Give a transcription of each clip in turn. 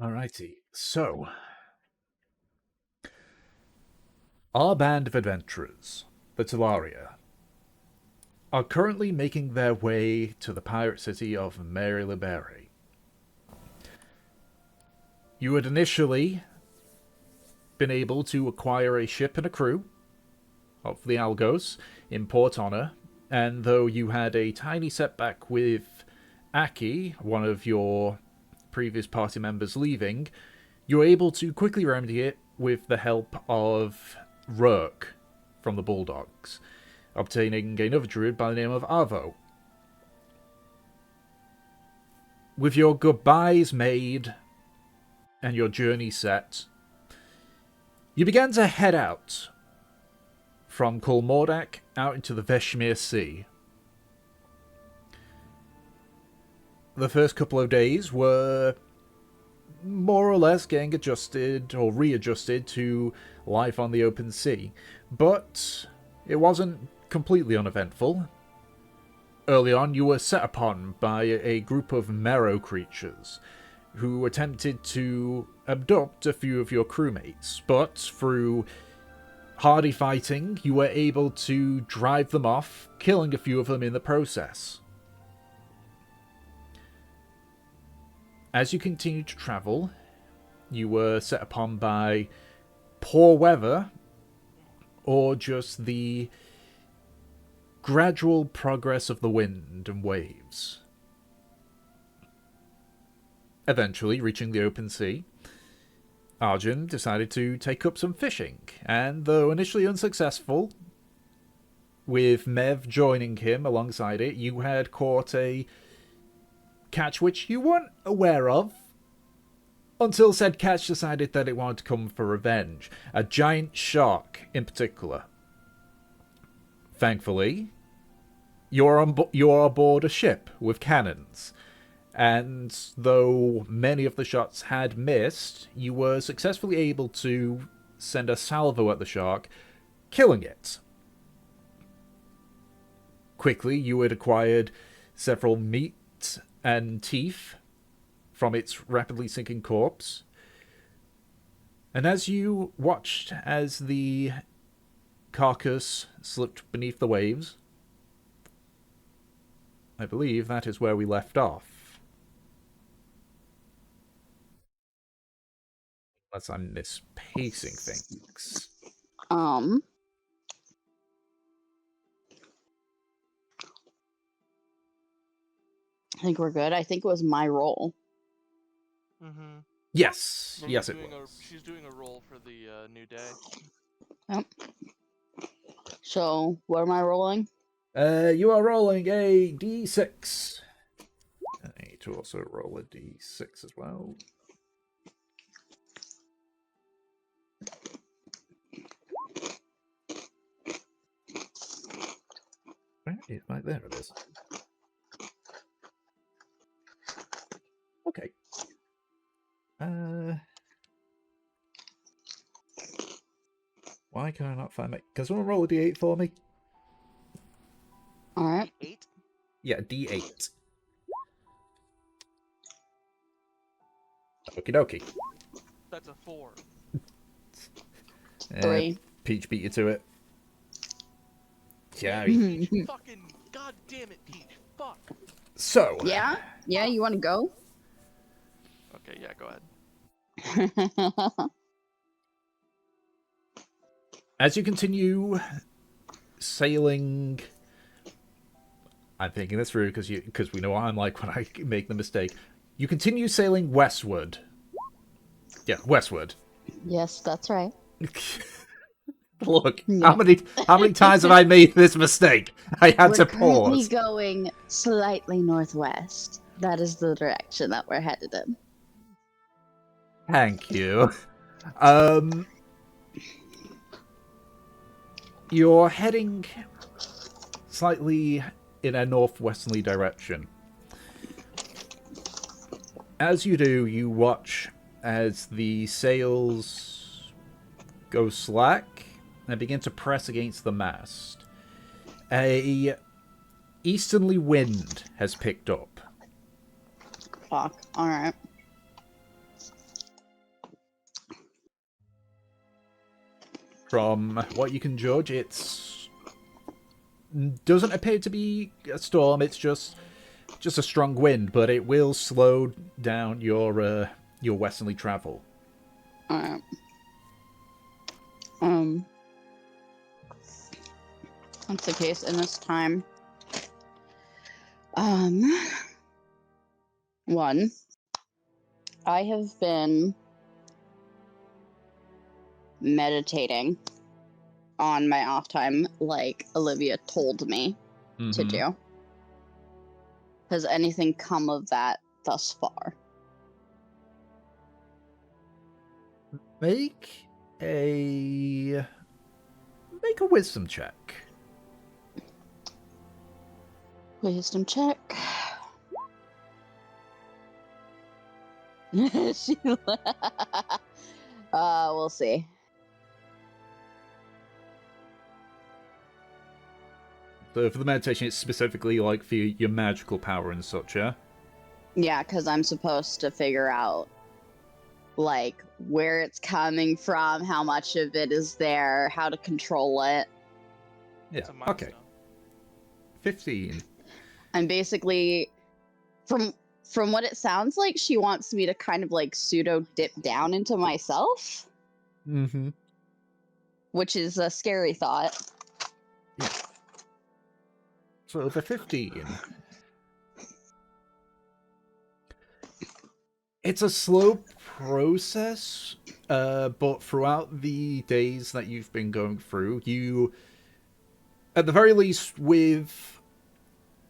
Alrighty, so our band of adventurers, the Talaria, are currently making their way to the pirate city of Mari Libere. You had initially been able to acquire a ship and a crew of the Algos in Port Honor, and though you had a tiny setback with Aki, one of your previous party members, leaving, you were able to quickly remedy it with the help of Rurk from the Bulldogs, obtaining another druid by the name of Arvo. With your goodbyes made and your journey set, you began to head out from Karmora out into the Veshmir Sea. The first couple of days were more or less getting adjusted or readjusted to life on the open sea, but it wasn't completely uneventful. Early on, you were set upon by a group of marrow creatures who attempted to abduct a few of your crewmates, but through hardy fighting, you were able to drive them off, killing a few of them in the process. As you continued to travel, you were set upon by poor weather or just the gradual progress of the wind and waves. Eventually, reaching the open sea, Arjun decided to take up some fishing, and though initially unsuccessful, with Mev joining him alongside it, you had caught a catch which you weren't aware of until said catch decided that it wanted to come for revenge. A giant shark in particular. Thankfully, you're aboard a ship with cannons, and though many of the shots had missed, you were successfully able to send a salvo at the shark, killing it. Quickly, you had acquired several meat and teeth from its rapidly sinking corpse. And as you watched as the carcass slipped beneath the waves, I believe that is where we left off. Unless I'm mispacing things. Um, I think we're good. I think it was my role. Mm-hmm. Yes, yes, it was. She's doing a roll for the new day. Yep. So, what am I rolling? You are rolling a d6. I need to also roll a d6 as well. Right there it is. Okay. Why can I not find my... Can someone roll a d8 for me? Alright. 8? Yeah, d8. Okie dokie. That's a 4. 3. Peach beat you to it. Yeah. Peach, fucking god damn it, Peach. Fuck. So. Yeah? Yeah, you want to go? Okay, yeah, go ahead. As you continue sailing, I'm thinking this through because we know what I'm like when I make the mistake. You continue sailing westward. Yeah, westward. Yes, that's right. Look, Yeah. how many times have I made this mistake? I had to We're currently pause. going slightly northwest. That is the direction that we're headed in. Thank you. You're heading slightly in a northwesterly direction. As you do, you watch as the sails go slack and begin to press against the mast. A easterly wind has picked up. Fuck. Alright. From what you can judge, it's doesn't appear to be a storm. It's just a strong wind, but it will slow down your westerly travel. Alright. That's the case in this time. One, I have been meditating on my off time, like Olivia told me to do. Has anything come of that thus far? Make a wisdom check. Wisdom check. We'll see. So for the meditation, it's specifically like for your magical power and such, yeah? Yeah, because I'm supposed to figure out, like, where it's coming from, how much of it is there, how to control it. Yeah, It's a milestone. okay. 15. I'm basically, from what it sounds like, she wants me to kind of, like, pseudo dip down into myself, Mm-hmm. which is a scary thought. Yeah. So the 15. It's a slow process, but throughout the days that you've been going through, you, at the very least, with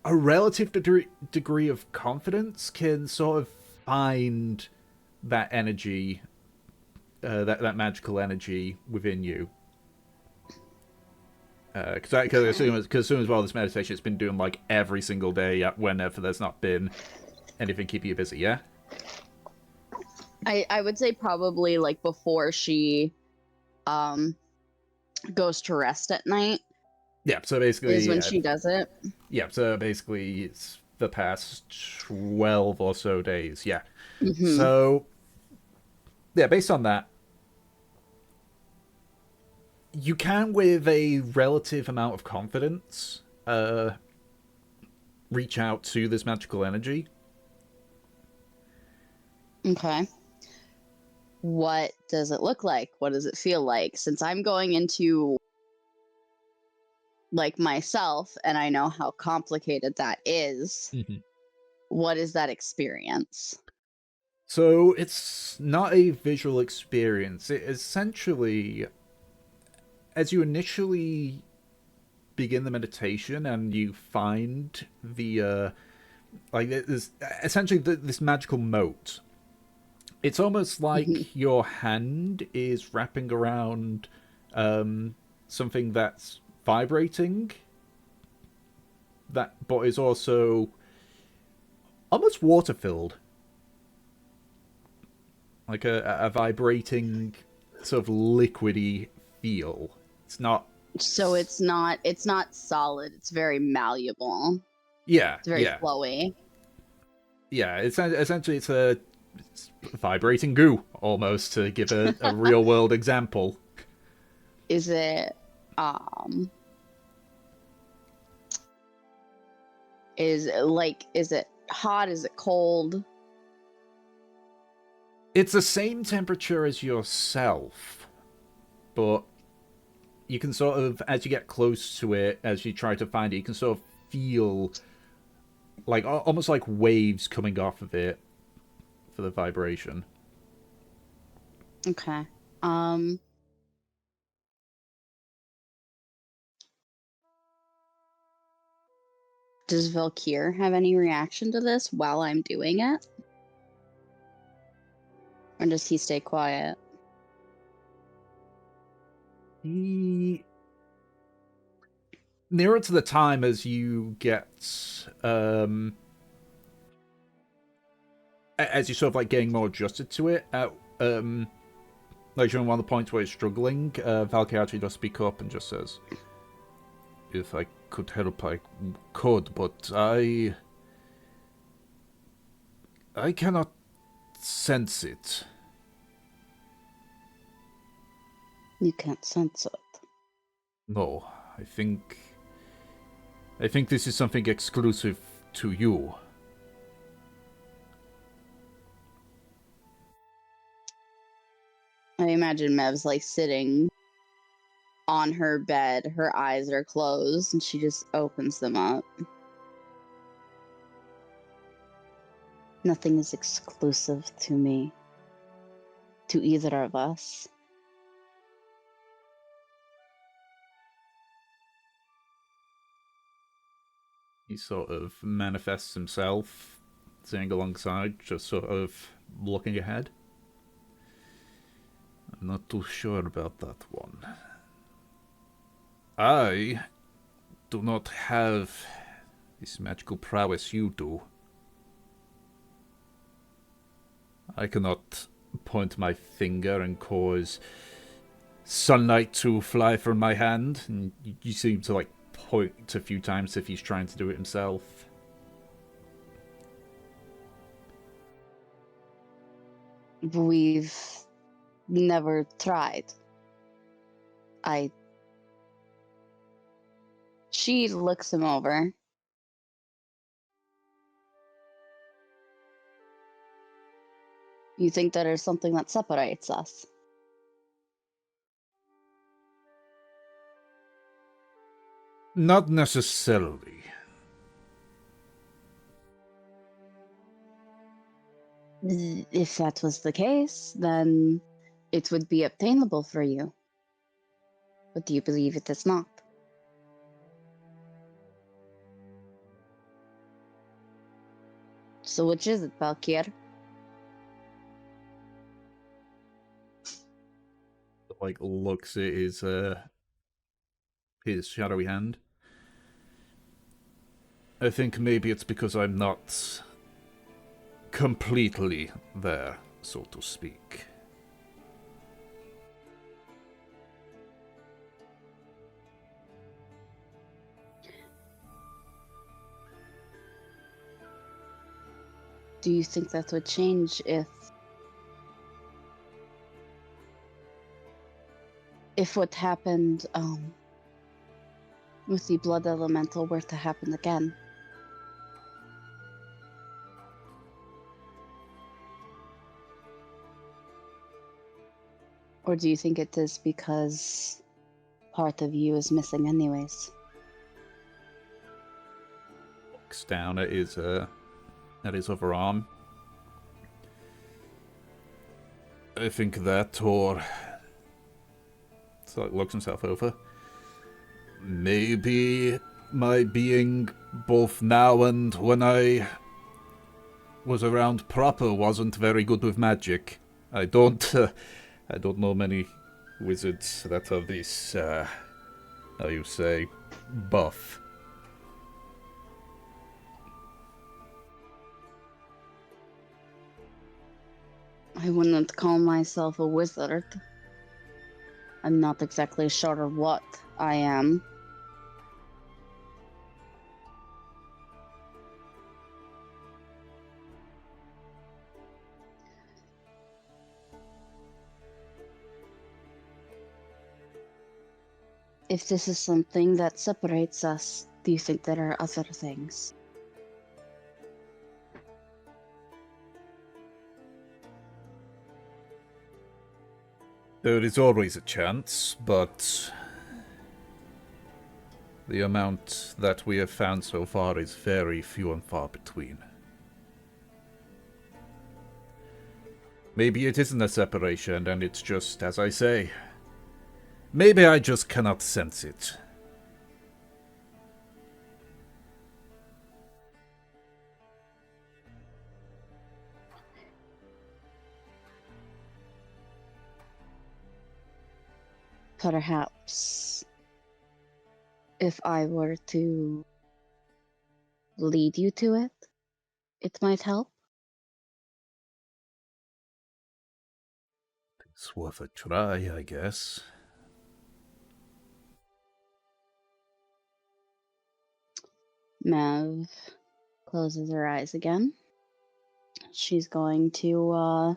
a relative degree of confidence, can sort of find that energy, that magical energy within you. Because as soon as well, this meditation it's been doing like every single day, whenever there's not been anything keeping you busy. Yeah. I would say probably, like, before she goes to rest at night Yeah. So basically, is when she does it. yeah. So basically, it's the past 12 or so days. Yeah. Mm-hmm. So yeah, based on that, you can, with a relative amount of confidence, reach out to this magical energy. Okay. What does it look like? What does it feel like? Since I'm going into, like, myself, and I know how complicated that is, what is that experience? So it's not a visual experience. It essentially, as you initially begin the meditation and you find the like there's essentially this magical moat. It's almost like your hand is wrapping around something that's vibrating, but is also almost water filled, like a vibrating sort of liquidy feel. It's not. So it's not solid. It's very malleable. Yeah, It's very yeah, flowy. yeah. It's essentially it's vibrating goo, almost, to give a real world example. Is it is it hot? Is it cold? It's the same temperature as yourself, but you can sort of, as you get close to it, as you try to find it, you can sort of feel like almost like waves coming off of it for the vibration. Okay. Does Valkyr have any reaction to this while I'm doing it? Or does he stay quiet? He, nearer to the time as you get as you sort of like getting more adjusted to it, like during one of the points where it's struggling, Valkyrie actually does speak up and just says, "If I could help, I could, but I cannot sense it." You can't sense it. No, I think this is something exclusive to you. I imagine Mev's like sitting on her bed, her eyes are closed, and she just opens them up. Nothing is exclusive to me, to either of us. He sort of manifests himself, sitting alongside, just sort of looking ahead. I'm not too sure about that one. I do not have this magical prowess you do. I cannot point my finger and cause sunlight to fly from my hand, and you seem to like point a few times if he's trying to do it himself. We've never tried. She looks him over. You think that there's something that separates us? Not necessarily. If that was the case, then it would be obtainable for you. But do you believe it is not? So which is it, Valkyr? Like looks at his shadowy hand. I think maybe it's because I'm not completely there, so to speak. Do you think that would change if what happened with the blood elemental were to happen again? Or do you think it is because part of you is missing anyways? Looks down at his other arm. I think that, or so it looks himself over. Maybe my being both now and when I was around proper wasn't very good with magic. I don't know many wizards that are this, how you say, buff. I wouldn't call myself a wizard. I'm not exactly sure of what I am. If this is something that separates us, do you think there are other things? There is always a chance, but the amount that we have found so far is very few and far between. Maybe it isn't a separation, and it's just, as I say, maybe I just cannot sense it. Perhaps if I were to lead you to it, it might help. It's worth a try, I guess. Mav closes her eyes again. She's going to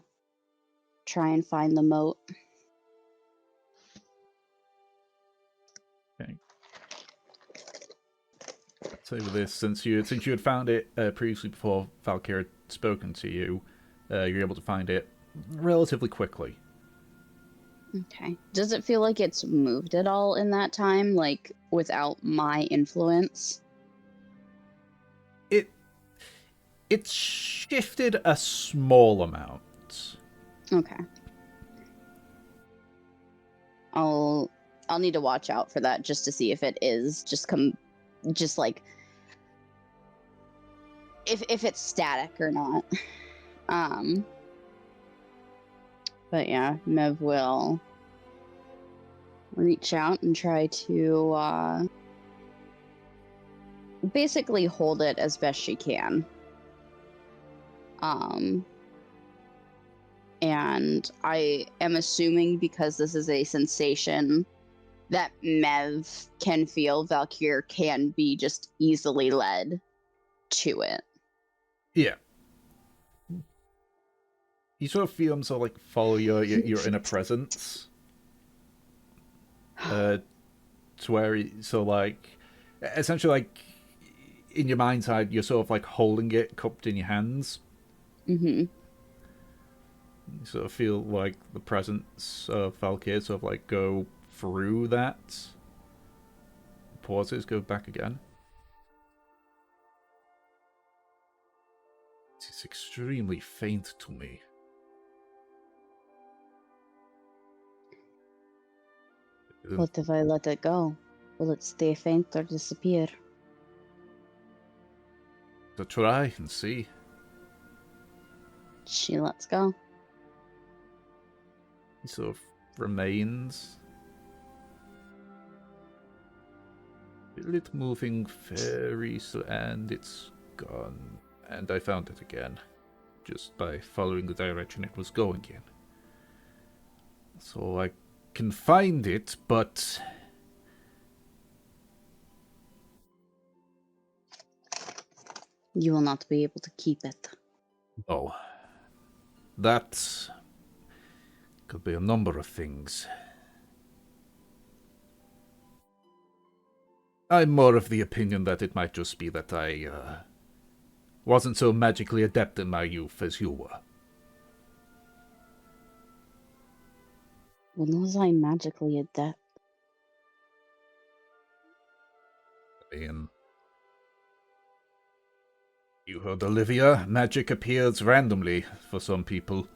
try and find the moat. Okay. So with this, since you had found it previously before Valkyr had spoken to you, you're able to find it relatively quickly. Okay. Does it feel like it's moved at all in that time, like without my influence? It's shifted a small amount. Okay. I'll need to watch out for that just to see if it is just like if it's static or not. But yeah, Mev will reach out and try to basically hold it as best she can. And I am assuming, because this is a sensation that Mev can feel, Valkyr can be just easily led to it. Yeah. You sort of feel them sort of like follow your inner presence. To where so like essentially like in your mind's eye you're sort of like holding it cupped in your hands. Mm-hmm. You sort of feel like the presence of Valkyr sort of like go through that. Pauses, go back again. It is extremely faint to me. What if I let it go? Will it stay faint or disappear? So try and see. She lets go. He sort of remains. Feel it moving very slow, and it's gone. And I found it again, just by following the direction it was going in. So I can find it, but You will not be able to keep it. oh, that could be a number of things. I'm more of the opinion that it might just be that I wasn't so magically adept in my youth as you were. When was I magically adept? In You heard Olivia, magic appears randomly for some people.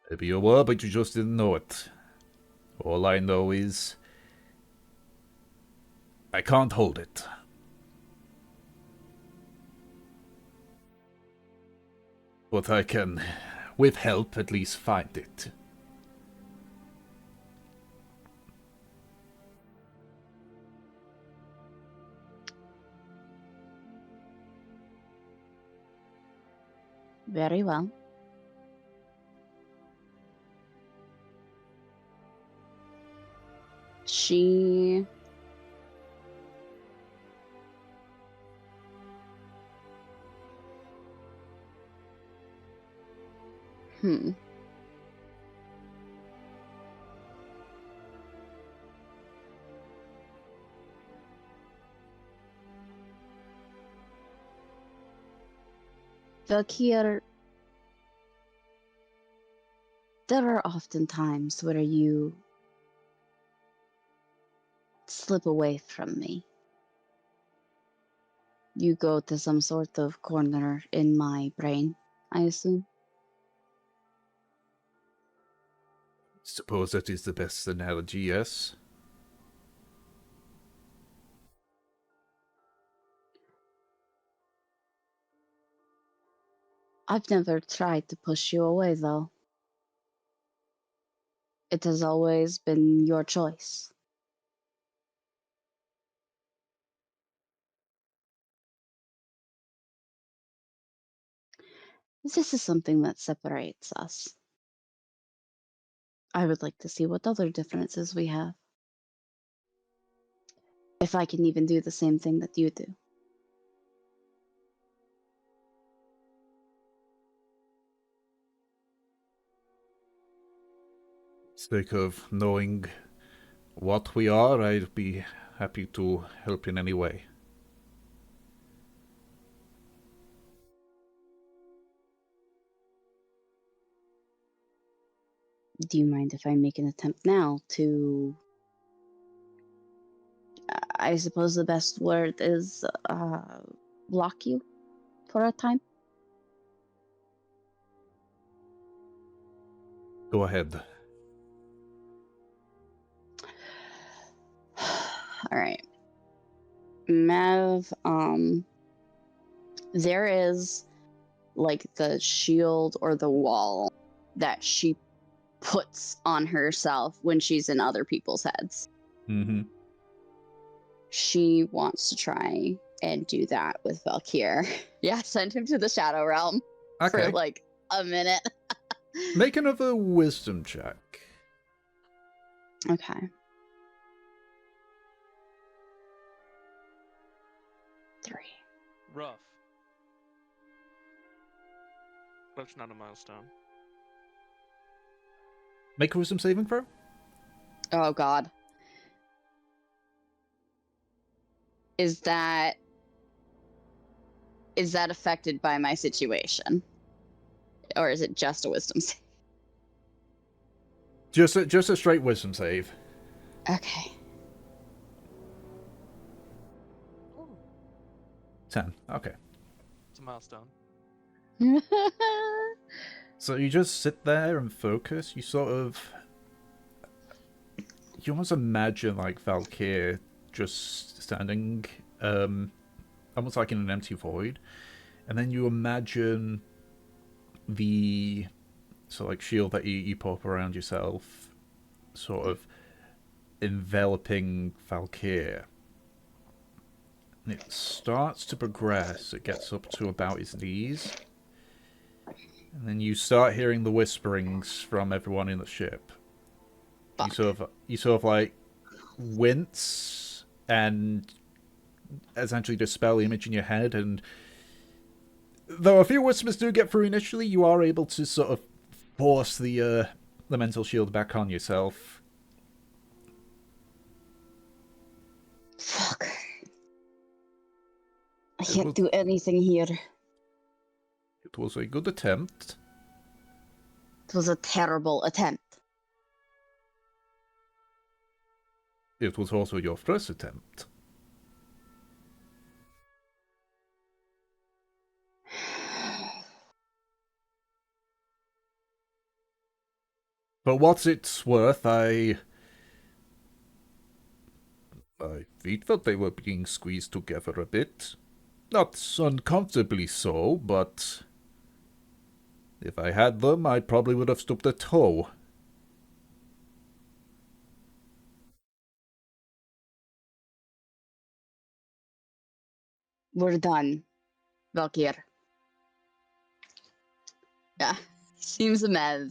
Maybe you were, but you just didn't know it. All I know is I can't hold it. But I can, with help, at least find it. Very well. She... Valkyr, there are often times where you slip away from me. You go to some sort of corner in my brain, I assume. Suppose that is the best analogy, yes? I've never tried to push you away, though. It has always been your choice. This is something that separates us. I would like to see what other differences we have. If I can even do the same thing that you do. sake of knowing what we are, I'd be happy to help in any way. Do you mind if I make an attempt now to... I suppose the best word is block you for a time? Go ahead. Alright. Mav, there is like the shield or the wall that she puts on herself when she's in other people's heads. Mm-hmm. She wants to try and do that with Valkyr. Yeah, send him to the Shadow Realm for like a minute. Make another wisdom check. Okay. 3. Rough. That's not a milestone. Make a wisdom saving throw. Oh god. Is that affected by my situation? Or is it just a wisdom save? Just a straight wisdom save. Okay. 10. Okay. It's a milestone. So you just sit there and focus. You almost imagine like Valkyr just standing, almost like in an empty void, and then you imagine the shield that you pop around yourself, sort of enveloping Valkyr. And it starts to progress. It gets up to about his knees. And then you start hearing the whisperings from everyone in the ship. You sort of like wince and essentially dispel the image in your head. And though a few whispers do get through initially, you are able to sort of force the mental shield back on yourself. Fuck. I can't do anything here. It was a good attempt. It was a terrible attempt. It was also your first attempt. But what's it's worth, I felt they were being squeezed together a bit. Not uncomfortably so, but if I had them, I probably would have stubbed a toe. We're done, Valkyr. Yeah, seems a mess.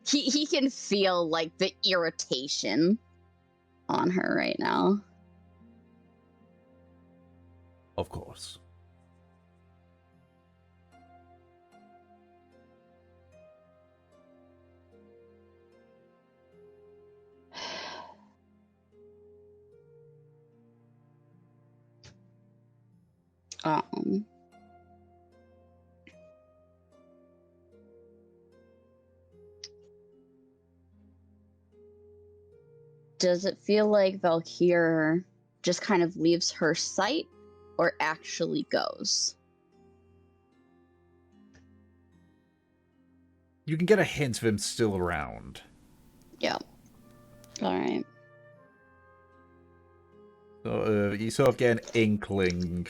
He can feel like the irritation on her right now. Of course. Does it feel like Valkyr just kind of leaves her sight or actually goes? You can get a hint of him still around. Yeah. Alright. So, you sort of get an inkling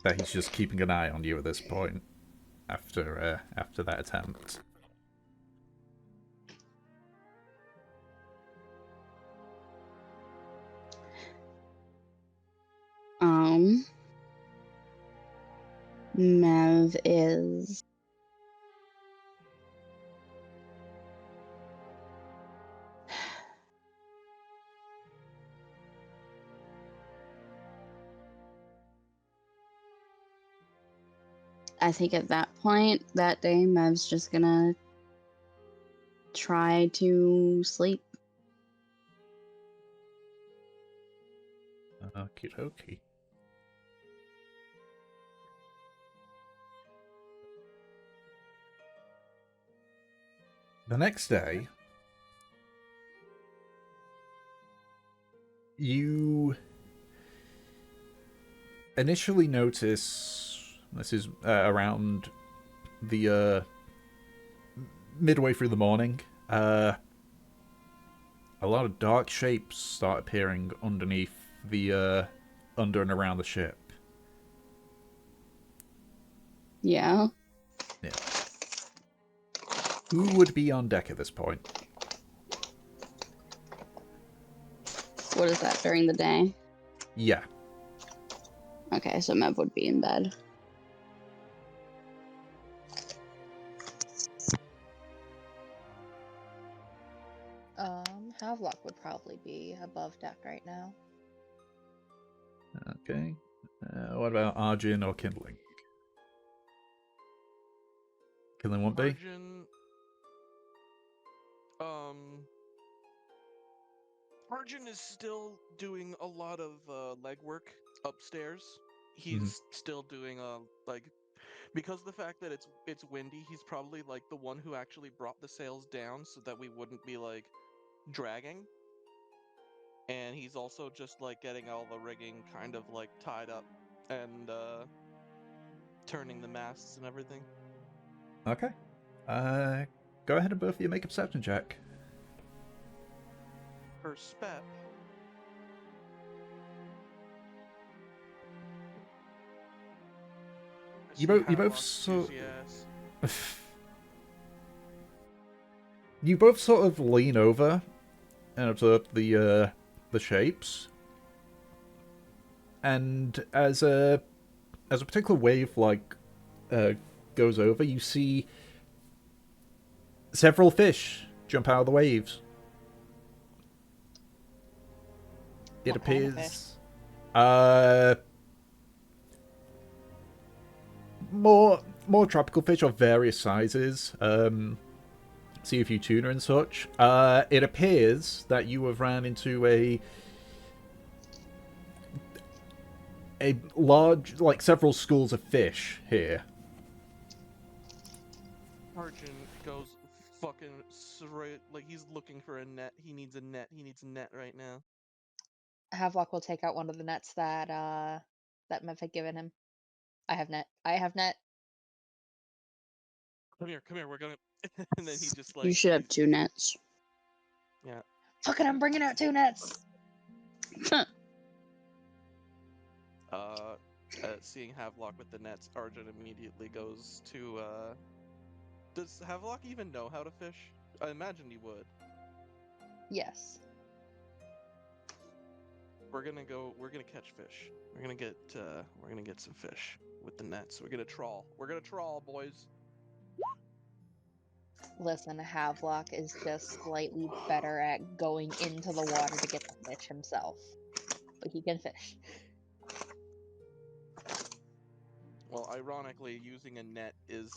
that he's just keeping an eye on you at this point, after that attempt. Mev is... I think at that point, that day, Mev's just gonna try to sleep. Okie dokie. The next day, you initially notice, this is around the midway through the morning, a lot of dark shapes start appearing underneath the under and around the ship. Yeah. Yeah. Who would be on deck at this point? What is that, during the day? Yeah. Okay, so Mev would be in bed. Havelock would probably be above deck right now. Okay. What about Arjun or Kindling? Kindling won't be? Arjun. Arjun is still doing a lot of legwork upstairs. He's still doing like, because of the fact that it's windy, he's probably like the one who actually brought the sails down so that we wouldn't be like dragging. And he's also just like getting all the rigging kind of like tied up and turning the masts and everything. Okay. Go ahead and both of you make a perception check. For Spep. You both you both sort of lean over and observe the shapes, and as a particular wave like goes over, you see several fish jump out of the waves. It What kind of appears more tropical fish of various sizes. See a few tuna and such. It appears that you have ran into a large, like several schools of fish here. Arjun goes fucking straight, like he's looking for a net. He needs a net. He needs a net right now. Havelock will take out one of the nets that Mev had given him. I have net. Come here, we're gonna. And then he just like. You should have 2 nets. Yeah. Fucking, I'm bringing out 2 nets. Seeing Havelock with the nets, Arjun immediately goes to. Does Havelock even know how to fish? I imagine he would. Yes. We're gonna catch fish. We're gonna get some fish with the nets. We're gonna trawl, boys. Listen, Havelock is just slightly better at going into the water to get the fish himself. But he can fish. Well, ironically, using a net is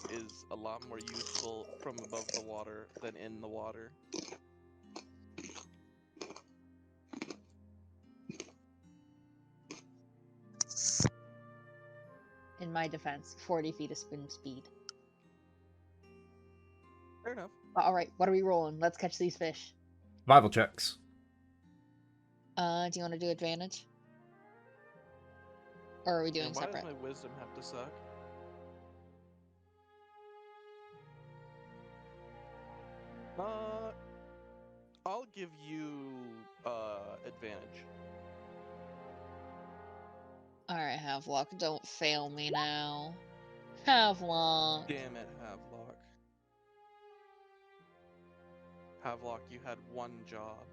a lot more useful from above the water than in the water. In my defense, 40 feet of swim speed. Fair enough. Alright, what are we rolling? Let's catch these fish. Survival checks. Do you want to do advantage? Or are we doing And why separate? does my wisdom have to suck? I'll give you advantage. Alright, Havelock, don't fail me now. Havelock. Damn it, Havelock. Havelock, you had one job.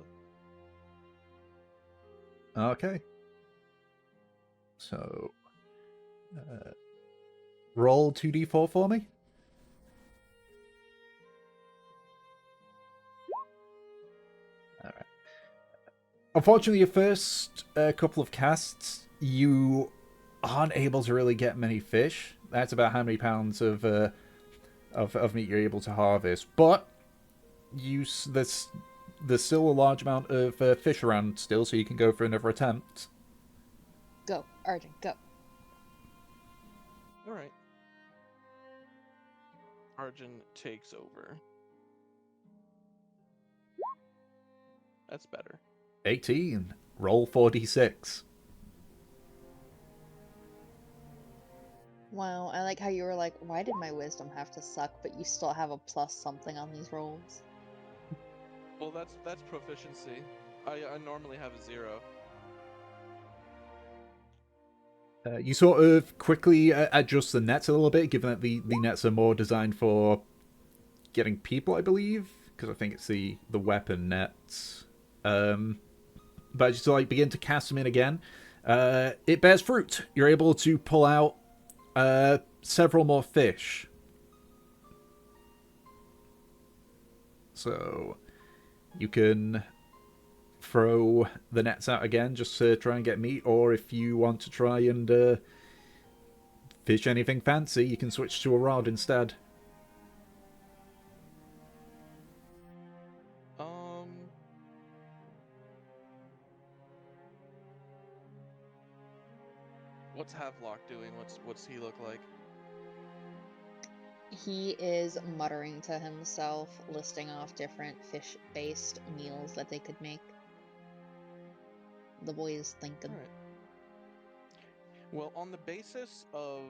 Okay. So, roll 2d4 for me. Alright. Unfortunately, your first couple of casts, you aren't able to really get many fish. That's about how many pounds of meat you're able to harvest. But there's still a large amount of fish around still, so you can go for another attempt. Go, Arjun, go. All right. Arjun takes over. That's better. 18. Roll 4d6. Wow, I like how you were like, why did my wisdom have to suck, but you still have a plus something on these rolls? Well, that's proficiency. I normally have a 0. You sort of quickly adjust the nets a little bit, given that the nets are more designed for getting people, I believe, because I think it's the weapon nets. But just like begin to cast them in again, it bears fruit. You're able to pull out several more fish. So you can throw the nets out again just to try and get meat, or if you want to try and fish anything fancy, you can switch to a rod instead. What's Havelock doing? What's he look like? He is muttering to himself, listing off different fish-based meals that they could make. The boy is thinking. All right. Well, on the basis of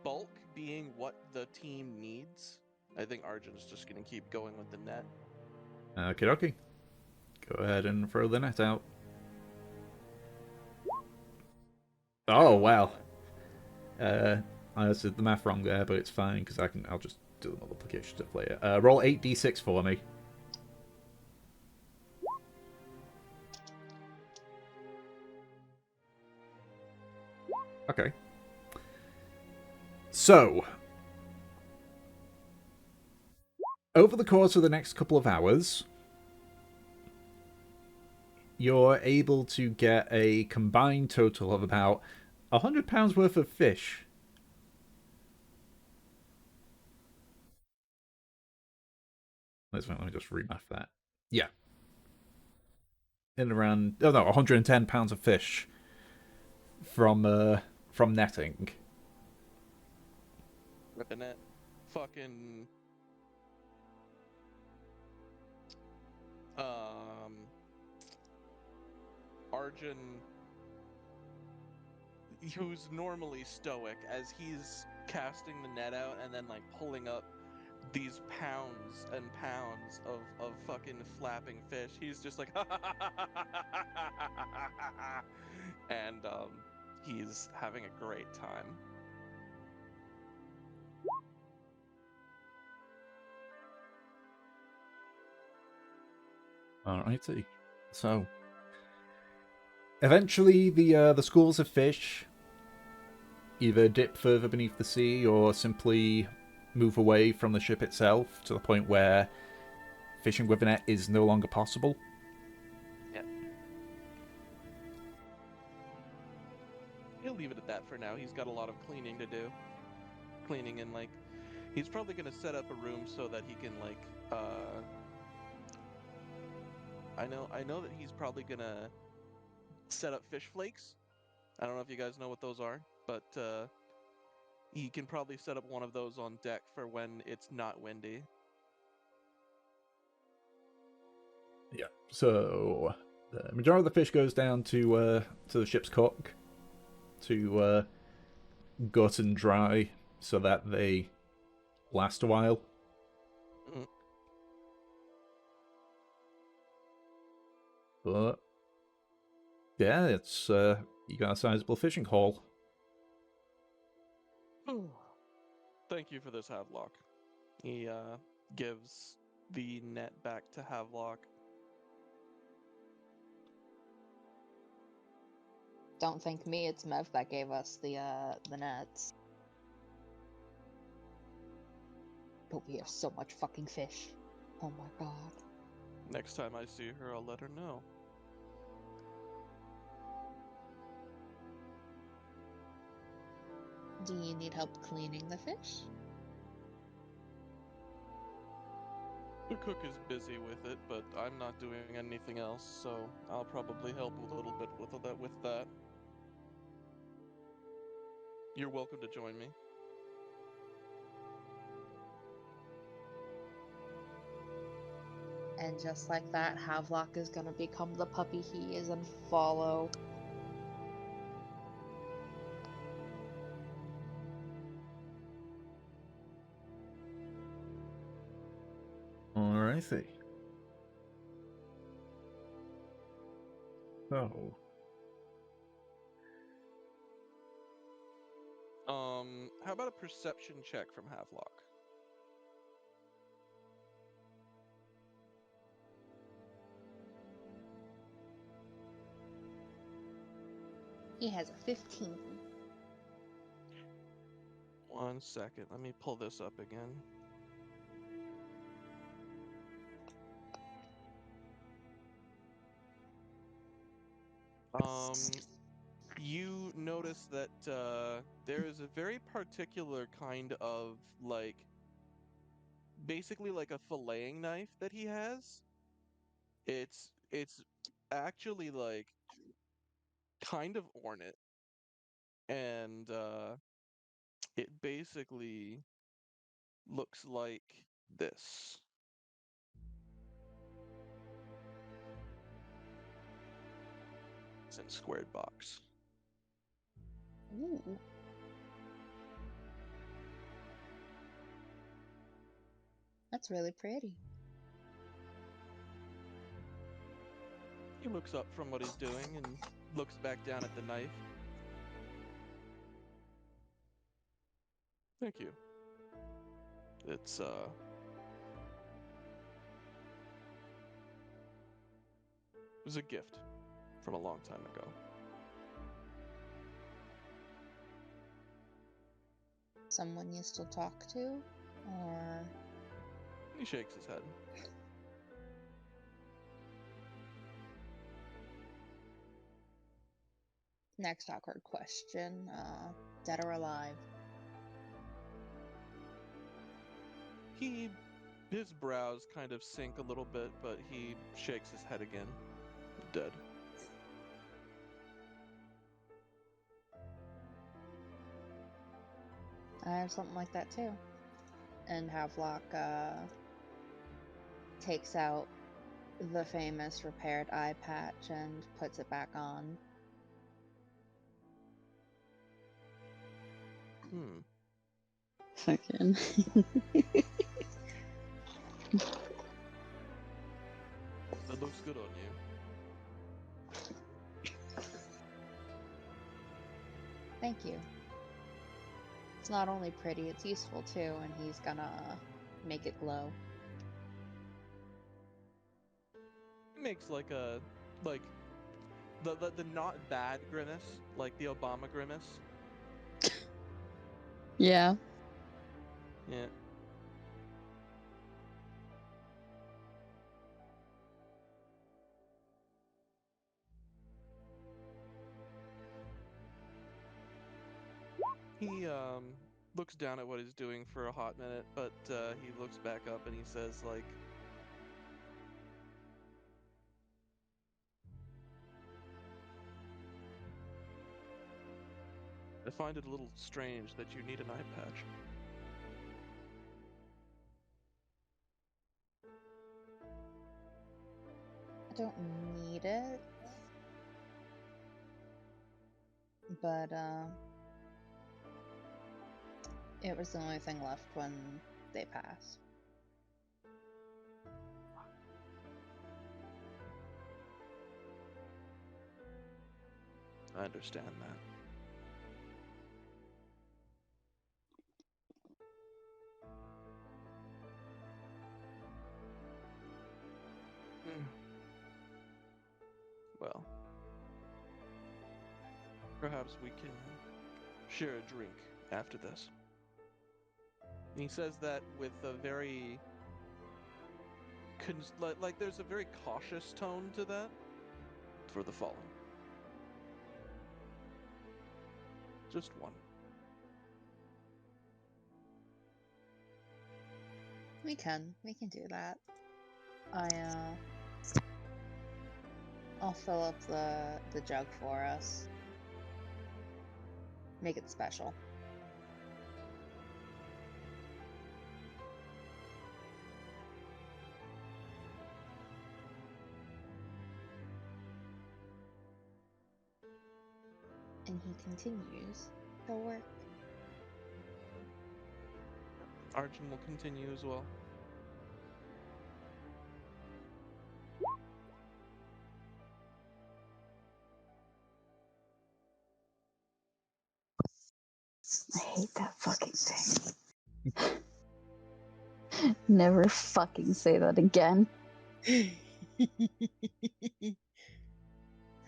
bulk being what the team needs, I think Arjun's just gonna keep going with the net. Okie dokie. Go ahead and throw the net out. Oh, wow. I did the math wrong there, but it's fine because I'll just do the multiplication stuff later. Roll 8d6 for me. Okay. So, over the course of the next couple of hours, you're able to get a combined total of about £100 worth of fish. Let me just remath that. Yeah. In around, oh no, £110 of fish from netting. With the net. Fucking Arjun, who's normally stoic, as he's casting the net out and then like pulling up these pounds and pounds of fucking flapping fish, he's just like and he's having a great time. Alrighty. So, eventually the schools of fish either dip further beneath the sea or simply move away from the ship itself to the point where fishing with a net is no longer possible. Yep. He'll leave it at that for now. He's got a lot of cleaning to do. Cleaning and like, he's probably gonna set up a room so that he can like, I know that he's probably gonna set up fish flakes. I don't know if you guys know what those are, but he can probably set up one of those on deck for when it's not windy. Yeah. So the majority of the fish goes down to the ship's cook to gut and dry so that they last a while. Mm. But yeah, it's you got a sizable fishing haul. Thank you for this, Havelock. He gives the net back to Havelock. Don't thank me, it's Mev that gave us the nets. But we have so much fucking fish. Oh my god. Next time I see her, I'll let her know. Do you need help cleaning the fish? The cook is busy with it, but I'm not doing anything else, so I'll probably help a little bit with that. You're welcome to join me. And just like that, Havelock is gonna become the puppy he is and follow. Alrighty. So, How about a perception check from Havelock? He has a 15. 1 second, let me pull this up again. You notice that there is a very particular kind of basically like a filleting knife that he has. It's actually like kind of ornate, and it basically looks like this. It's in squared box. Ooh. That's really pretty. He looks up from what he's doing and looks back down at the knife. Thank you. It's it was a gift from a long time ago. Someone you still talk to? Or... He shakes his head. Next awkward question. Dead or alive? His brows kind of sink a little bit, but he shakes his head again. Dead. I have something like that too. And Havelock takes out the famous repaired eye patch and puts it back on. Fucking. That looks good on you. Thank you. It's not only pretty, it's useful too, and he's gonna make it glow. It makes like a like the not bad grimace, like the Obama grimace. Yeah. Yeah. He looks down at what he's doing for a hot minute, but he looks back up and he says like, I find it a little strange that you need an eye patch. I don't need it, but it was the only thing left when they passed. I understand that. Well, perhaps we can share a drink after this. And he says that with a very like there's a very cautious tone to that for the fallen. Just one. We can do that. I'll fill up the jug for us. Make it special. And he continues to work. Arjun will continue as well. I hate that fucking thing. Never fucking say that again.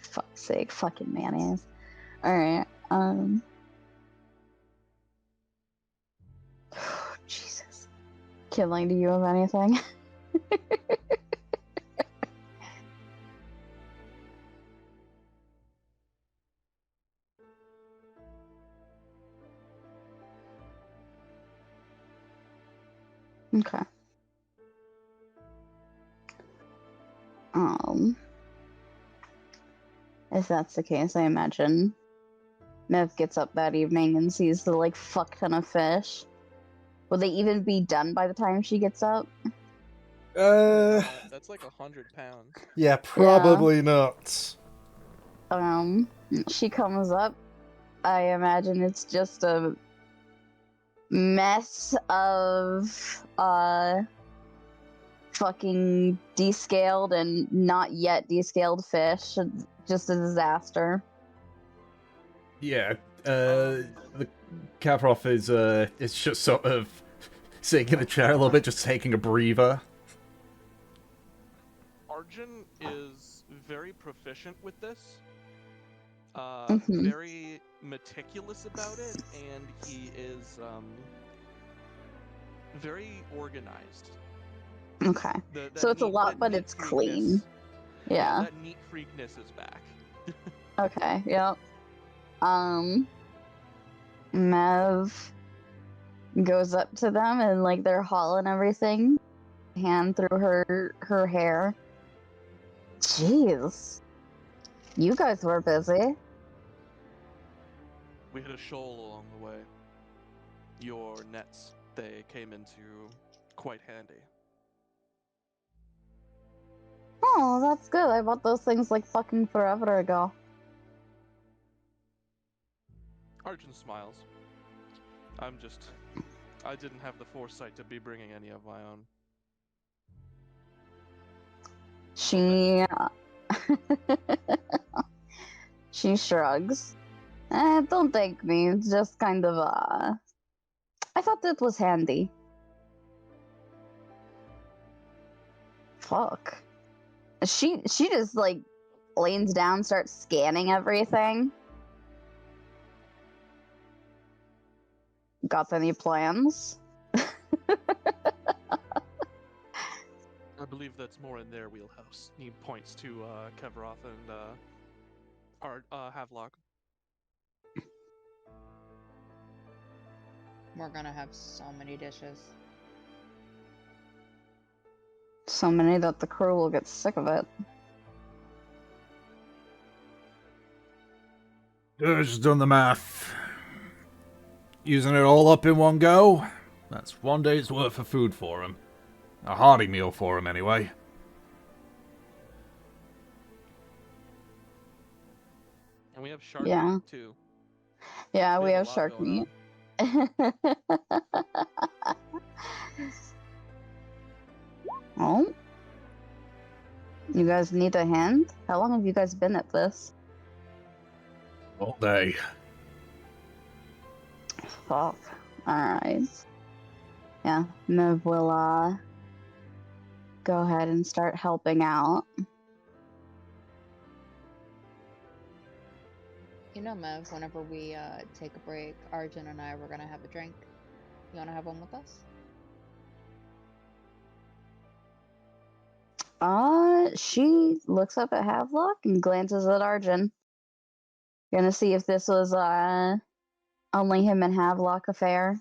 Fuck's sake, fucking mayonnaise. Alright, Jesus. Killing, do you have anything? Okay. If that's the case, I imagine Mev gets up that evening and sees the, like, fuck ton of fish. Will they even be done by the time she gets up? That's like 100 pounds. Yeah, probably not. She comes up. I imagine it's just a mess of, fucking descaled and not yet descaled fish. Just a disaster. Yeah, the Kaproff is just sort of sitting in the chair a little bit, just taking a breather. Arjun is very proficient with this. Mhm. Very meticulous about it, and he is very organized. Okay. So it's a lot, but it's clean. Yeah. That neat freakness is back. Okay, yep. Mev goes up to them and, like, they're hauling everything. Hand through her hair. Jeez. You guys were busy. We hit a shoal along the way. Your nets, they came into quite handy. Oh, that's good. I bought those things like fucking forever ago. Arjun smiles. I didn't have the foresight to be bringing any of my own. She she shrugs. Don't thank me. It's just kind of I thought that was handy. Fuck. She just, like, leans down, starts scanning everything. Got any plans? I believe that's more in their wheelhouse. He points to Kevroth and Havelock. We're gonna have so many dishes. So many that the crew will get sick of it. Just done the math. Using it all up in one go? That's 1 day's worth of food for him. A hearty meal for him, anyway. And we have shark Yeah. meat, too. Yeah, we have a lot shark going meat. Oh? You guys need a hand? How long have you guys been at this? All day. Fuck. Alright. Yeah, Mev will, go ahead and start helping out. You know, Mev, whenever we take a break, Arjun and I were gonna have a drink. You wanna have one with us? She looks up at Havelock and glances at Arjun. Gonna see if this was, only him and Havelock affair.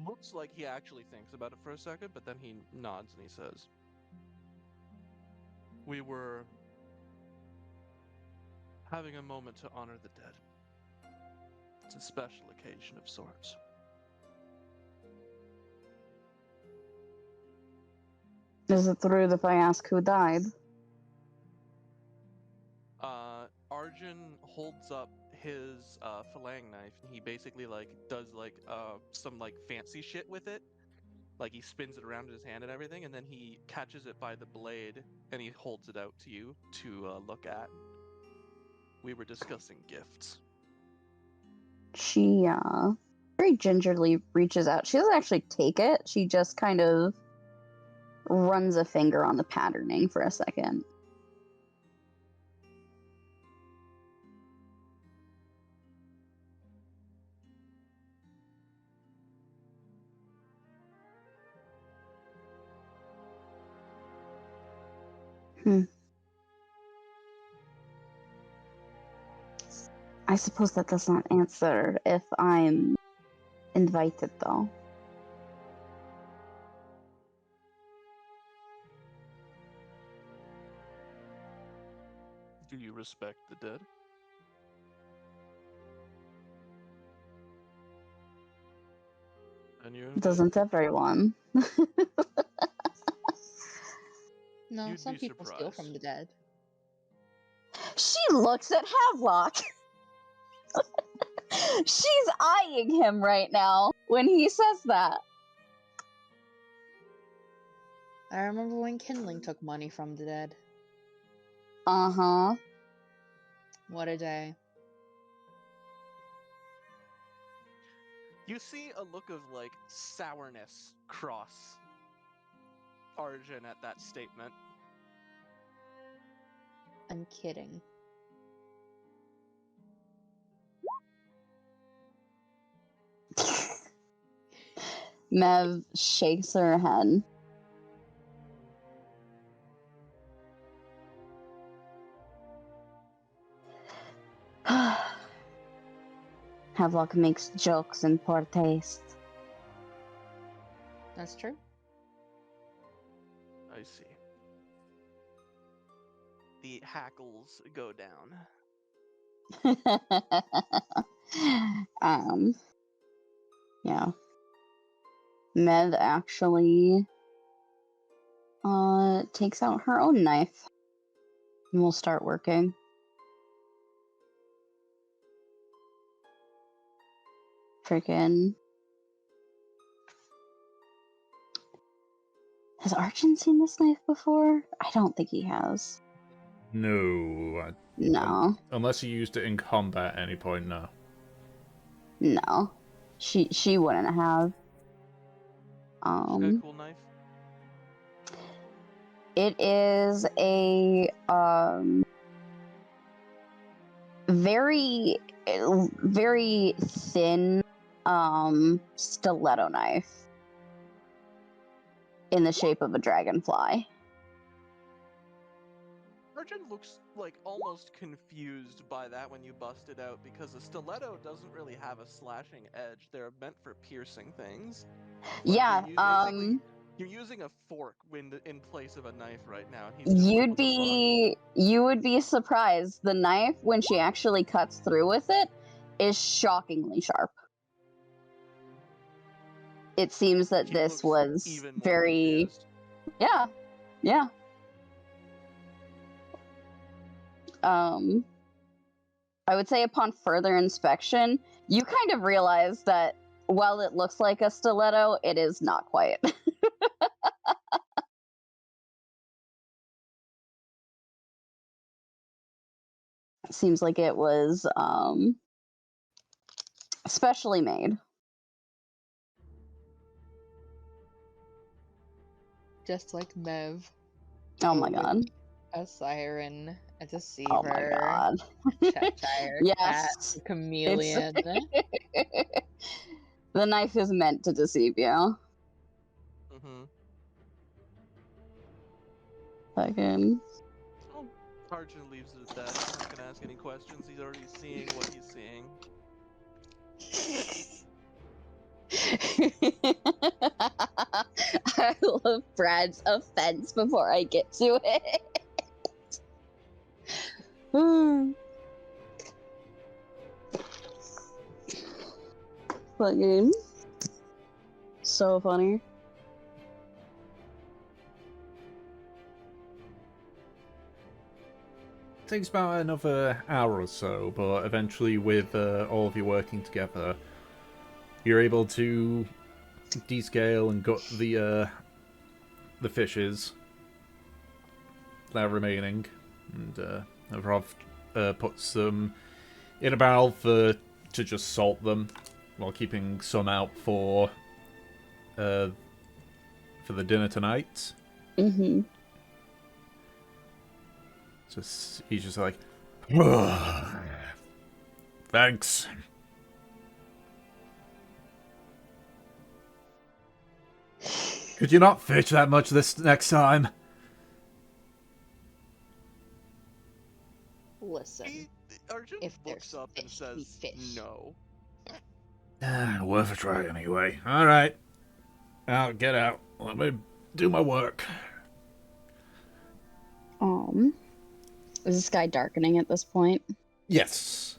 looks like he actually thinks about it for a second, but then he nods and he says, "We were having a moment to honor the dead. It's a special occasion of sorts." Is it rude if I ask who died? Arjun holds up his filleting knife, and he basically does some fancy shit with it. Like he spins it around in his hand and everything, and then he catches it by the blade and he holds it out to you to look at. We were discussing gifts. She very gingerly reaches out. She doesn't actually take it. She just kind of runs a finger on the patterning for a second. I suppose that does not answer if I'm invited, though. Do you respect the dead? And you're Doesn't everyone? No, You'd some be people steal from surprised. the dead. She looks at Havelock. She's eyeing him right now when he says that. I remember when Kindling took money from the dead. Uh-huh. What a day. You see a look of sourness cross Arjun at that statement. I'm kidding. Mev shakes her head. Havelock makes jokes in poor taste. That's true. I see. The hackles go down. Yeah. Mev actually takes out her own knife and will start working. Freaking. Has Arjun seen this knife before? I don't think he has. No. No. Unless he used it in combat at any point, no. No. She wouldn't have. She's got a cool knife. It is a very very thin stiletto knife in the shape of a dragonfly. Arjun looks almost confused by that when you bust it out, because a stiletto doesn't really have a slashing edge. They're meant for piercing things. Yeah, You're using a fork in place of a knife right now. And he's just you would be surprised. The knife, when she actually cuts through with it, is shockingly sharp. It seems that He this looks was even more very confused. yeah. I would say upon further inspection, you kind of realize that while it looks like a stiletto, it is not quite. Seems like it was specially made. Just like Mev. Oh my god. A siren, a deceiver, Oh my god. Cheshire cat, Yes. a chameleon. The knife is meant to deceive you. Mm-hmm. Fucking. Oh, Arjun leaves it at that. He's not gonna ask any questions. He's already seeing what he's seeing. I love Brad's offense before I get to it. Fucking so funny. Takes about another hour or so, but eventually with all of you working together, you're able to descale and gut the fishes that are remaining, and Avrov puts them in a barrel to just salt them, while keeping some out for the dinner tonight. Mm-hmm. He's just like, thanks. Could you not fish that much this next time? Listen, Arjun if looks there's up and fish, we says fish. no. Worth a try anyway. Alright. I'll get out. Let me do my work. Is the sky darkening at this point? Yes.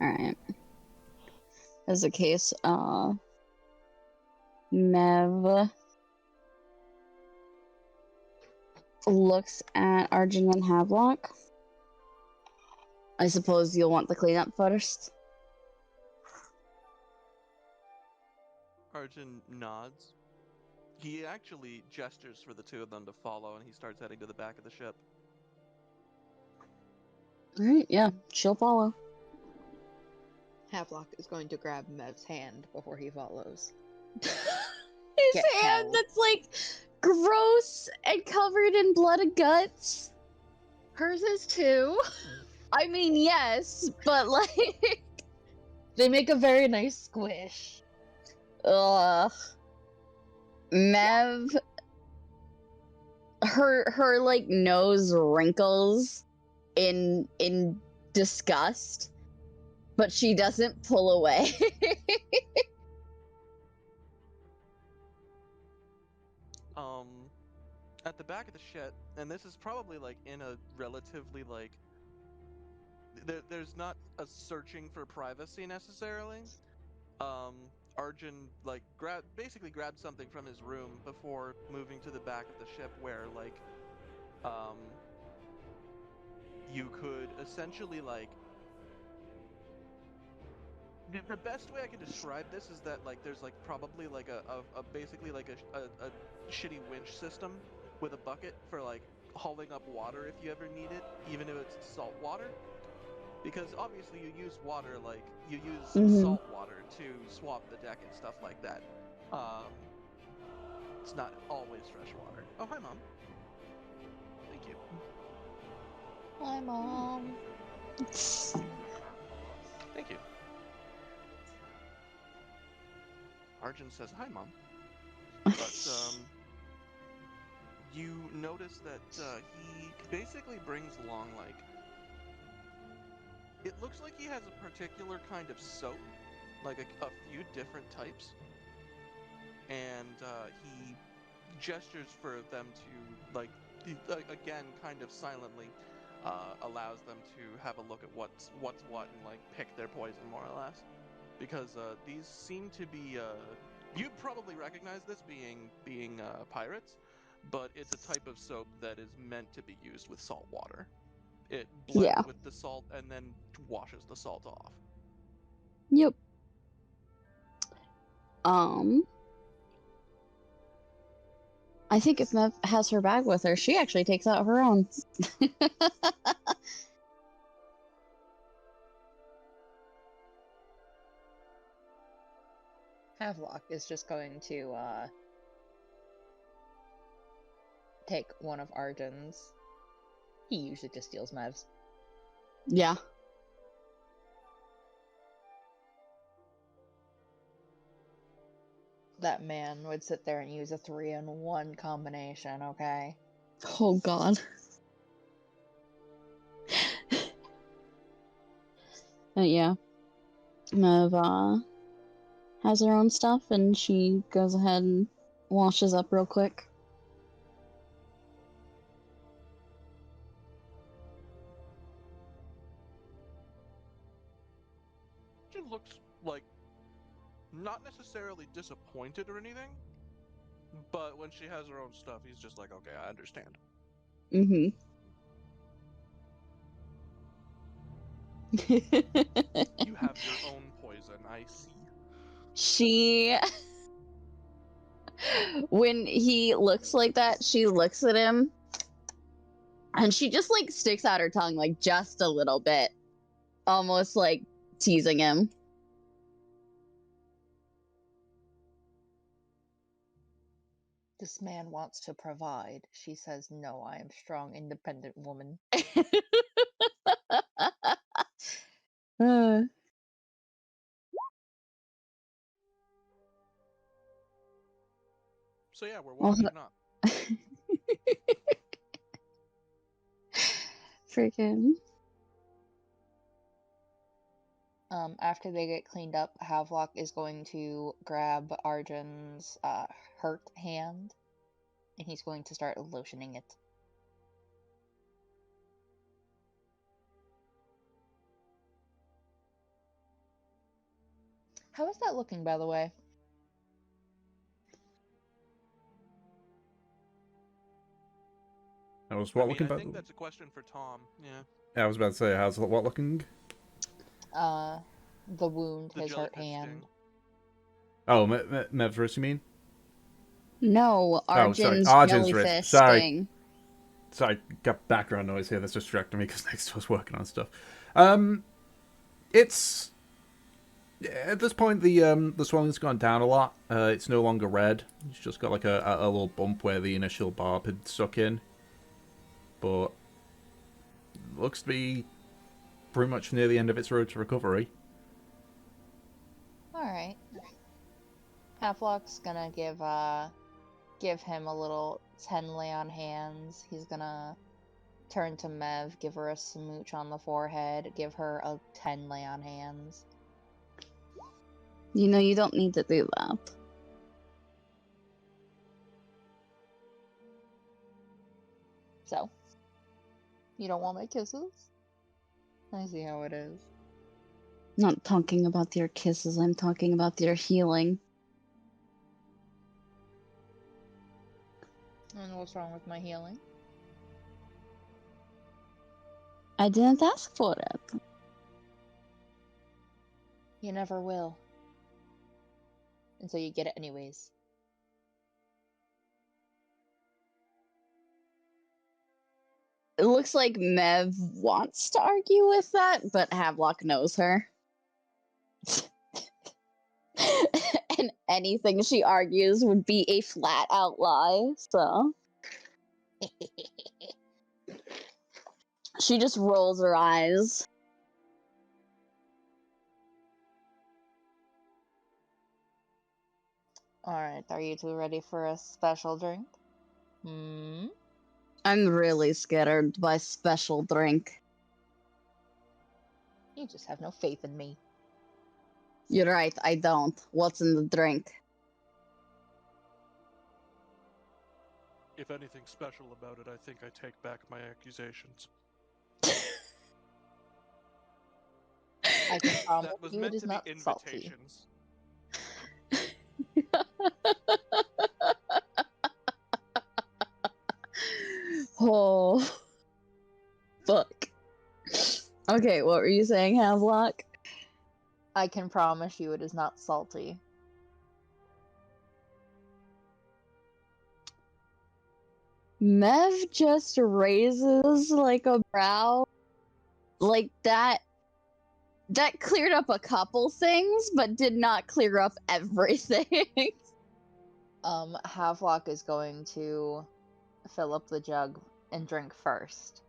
Alright. As a case, Mev looks at Arjun and Havelock. I suppose you'll want the cleanup first. Arjun nods. He actually gestures for the two of them to follow, and he starts heading to the back of the ship. Alright, yeah, she'll follow. Havelock is going to grab Mev's hand before he follows. His Get hand held. that's like gross and covered in blood and guts. Hers is too. I mean, yes, but like, They make a very nice squish. ugh. Mev, her like nose wrinkles in disgust, but she doesn't pull away. At the back of the ship, and this is probably like in a relatively like there's not a searching for privacy necessarily. Arjun like basically grabbed something from his room before moving to the back of the ship, where like you could essentially like the best way I can describe this is that like there's like probably like a basically like a shitty winch system with a bucket for like hauling up water if you ever need it, even if it's salt water. Because obviously you use water, like you use salt water to swab the deck and stuff like that. It's not always fresh water. Oh, hi, Mom. Thank you. Hi, Mom. Thank you. Arjun says, hi, Mom. But, you notice that, he basically brings along, like, it looks like he has a particular kind of soap, like a few different types. And, he gestures for them to, like, again, kind of silently, allows them to have a look at what's what and, like, pick their poison, more or less. Because, these seem to be, you'd probably recognize this being pirates, but it's a type of soap that is meant to be used with salt water. It blends with the salt and then washes the salt off. Yep. I think if Mev has her bag with her, she actually takes out her own. Havelock is just going to take one of Arjun's. He usually just steals Mev's. Yeah. That man would sit there and use a 3-in-1 combination, okay? Oh god. Yeah. Mev has her own stuff, and she goes ahead and washes up real quick. She looks like not necessarily disappointed or anything, but when she has her own stuff, he's just like, okay, I understand. Mm-hmm. You have your own poison, I see. She... When he looks like that, she looks at him, and she just, like, sticks out her tongue, like, just a little bit. Almost, like, teasing him. This man wants to provide. She says, no, I am strong, independent woman. So yeah, we're washing up. Freaking. After they get cleaned up, Havelock is going to grab Arjun's hurt hand, and he's going to start lotioning it. How is that looking, by the way? I was what looking I about? think that's a question for Tom. Yeah. Yeah, I was about to say, how's what looking? The wound, The his hurt jellyfish hand. sting. Oh, Mev's wrist, you mean? No, Arjun's Arjun's jellyfish wrist. Sorry. sting. Sorry, got background noise here that's distracting me because next to us working on stuff. It's at this point the swelling's gone down a lot. It's no longer red. It's just got like a little bump where the initial barb had stuck in, but looks to be pretty much near the end of its road to recovery. Alright. Havelock's gonna give him a little 10 lay on hands. He's gonna turn to Mev, give her a smooch on the forehead, give her a 10 lay on hands. You know, you don't need to do that. So, you don't want my kisses? I see how it is. Not talking about your kisses, I'm talking about your healing. And what's wrong with my healing? I didn't ask for it. You never will. And so you get it anyways. It looks like Mev wants to argue with that, but Havelock knows her. And anything she argues would be a flat out lie, so. She just rolls her eyes. Alright, are you two ready for a special drink? Hmm? I'm really scared by special drink. You just have no faith in me. You're right, I don't. What's in the drink? If anything special about it, I think I take back my accusations. I can promise That was you it meant is to be not salty. invitations. Oh. Fuck. Okay, what were you saying, Havelock? I can promise you it is not salty. Mev just raises like a brow. Like that cleared up a couple things, but did not clear up everything. Havelock is going to fill up the jug and drink first.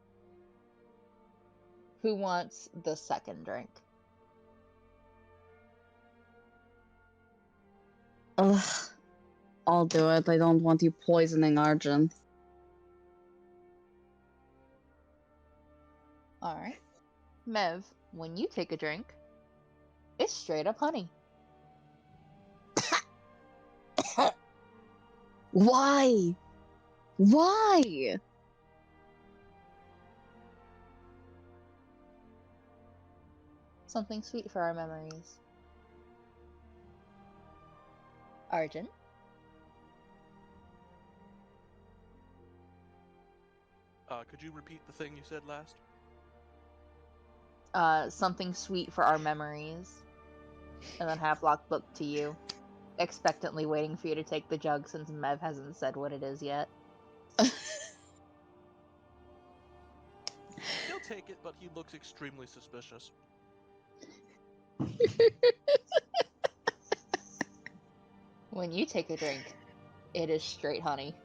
Who wants the second drink? Ugh. I'll do it. I don't want you poisoning Arjun. Alright. Mev, when you take a drink, it's straight up honey. Why? Why? Something sweet for our memories. Arjun? Could you repeat the thing you said last? Something sweet for our memories. And then Havelock looked to you, expectantly waiting for you to take the jug since Mev hasn't said what it is yet. He'll take it, but he looks extremely suspicious. When you take a drink, it is straight honey.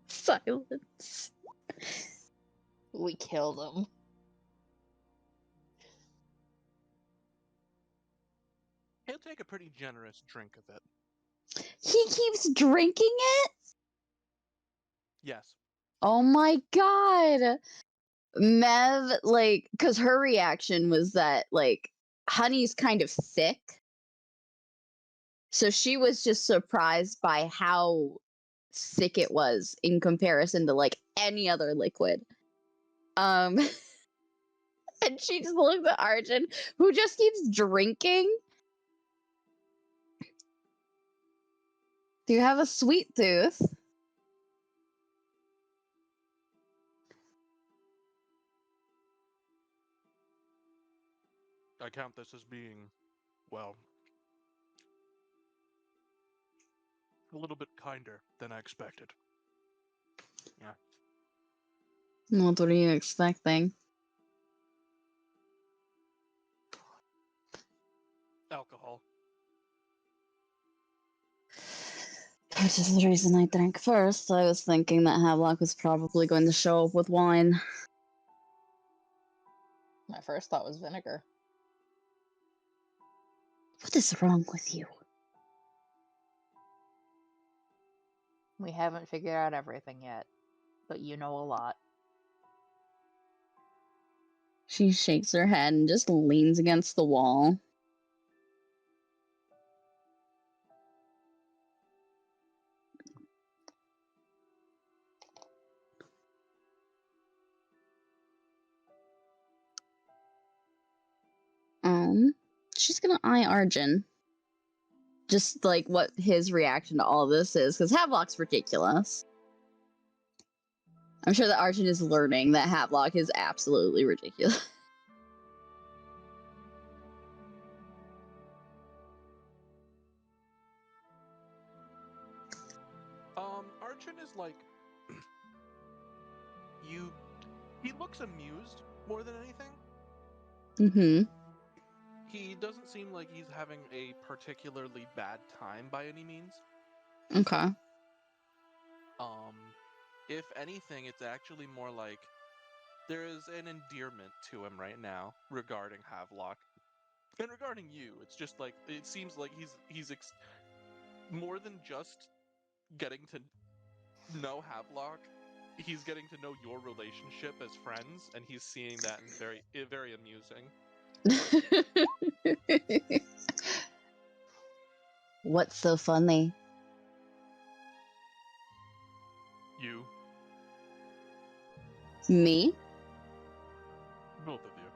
Silence. We killed him. He'll take a pretty generous drink of it. He keeps drinking it? Yes. Oh my god. Mev, like, because her reaction was that, like, honey's kind of thick. So she was just surprised by how thick it was in comparison to, like, any other liquid. And she just looked at Arjun, who just keeps drinking. Do you have a sweet tooth? I count this as being, well, a little bit kinder than I expected. Yeah. What were you expecting? Alcohol. Which is the reason I drank first. I was thinking that Havelock was probably going to show up with wine. My first thought was vinegar. What is wrong with you? We haven't figured out everything yet, but you know a lot. She shakes her head and just leans against the wall. She's gonna eye Arjun. Just like what his reaction to all this is, because Havelock's ridiculous. I'm sure that Arjun is learning that Havelock is absolutely ridiculous. Arjun is like, he looks amused more than anything. Mm-hmm. He doesn't seem like he's having a particularly bad time by any means. Okay. If anything, it's actually more like there is an endearment to him right now regarding Havelock. And regarding you, it's just like, it seems like he's more than just getting to know Havelock. He's getting to know your relationship as friends, and he's seeing that in very amusing. What's so funny? You. Me? Both of you.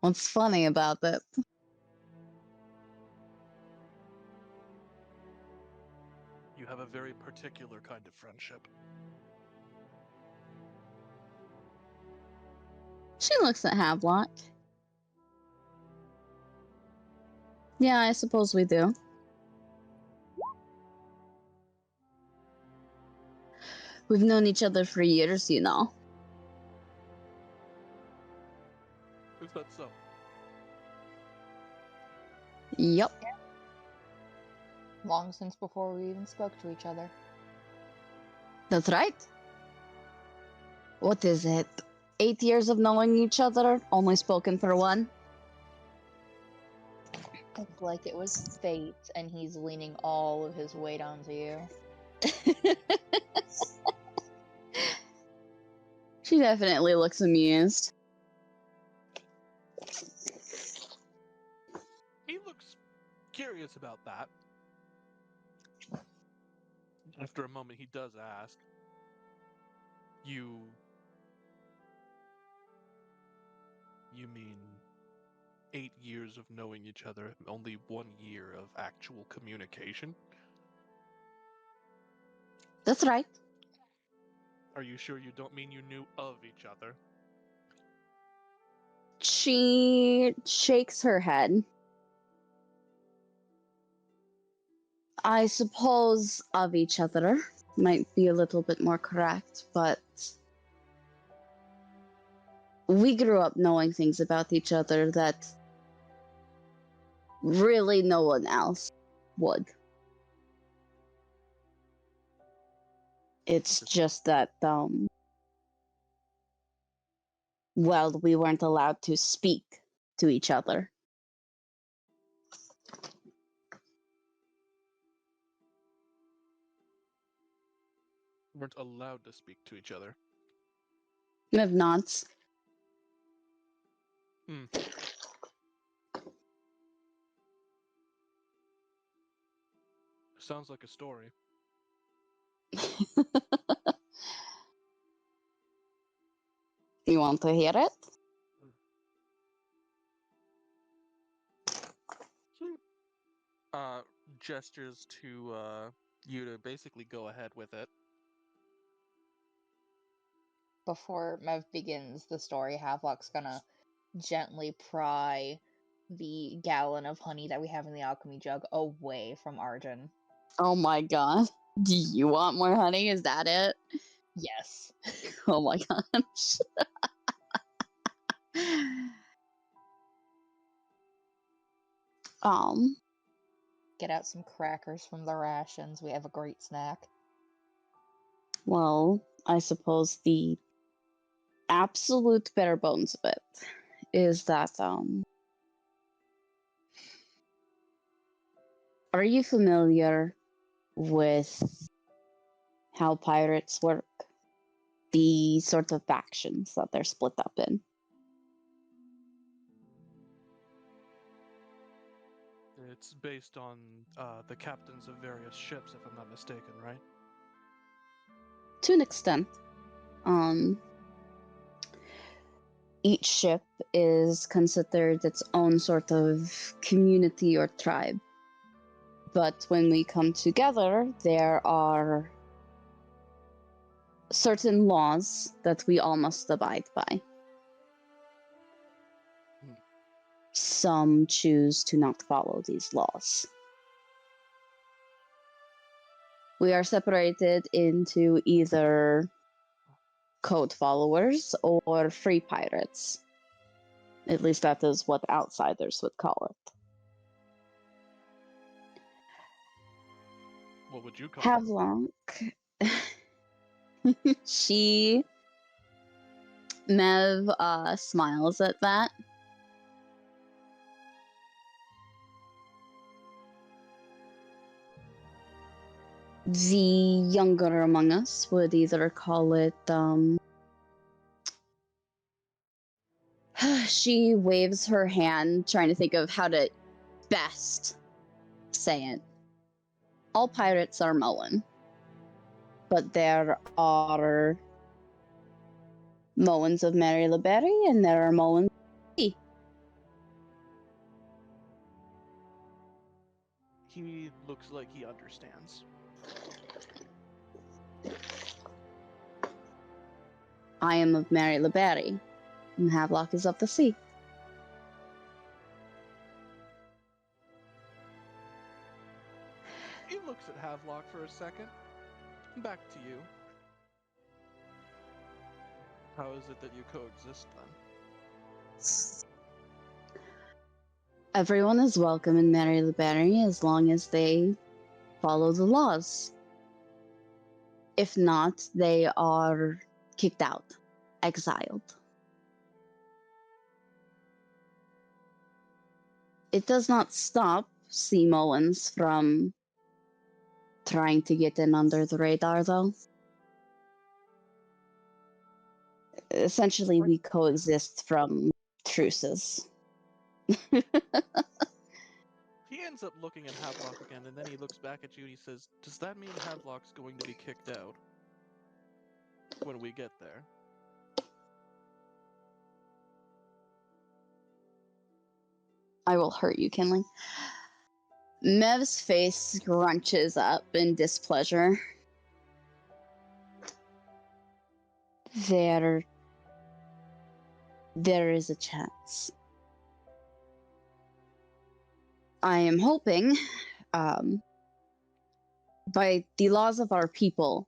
What's funny about that? You have a very particular kind of friendship. She looks at Havelock. Yeah, I suppose we do. We've known each other for years, you know. Is that so? Yup. Long since before we even spoke to each other. That's right. What is it? 8 years of knowing each other, only spoken for one? It's like it was fate, and he's leaning all of his weight onto you. She definitely looks amused. He looks curious about that. After a moment, he does ask, You mean 8 years of knowing each other, only 1 year of actual communication? That's right. Are you sure you don't mean you knew of each other? She shakes her head. I suppose of each other might be a little bit more correct, but we grew up knowing things about each other that really no one else would. It's just that, well, we weren't allowed to speak to each other. Weren't allowed to speak to each other. If not, Sounds like a story. you want to hear it? Gestures to you to basically go ahead with it. Before Mev begins the story, Havelock's gonna gently pry the gallon of honey that we have in the alchemy jug away from Arjun. Oh my god. Do you want more honey? Is that it? Yes. Oh my gosh. Get out some crackers from the rations. We have a great snack. Well, I suppose the absolute bare bones of it is that, are you familiar with how pirates work? The sort of factions that they're split up in. It's based on the captains of various ships, if I'm not mistaken, right? To an extent. Each ship is considered its own sort of community or tribe. But when we come together, there are certain laws that we all must abide by. Some choose to not follow these laws. We are separated into either code followers or free pirates. At least that is what outsiders would call it. What would you call Havelock. Mev smiles at that. The younger among us would either call it, she waves her hand, trying to think of how to best say it. All pirates are Moen, but there are Moens of Mari Libere, and there are Moens of sea. He looks like he understands. I am of Mari Libere, and Havelock is of the sea. He looks at Havelock for a second. Back to you. How is it that you coexist then? Everyone is welcome in Mari Libere as long as they follow the laws. If not, they are kicked out, exiled. It does not stop Seamoans from trying to get in under the radar, though. Essentially, we coexist from truces. He ends up looking at Havelock again, and then he looks back at you and he says, "Does that mean Havelock's going to be kicked out when we get there?" I will hurt you, Kinley. Mev's face scrunches up in displeasure. There is a chance. I am hoping, by the laws of our people,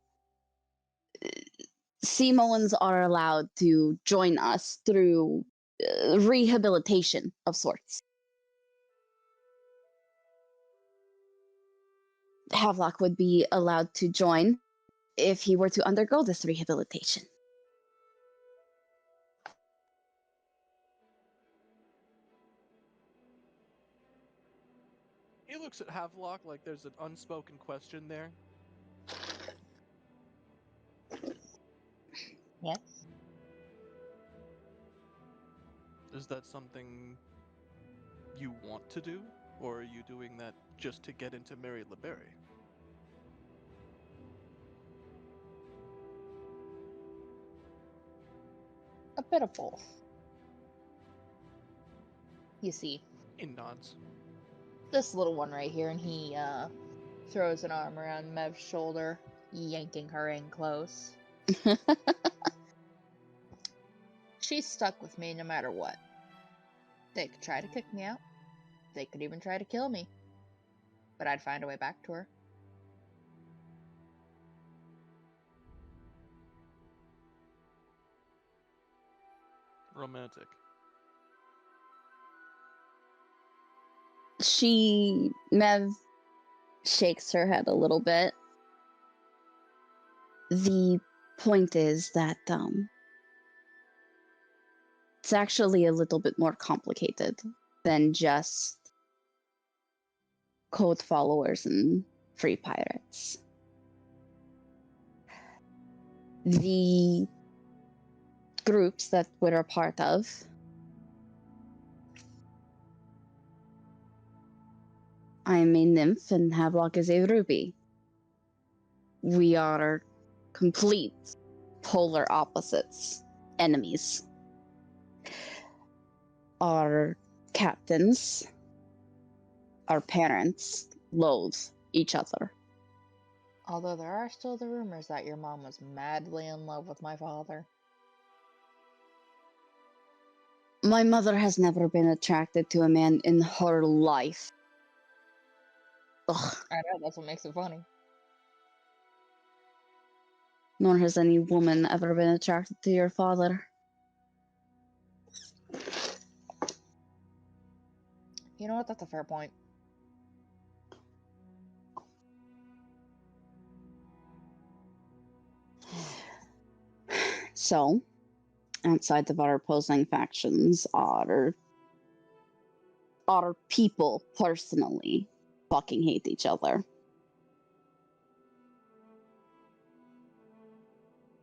Seamoans are allowed to join us through rehabilitation of sorts. Havelock would be allowed to join if he were to undergo this rehabilitation. He looks at Havelock like there's an unspoken question there. Yes. Is that something you want to do? Or are you doing that just to get into Mari Libere? A bit of both. You see, He nods. this little one right here, and he throws an arm around Mev's shoulder, yanking her in close. She's stuck with me no matter what. They could try to kick me out. They could even try to kill me. But I'd find a way back to her. Romantic. Mev shakes her head a little bit. The point is that it's actually a little bit more complicated than just code followers and free pirates. The groups that we're a part of I am a nymph and Havelock is a ruby. We are complete polar opposites, enemies. Our captains, our parents, loathe each other. Although there are still the rumors that your mom was madly in love with my father. My mother has never been attracted to a man in her life. Ugh. I know, that's what makes it funny. Nor has any woman ever been attracted to your father. You know what? That's a fair point. So, outside of our opposing factions, our people personally fucking hate each other.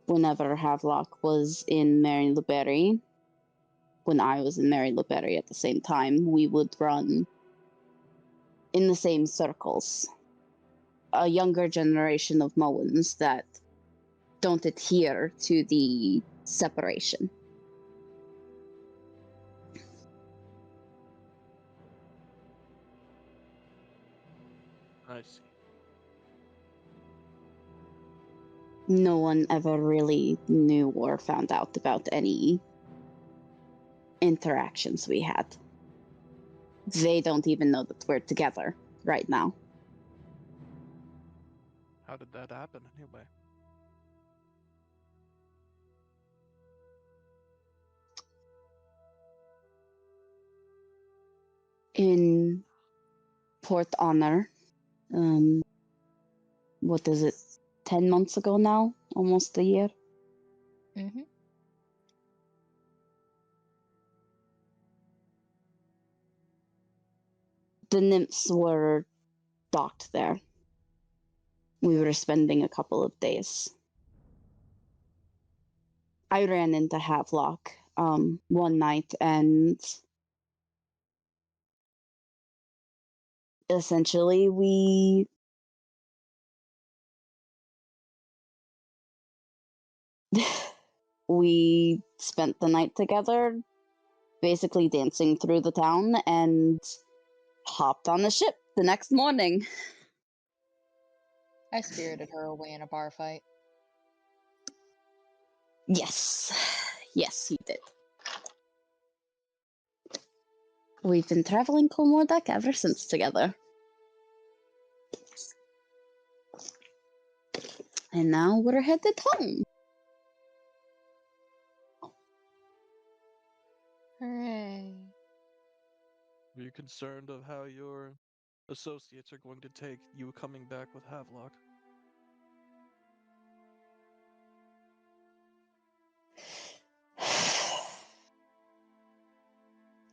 Whenever Havelock was in Mari Libere, when I was in Mari Libere at the same time, we would run in the same circles. A younger generation of Moans that don't adhere to the separation. I see. No one ever really knew or found out about any interactions we had. They don't even know that we're together right now. How did that happen anyway? In Port Honor, what is it, 10 months ago now? Almost a year? Mm-hmm. The nymphs were docked there. We were spending a couple of days. I ran into Havelock one night, and essentially we spent the night together, basically dancing through the town, and hopped on the ship the next morning. I spirited her away in a bar fight. Yes. Yes, he did. We've been traveling Karmora ever since together. And now we're headed home. Hooray. Are you concerned of how your associates are going to take you coming back with Havelock?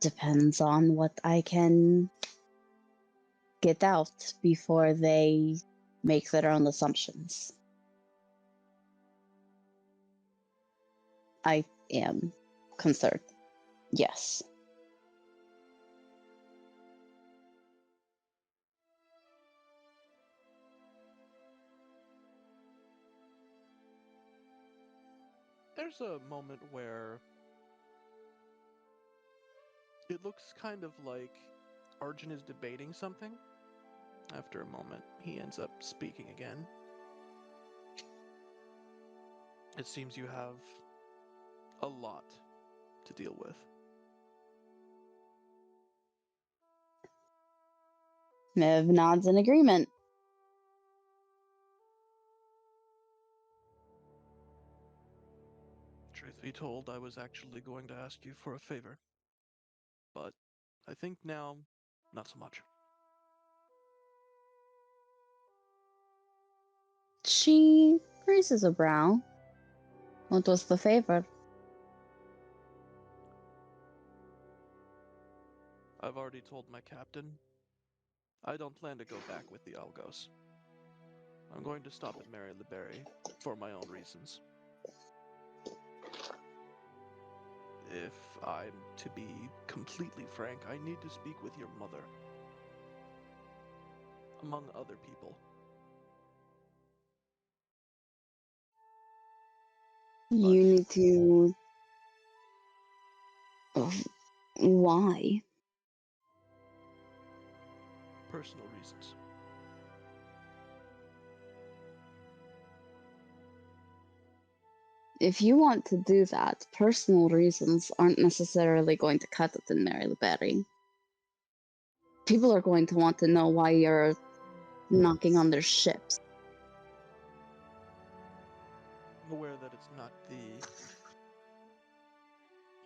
Depends on what I can get out before they make their own assumptions. I am concerned. Yes. There's a moment where it looks kind of like Arjun is debating something. After a moment, he ends up speaking again. It seems you have a lot to deal with. Mev nods in agreement. Truth be told, I was actually going to ask you for a favor. But I think now, not so much. She raises a brow. What was the favor? I've already told my captain. I don't plan to go back with the Algos. I'm going to stop at Mari Libere for my own reasons. If I'm to be completely frank, I need to speak with your mother. Among other people. You need to... Oh, why? Personal reasons. If you want to do that, personal reasons aren't necessarily going to cut it in Mari Libere. People are going to want to know why you're knocking on their ships. I'm aware that it's not the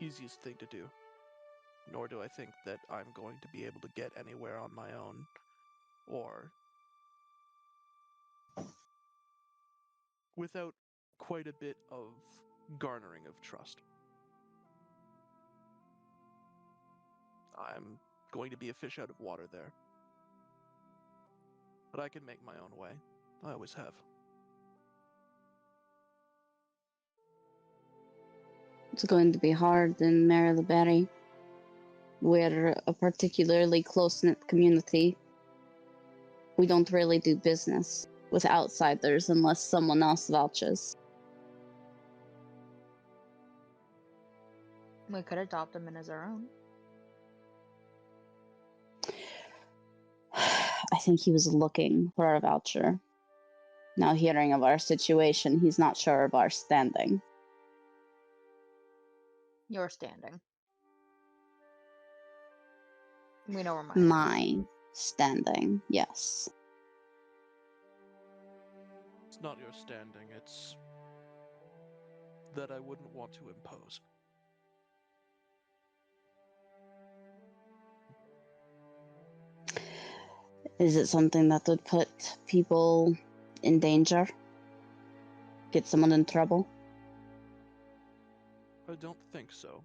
easiest thing to do. Nor do I think that I'm going to be able to get anywhere on my own. Or without quite a bit of garnering of trust. I'm going to be a fish out of water there. But I can make my own way. I always have. It's going to be hard in Mari Libere. We're a particularly close-knit community. We don't really do business with outsiders unless someone else vouches. We could adopt him in as our own. I think he was looking for a voucher. Now, hearing of our situation, he's not sure of our standing. You're standing. We know where mine is. My standing, yes. It's not your standing, it's that I wouldn't want to impose. Is it something that would put people in danger? Get someone in trouble? I don't think so.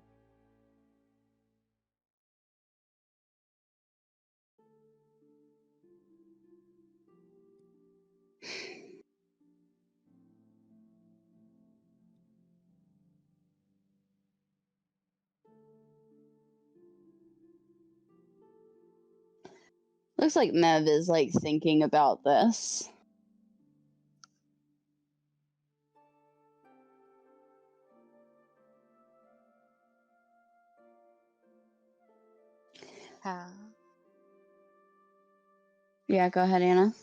looks like Mev is like thinking about this. Yeah, go ahead, Anna.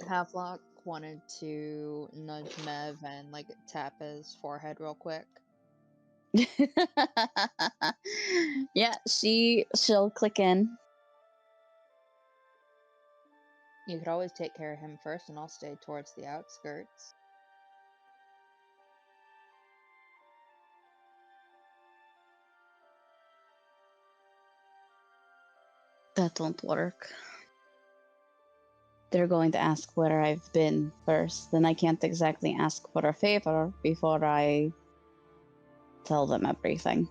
Havelock wanted to nudge Mev and like tap his forehead real quick. Yeah, she'll click in. You could always take care of him first, and I'll stay towards the outskirts. That won't work. They're going to ask where I've been first, then I can't exactly ask for a favor before I tell them everything.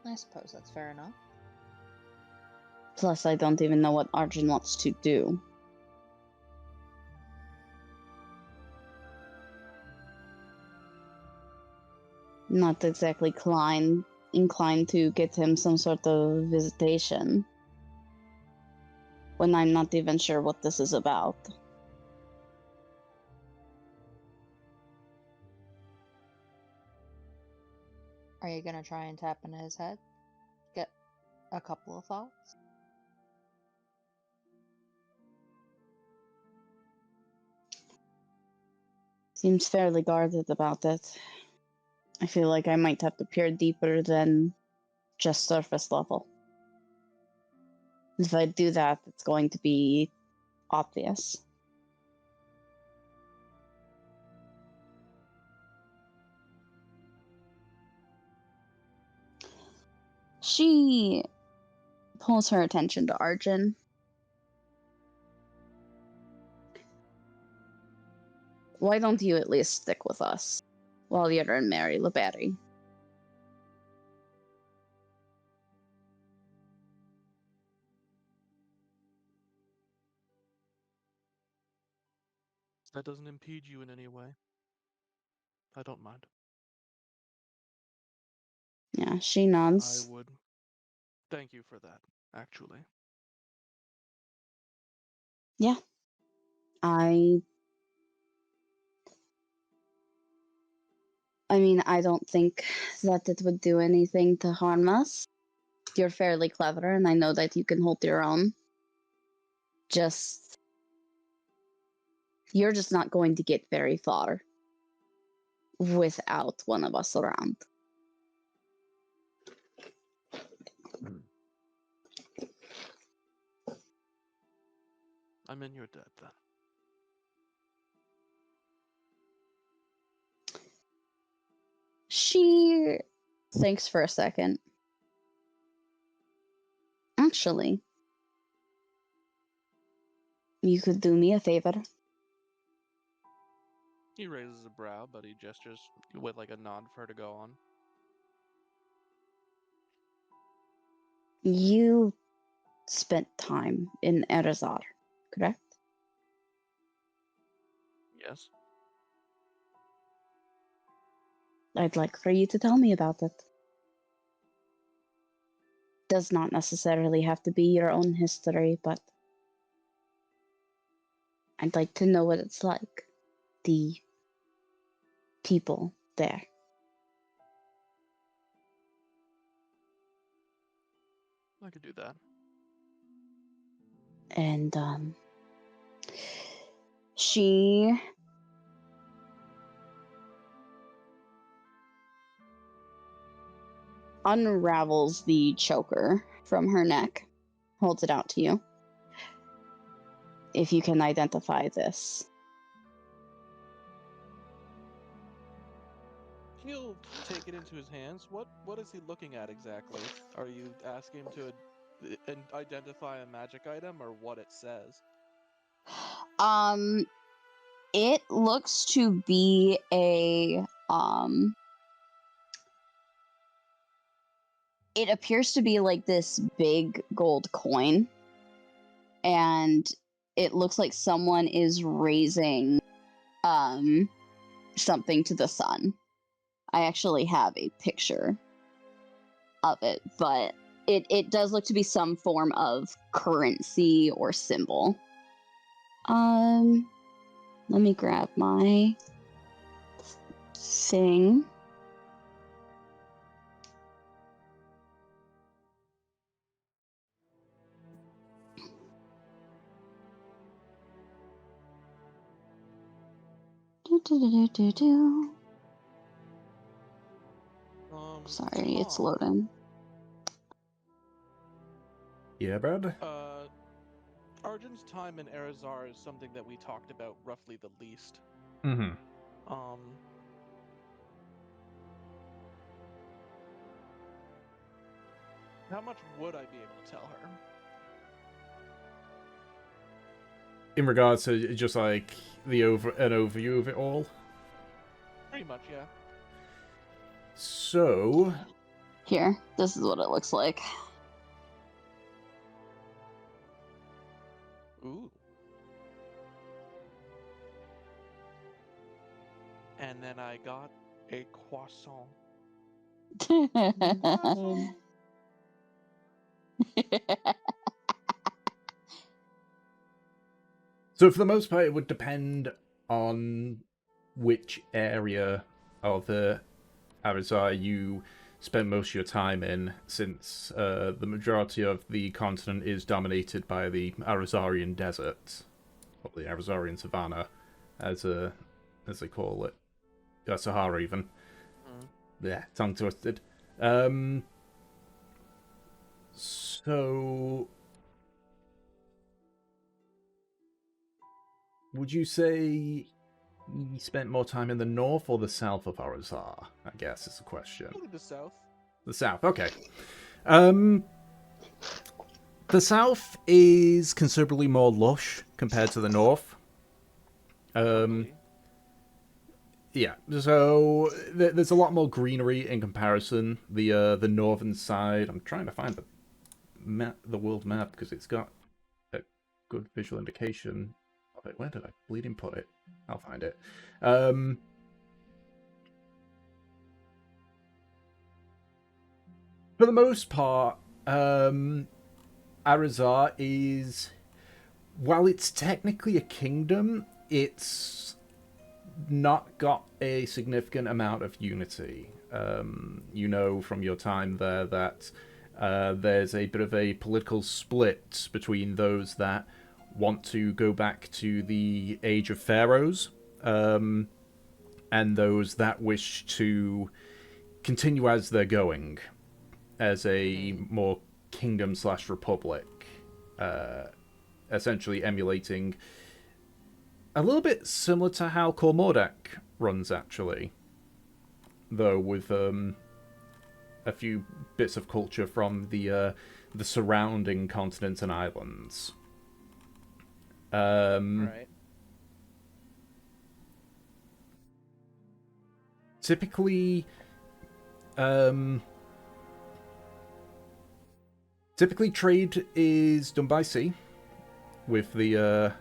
I suppose that's fair enough. Plus, I don't even know what Arjun wants to do. Not exactly inclined to get him some sort of visitation when I'm not even sure what this is about. Are you gonna try and tap into his head? Get a couple of thoughts? Seems fairly guarded about it. I feel like I might have to peer deeper than just surface level. If I do that, it's going to be obvious. She pulls her attention to Arjun. Why don't you at least stick with us while you're in Mari Libere? That doesn't impede you in any way. I don't mind. Yeah, she I nods. would thank you for that, actually. Yeah. I mean, I don't think that it would do anything to harm us. You're fairly clever, and I know that you can hold your own. You're just not going to get very far without one of us around. I'm in your debt then. She thinks for a second. Actually, you could do me a favor. He raises a brow, but he gestures with like a nod for her to go on. You spent time in Erazar, correct? Yes. I'd like for you to tell me about it. Does not necessarily have to be your own history, but I'd like to know what it's like. The people there. I could do that. And she unravels the choker from her neck, holds it out to you. If you can identify this. He'll take it into his hands. What is he looking at exactly? Are you asking him to identify a magic item or what it says? It looks to be a it appears to be like this big gold coin, and it looks like someone is raising something to the sun. I actually have a picture of it, but it does look to be some form of currency or symbol. Let me grab my thing. Sorry, it's Tom, loading. Yeah, Brad? Arjun's time in Erazar is something that we talked about roughly the least. Mm-hmm. How much would I be able to tell her? In regards to just like an overview of it all. Pretty much, yeah. So, Here, this is what it looks like. Ooh. And then I got a croissant. so for the most part, it would depend on which area of the Arizar you spend most of your time in, since the majority of the continent is dominated by the Arizarian desert, or the Arizarian savanna, as they call it, Sahara even. Yeah, tongue twisted. So, would you say you spent more time in the north or the south of Arizar? I guess is the question. Probably the south. The south, okay. The south is considerably more lush compared to the north. Yeah, so there's a lot more greenery in comparison. The northern side. I'm trying to find the world map because it's got a good visual indication of it. Where did I bleeding put it? I'll find it. For the most part, Arizar is, while it's technically a kingdom, it's not got a significant amount of unity. You know from your time there that there's a bit of a political split between those that want to go back to the age of pharaohs, and those that wish to continue as they're going, as a more kingdom/republic, essentially emulating a little bit similar to how Karmora runs, actually, though with a few bits of culture from the surrounding continents and islands. Right. Typically, trade is done by sea, with the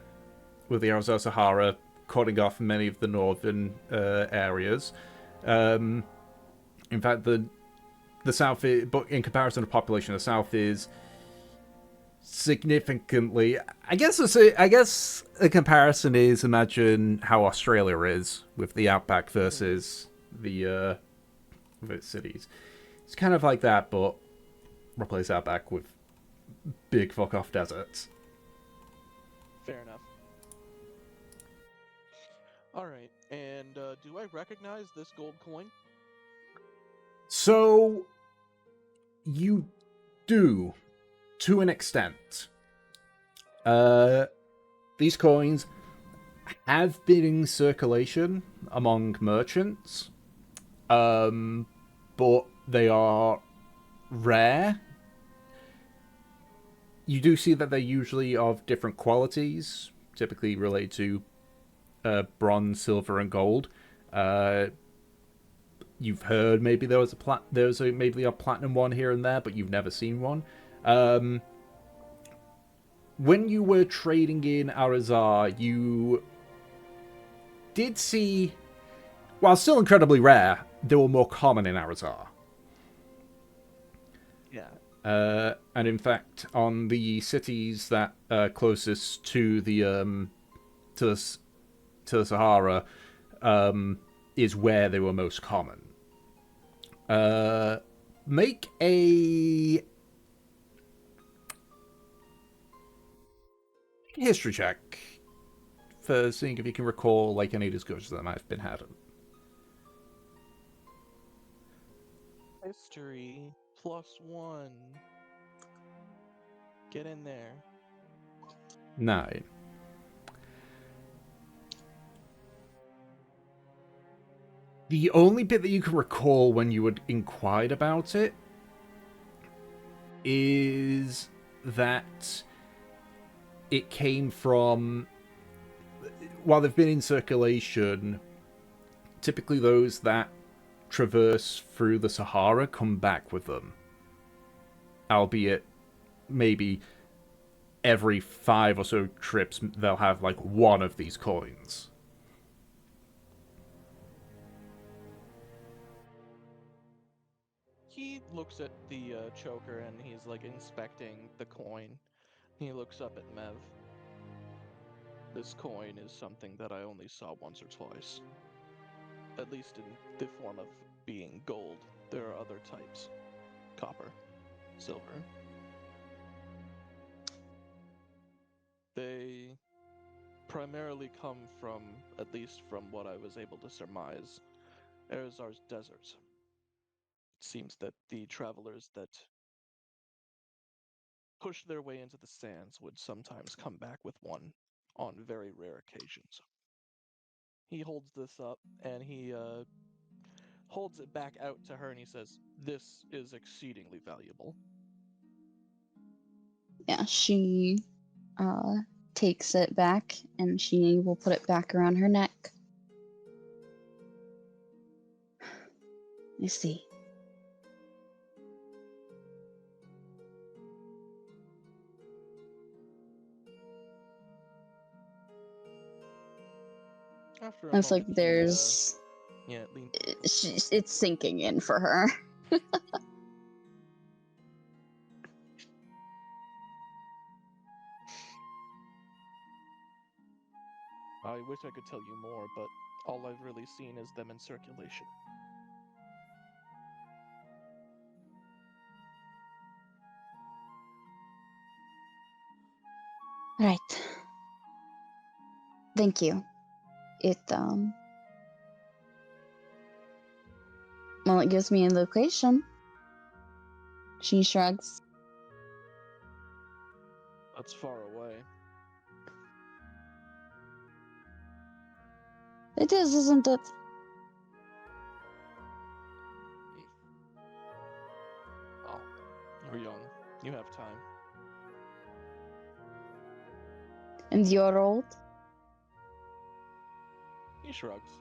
Arizona Sahara cutting off many of the northern areas. In fact, the south, but in comparison to population, the south is significantly. I guess a comparison is, imagine how Australia is with the outback versus the with its cities. It's kind of like that, but replace outback with big fuck off deserts. Fair enough. All right, and do I recognize this gold coin? So, you do, to an extent. These coins have been in circulation among merchants, but they are rare. You do see that they're usually of different qualities, typically related to bronze, silver, and gold. You've heard maybe there's maybe a platinum one here and there, but you've never seen one. When you were trading in Arizar, you did see while still incredibly rare, they were more common in Arizar. Yeah. And in fact, on the cities that are closest to the to the Sahara, is where they were most common. Make a history check for seeing if you can recall like any discussions that might have been had. History +1. Get in there. 9. The only bit that you can recall when you had inquired about it is that it came from, while they've been in circulation, typically those that traverse through the Sahara come back with them. Albeit, maybe every 5 or so trips, they'll have like one of these coins. He looks at the choker and he's like inspecting the coin. He looks up at Mev. This coin is something that I only saw once or twice. At least in the form of being gold. There are other types. Copper. Silver. They primarily come from, at least from what I was able to surmise, Erzar's deserts. It seems that the travelers that push their way into the sands would sometimes come back with one on very rare occasions. He holds this up and he holds it back out to her and he says, "This is exceedingly valuable." Yeah, she takes it back and she will put it back around her neck. Let me see. After a It's like moment, there's yeah, it's sinking in for her. I wish I could tell you more, but all I've really seen is them in circulation. Right. Thank you. It well, it gives me a location. She shrugs. That's far away. It is, isn't it? Oh, you're young. You have time. And you're old? He shrugs.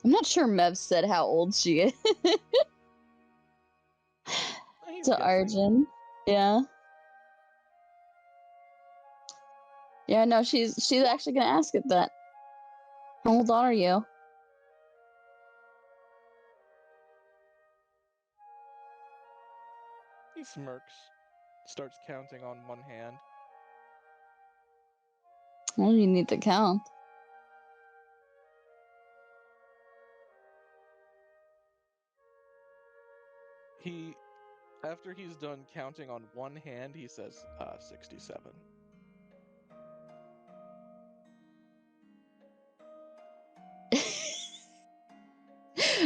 I'm not sure Mev said how old she is. He's To guessing. Arjun. Yeah. Yeah, no, she's actually gonna ask it that. How old are you? He smirks, starts counting on one hand. Well, you need to count. After he's done counting on one hand, he says, 67.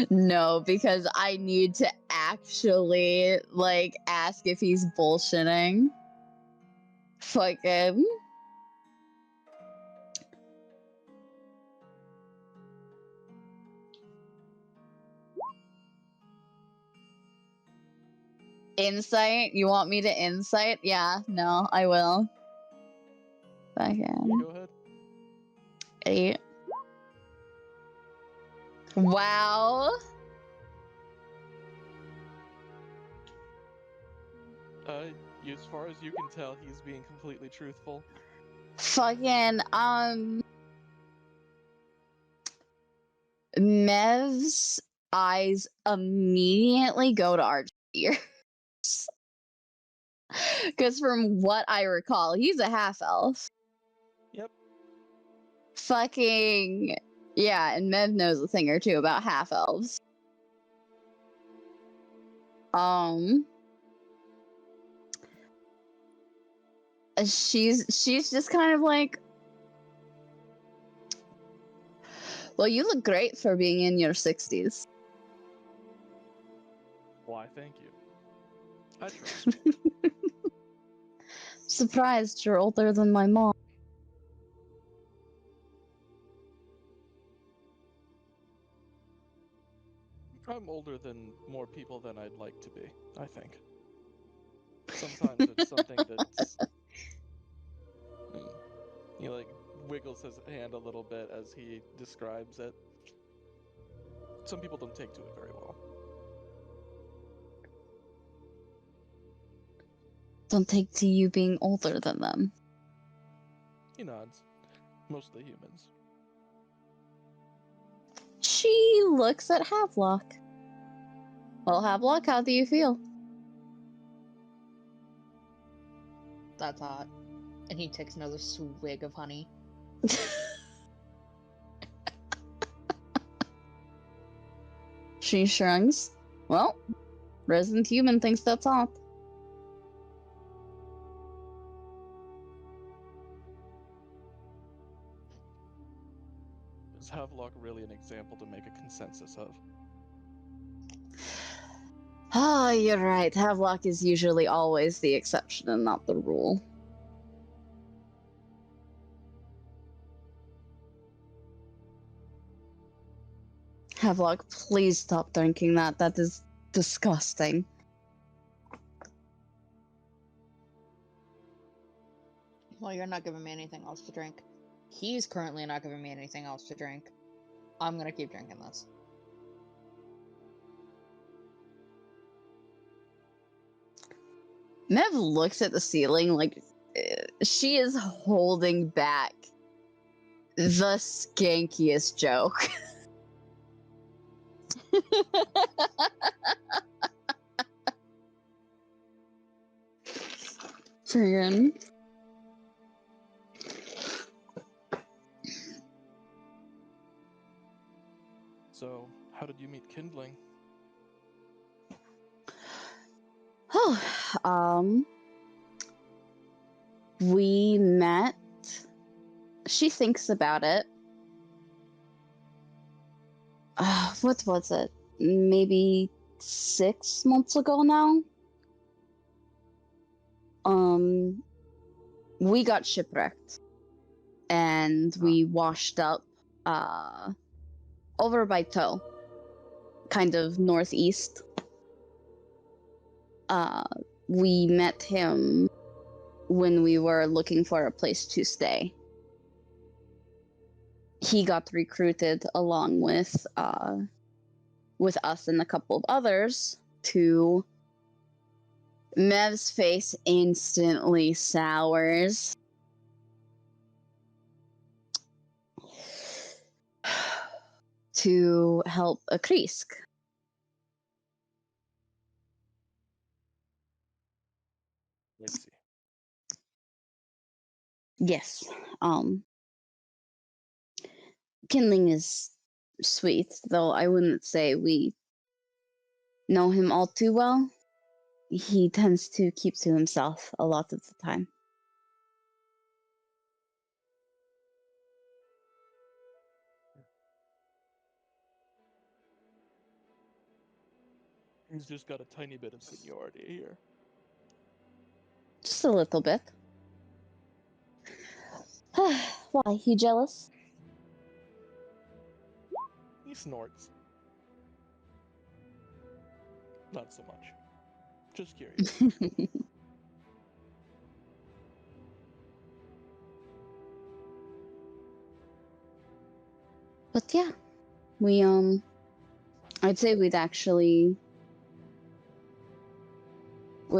No, because I need to actually like ask if he's bullshitting. Fucking. Insight? You want me to insight? Yeah, no, I will. Yeah, Fucking. go ahead. 8. Wow. As far as you can tell, he's being completely truthful. Fucking, Mev's eyes immediately go to Archie's ears. Because from what I recall, he's a half-elf. Yep. Fucking... Yeah, and Mev knows a thing or two about half-elves. She's just kind of like... Well, you look great for being in your 60s. Why, thank you. I trust you. Surprised you're older than my mom. I'm older than more people than I'd like to be, I think. Sometimes it's something that's... He, like, wiggles his hand a little bit as he describes it. Some people don't take to it very well. Don't take to you being older than them. He nods. Mostly humans. She looks at Havelock. Well, Havelock, how do you feel? That's hot. And he takes another swig of honey. She shrugs. Well, resident human thinks that's hot. Is Havelock really an example to make a consensus of? Ah, you're right. Havelock is usually always the exception and not the rule. Havelock, please stop drinking that. That is disgusting. Well, you're not giving me anything else to drink. He's currently not giving me anything else to drink. I'm gonna keep drinking this. Mev looks at the ceiling like she is holding back the skankiest joke. Friggin'. So, how did you meet Kindling? Oh, we met. She thinks about it. What was it? Maybe 6 months ago now? We got shipwrecked. And we washed up, over by Toe. Kind of northeast. We met him when we were looking for a place to stay. He got recruited along with us and a couple of others to... Mev's face instantly sours. To help a Krisk. Let's see. Yes. Kindling is sweet, though I wouldn't say we know him all too well. He tends to keep to himself a lot of the time. He's just got a tiny bit of seniority here. Just a little bit. Why? You jealous? He snorts. Not so much. Just curious. But yeah, we I'd say we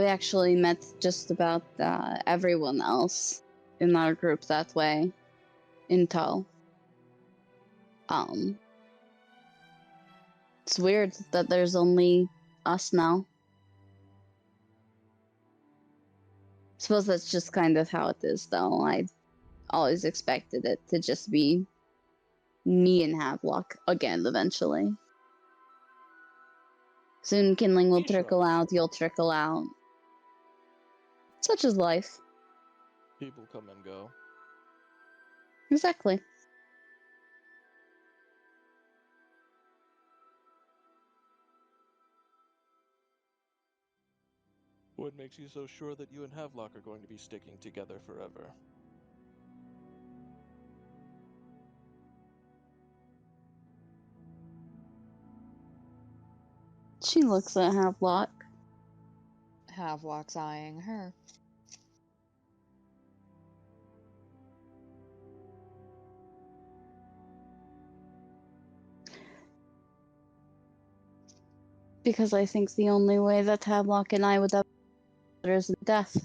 actually met just about everyone else in our group that way in tow. It's weird that there's only us now. Suppose that's just kind of how it is, though. I always expected it to just be me and Havelock again eventually. Soon kindling will He trickle shrugs. out, you'll trickle out. Such is life. People come and go. Exactly. What makes you so sure that you and Havelock are going to be sticking together forever? She looks at Havelock. Havelock's eyeing her. Because I think the only way that Havelock and I would have is in death.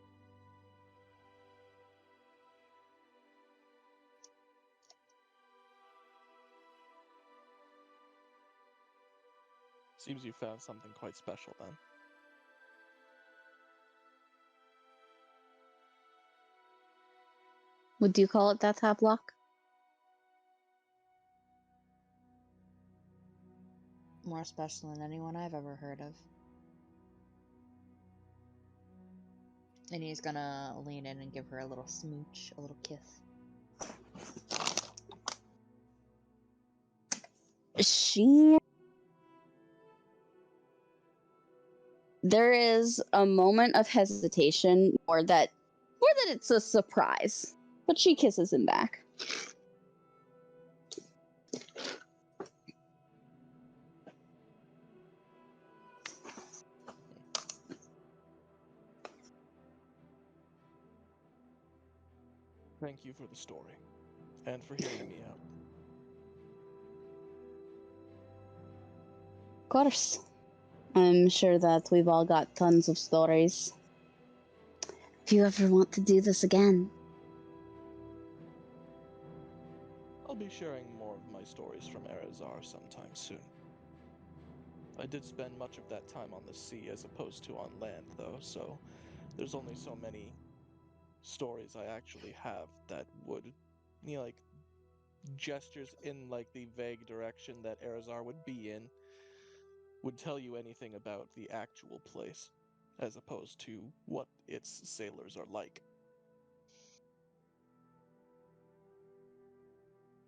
Seems you found something quite special then. Would you call it that, Havelock? More special than anyone I've ever heard of. And he's gonna lean in and give her a little smooch, a little kiss. There is a moment of hesitation, or that it's a surprise, but she kisses him back. Thank you for the story, and for hearing me out. Of course. I'm sure that we've all got tons of stories. If you ever want to do this again. I'll be sharing more of my stories from Erazar sometime soon. I did spend much of that time on the sea as opposed to on land, though, so there's only so many stories I actually have that would, like, gestures in, like, the vague direction that Erazar would be in would tell you anything about the actual place, as opposed to what its sailors are like.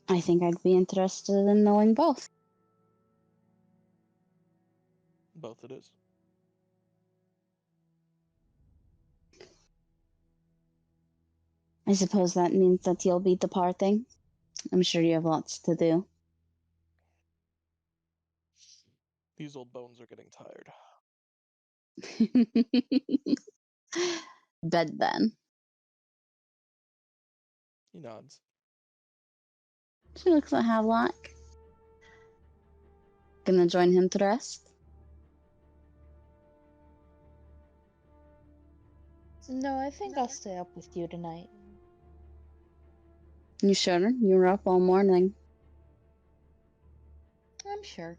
I think I'd be interested in knowing both. Both it is. I suppose that means that you'll be departing. I'm sure you have lots to do. These old bones are getting tired. Bed then. He nods. She looks at Havelock. Gonna join him to rest? No, I think I'll stay up with you tonight. You sure? You were up all morning. I'm sure.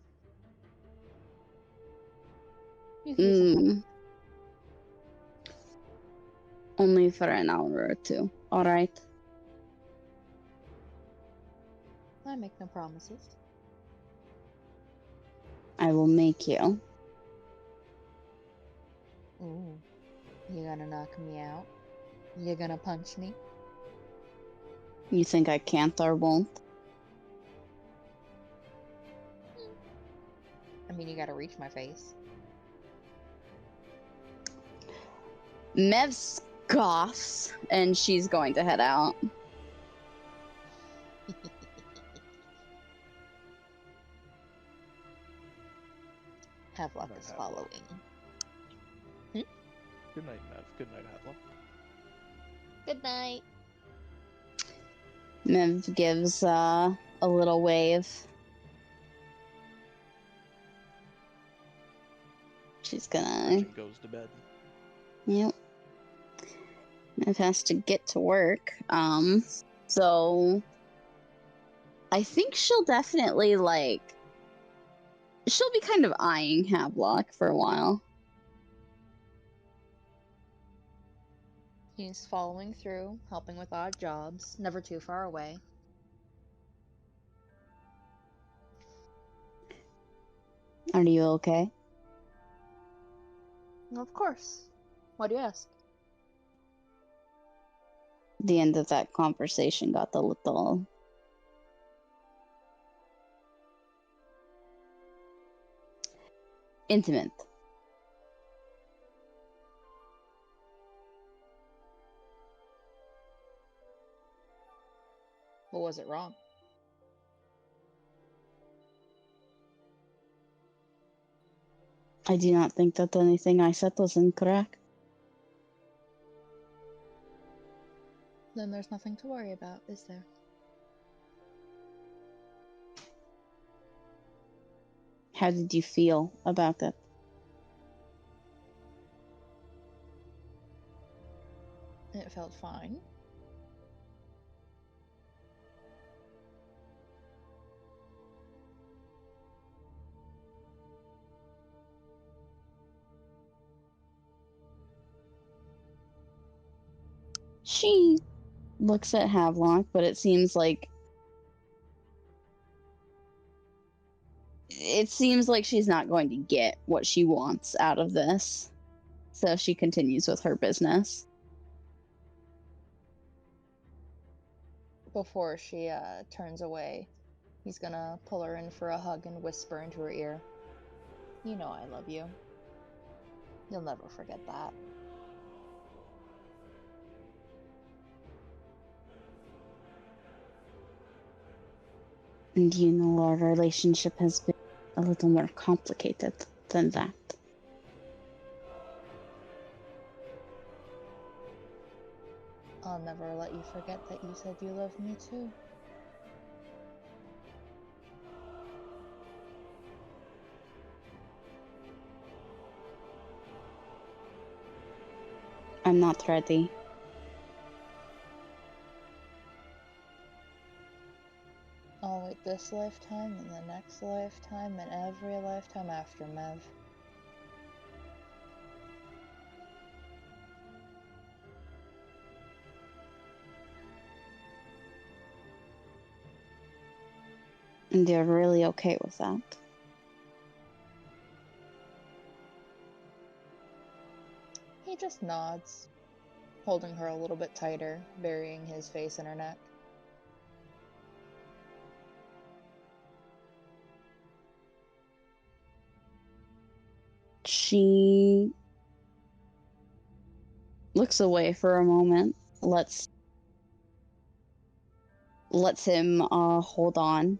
You can be some Only for an hour or two. Alright. I make no promises. I will make you. Ooh. You gonna knock me out? You gonna punch me? You think I can't or won't? I mean, you gotta reach my face. Mev scoffs, and she's going to head out. Havelock Night, is Havelock. following. Good night, Mev. Good night, Havelock. Good night. Mev gives a little wave. She's gonna... Archon goes to bed. Yep. Mev has to get to work. So... I think she'll definitely, like... She'll be kind of eyeing Havelock for a while. He's following through, helping with odd jobs, never too far away. Are you okay? Of course. Why do you ask? The end of that conversation got a little intimate. But was it wrong? I do not think that anything I said was incorrect. Then there's nothing to worry about, is there? How did you feel about it? It felt fine. She looks at Havelock, but it seems like she's not going to get what she wants out of this. So she continues with her business. Before she turns away, he's gonna pull her in for a hug and whisper into her ear, "You know I love you. You'll never forget that." And you know our relationship has been a little more complicated than that. I'll never let you forget that you said you love me too. I'm not ready. I'll wait this lifetime and the next lifetime and every lifetime after, Mev. And you're really okay with that. He just nods, holding her a little bit tighter, burying his face in her neck. She looks away for a moment, lets him hold on.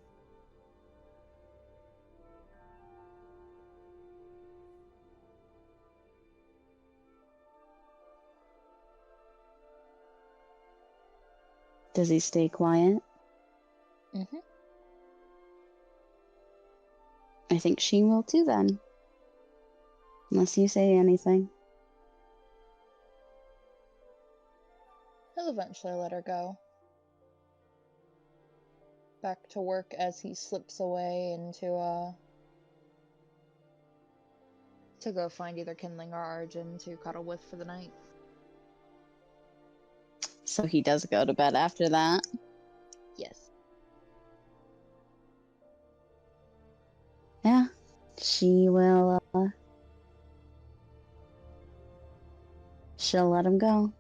Does he stay quiet? Mm-hmm. I think she will too then. Unless you say anything. He'll eventually let her go. Back to work as he slips away into to go find either Kindling or Arjun to cuddle with for the night. So he does go to bed after that. Yes. Yeah. She will, she'll let him go.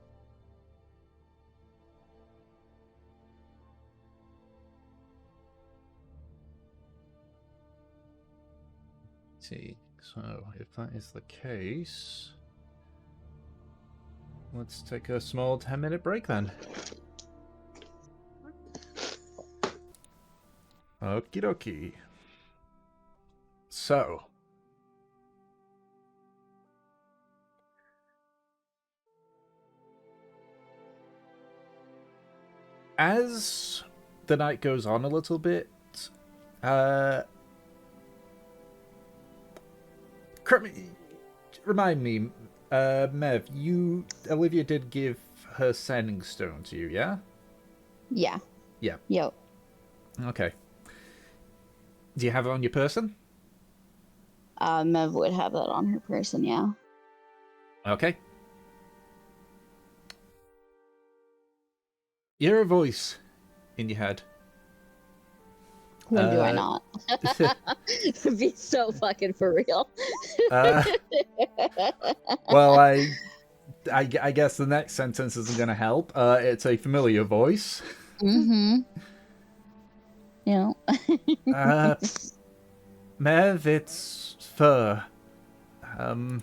See, so if that is the case, let's take a small 10-minute break then. Okie dokie. So, as the night goes on a little bit, remind me, Mev, Olivia did give her sending stone to you, yeah? Yeah. Yeah. Yo. Okay. Do you have it on your person? Mev would have that on her person, yeah. Okay. You hear a voice in your head. When do I not? Be so fucking for real. Well, I guess the next sentence isn't going to help. It's a familiar voice. Mm-hmm. Yeah. Mev, it's Fur. How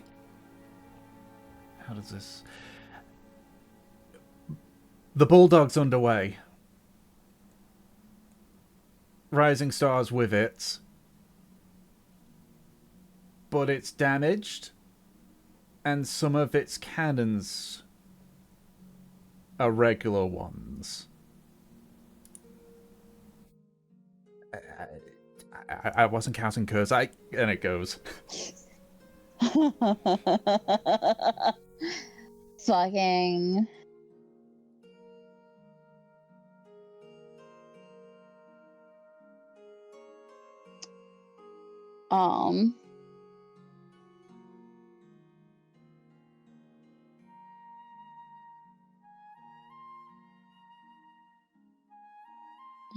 does this... The bulldog's underway. Rising Star's with it. But it's damaged. And some of its cannons are regular ones. I wasn't counting curse. And it goes. Fucking.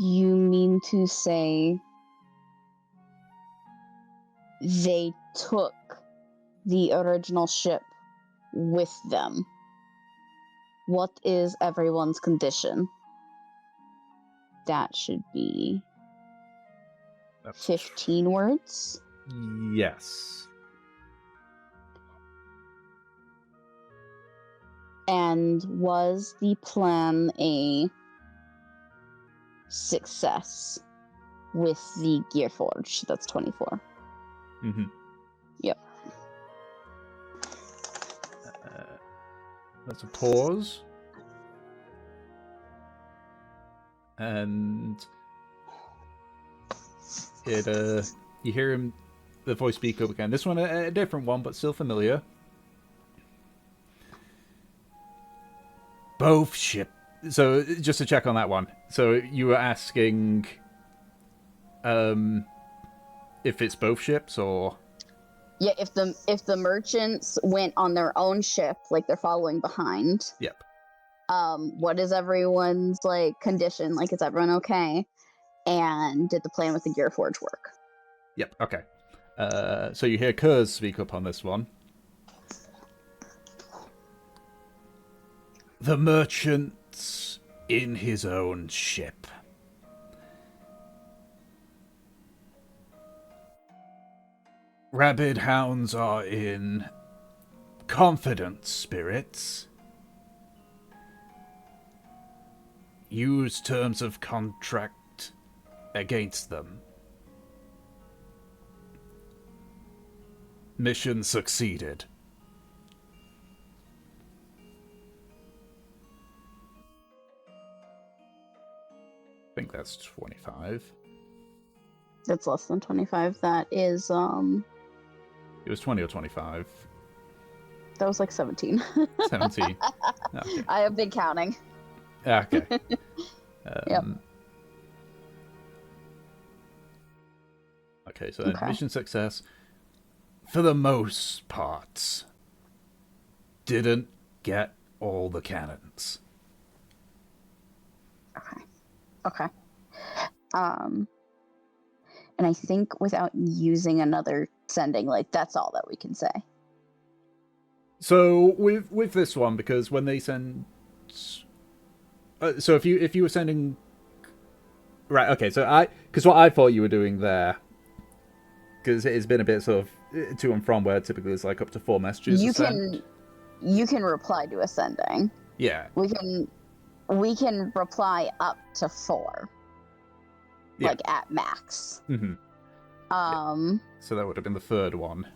You mean to say they took the original ship with them? What is everyone's condition? That should be 15 words? Yes. And was the plan a success with the Gearforge? That's 24. Mm-hmm. Yep. That's a pause. And it you hear him, the voice speak up again. This one a different one, but still familiar. Both ship. So just to check on that one. So you were asking, if it's both ships or? Yeah, if the merchants went on their own ship, like they're following behind. Yep. What is everyone's like condition? Like, is everyone okay? And did the plan with the Gearforge work? Yep. Okay. So you hear Kurz speak up on this one. The merchant's in his own ship. Rabid hounds are in confident spirits. Use terms of contract against them. Mission succeeded. I think that's 25. That's less than 25. That is It was 20 or 25. that was like 17. 17. Okay. I have been counting. Okay. Yep. Okay, so mission success, for the most part, didn't get all the cannons. Okay. And I think without using another sending, like, that's all that we can say. So with this one, because when they send, so if you were sending, right? Okay, so because what I thought you were doing there, because it's been a bit sort of to and from where typically it's like up to 4 messages. You can reply to a sending. Yeah. We can reply up to 4. Yeah. Like at max. Mm-hmm. Yeah. So that would have been the third one.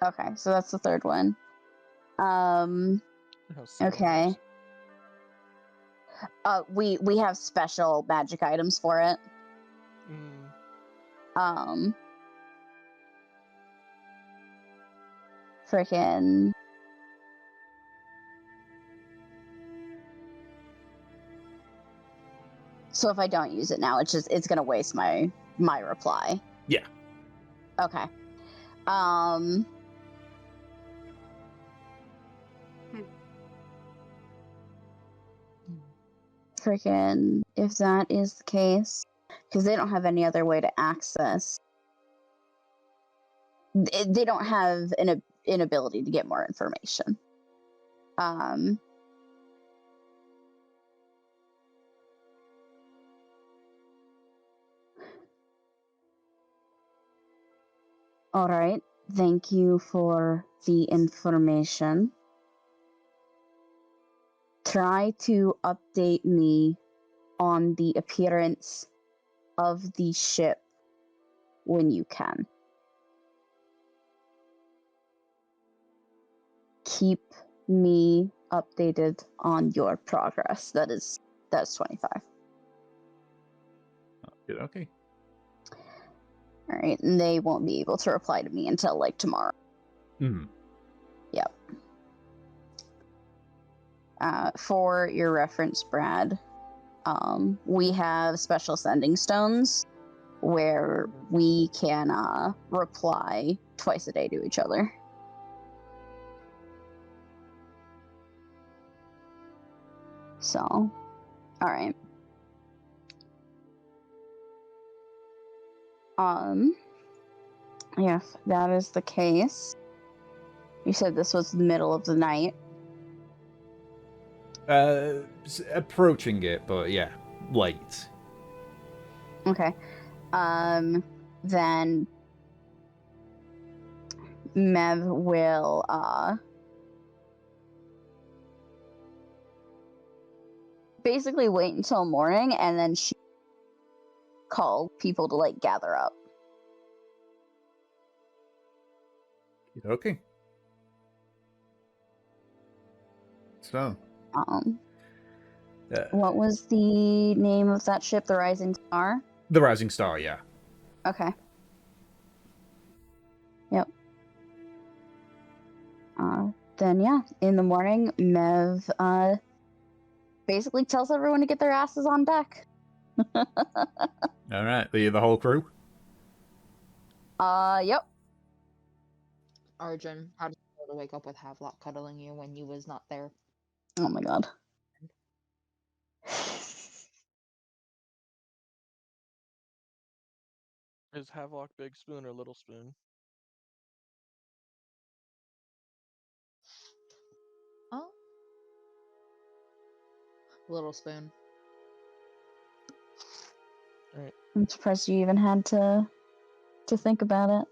Okay, so that's the third one. Okay. We have special magic items for it. Frickin'. So if I don't use it now, it's gonna waste my reply. Yeah. Okay. Freaking, if that is the case, because they don't have any other way to access. They don't have an inability to get more information. All right. Thank you for the information. Try to update me on the appearance of the ship when you can. Keep me updated on your progress. That's 25. Okay. All right, and they won't be able to reply to me until like tomorrow. Yep. For your reference, Brad, we have special sending stones where we can reply twice a day to each other. So, all right. If that is the case, you said this was the middle of the night. Approaching it, but yeah, late. Okay. Then Mev will basically wait until morning, and then she call people to like gather up. Okay. So. What was the name of that ship? The Rising Star? The Rising Star, yeah. Okay. Yep. Then yeah, in the morning, Mev basically tells everyone to get their asses on deck. All right, the whole crew. Yep. Arjun, how did you feel to wake up with Havelock cuddling you when you was not there? Oh my god. Is Havelock Big Spoon or Little Spoon? Oh, Little Spoon. Alright. I'm surprised you even had to think about it.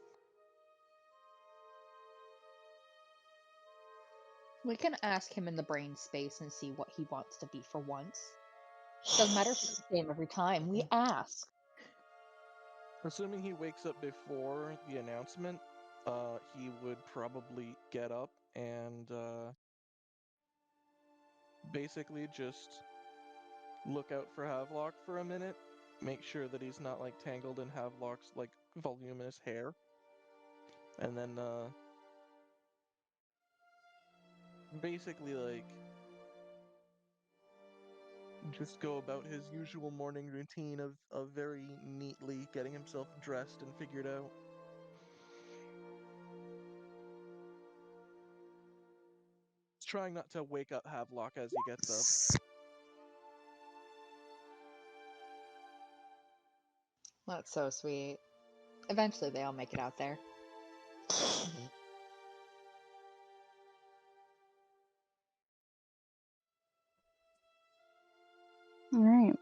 We can ask him in the brain space and see what he wants to be for once. Doesn't matter if it's the same every time. We ask. Assuming he wakes up before the announcement, he would probably get up and basically just look out for Havelock for a minute, make sure that he's not like tangled in Havelock's like voluminous hair, and then basically like just go about his usual morning routine of very neatly getting himself dressed and figured out. Trying not to wake up Havelock as he gets up. That's so sweet. Eventually they all make it out there. Alright.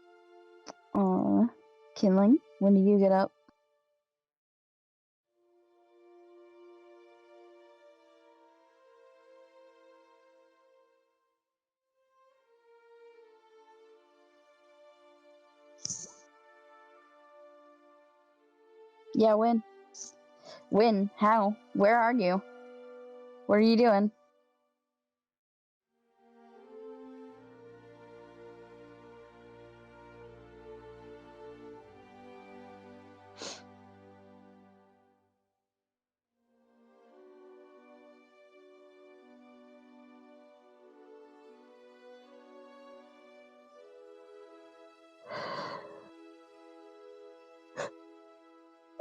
Kinling, when do you get up? Yeah, when? When? How? Where are you? What are you doing?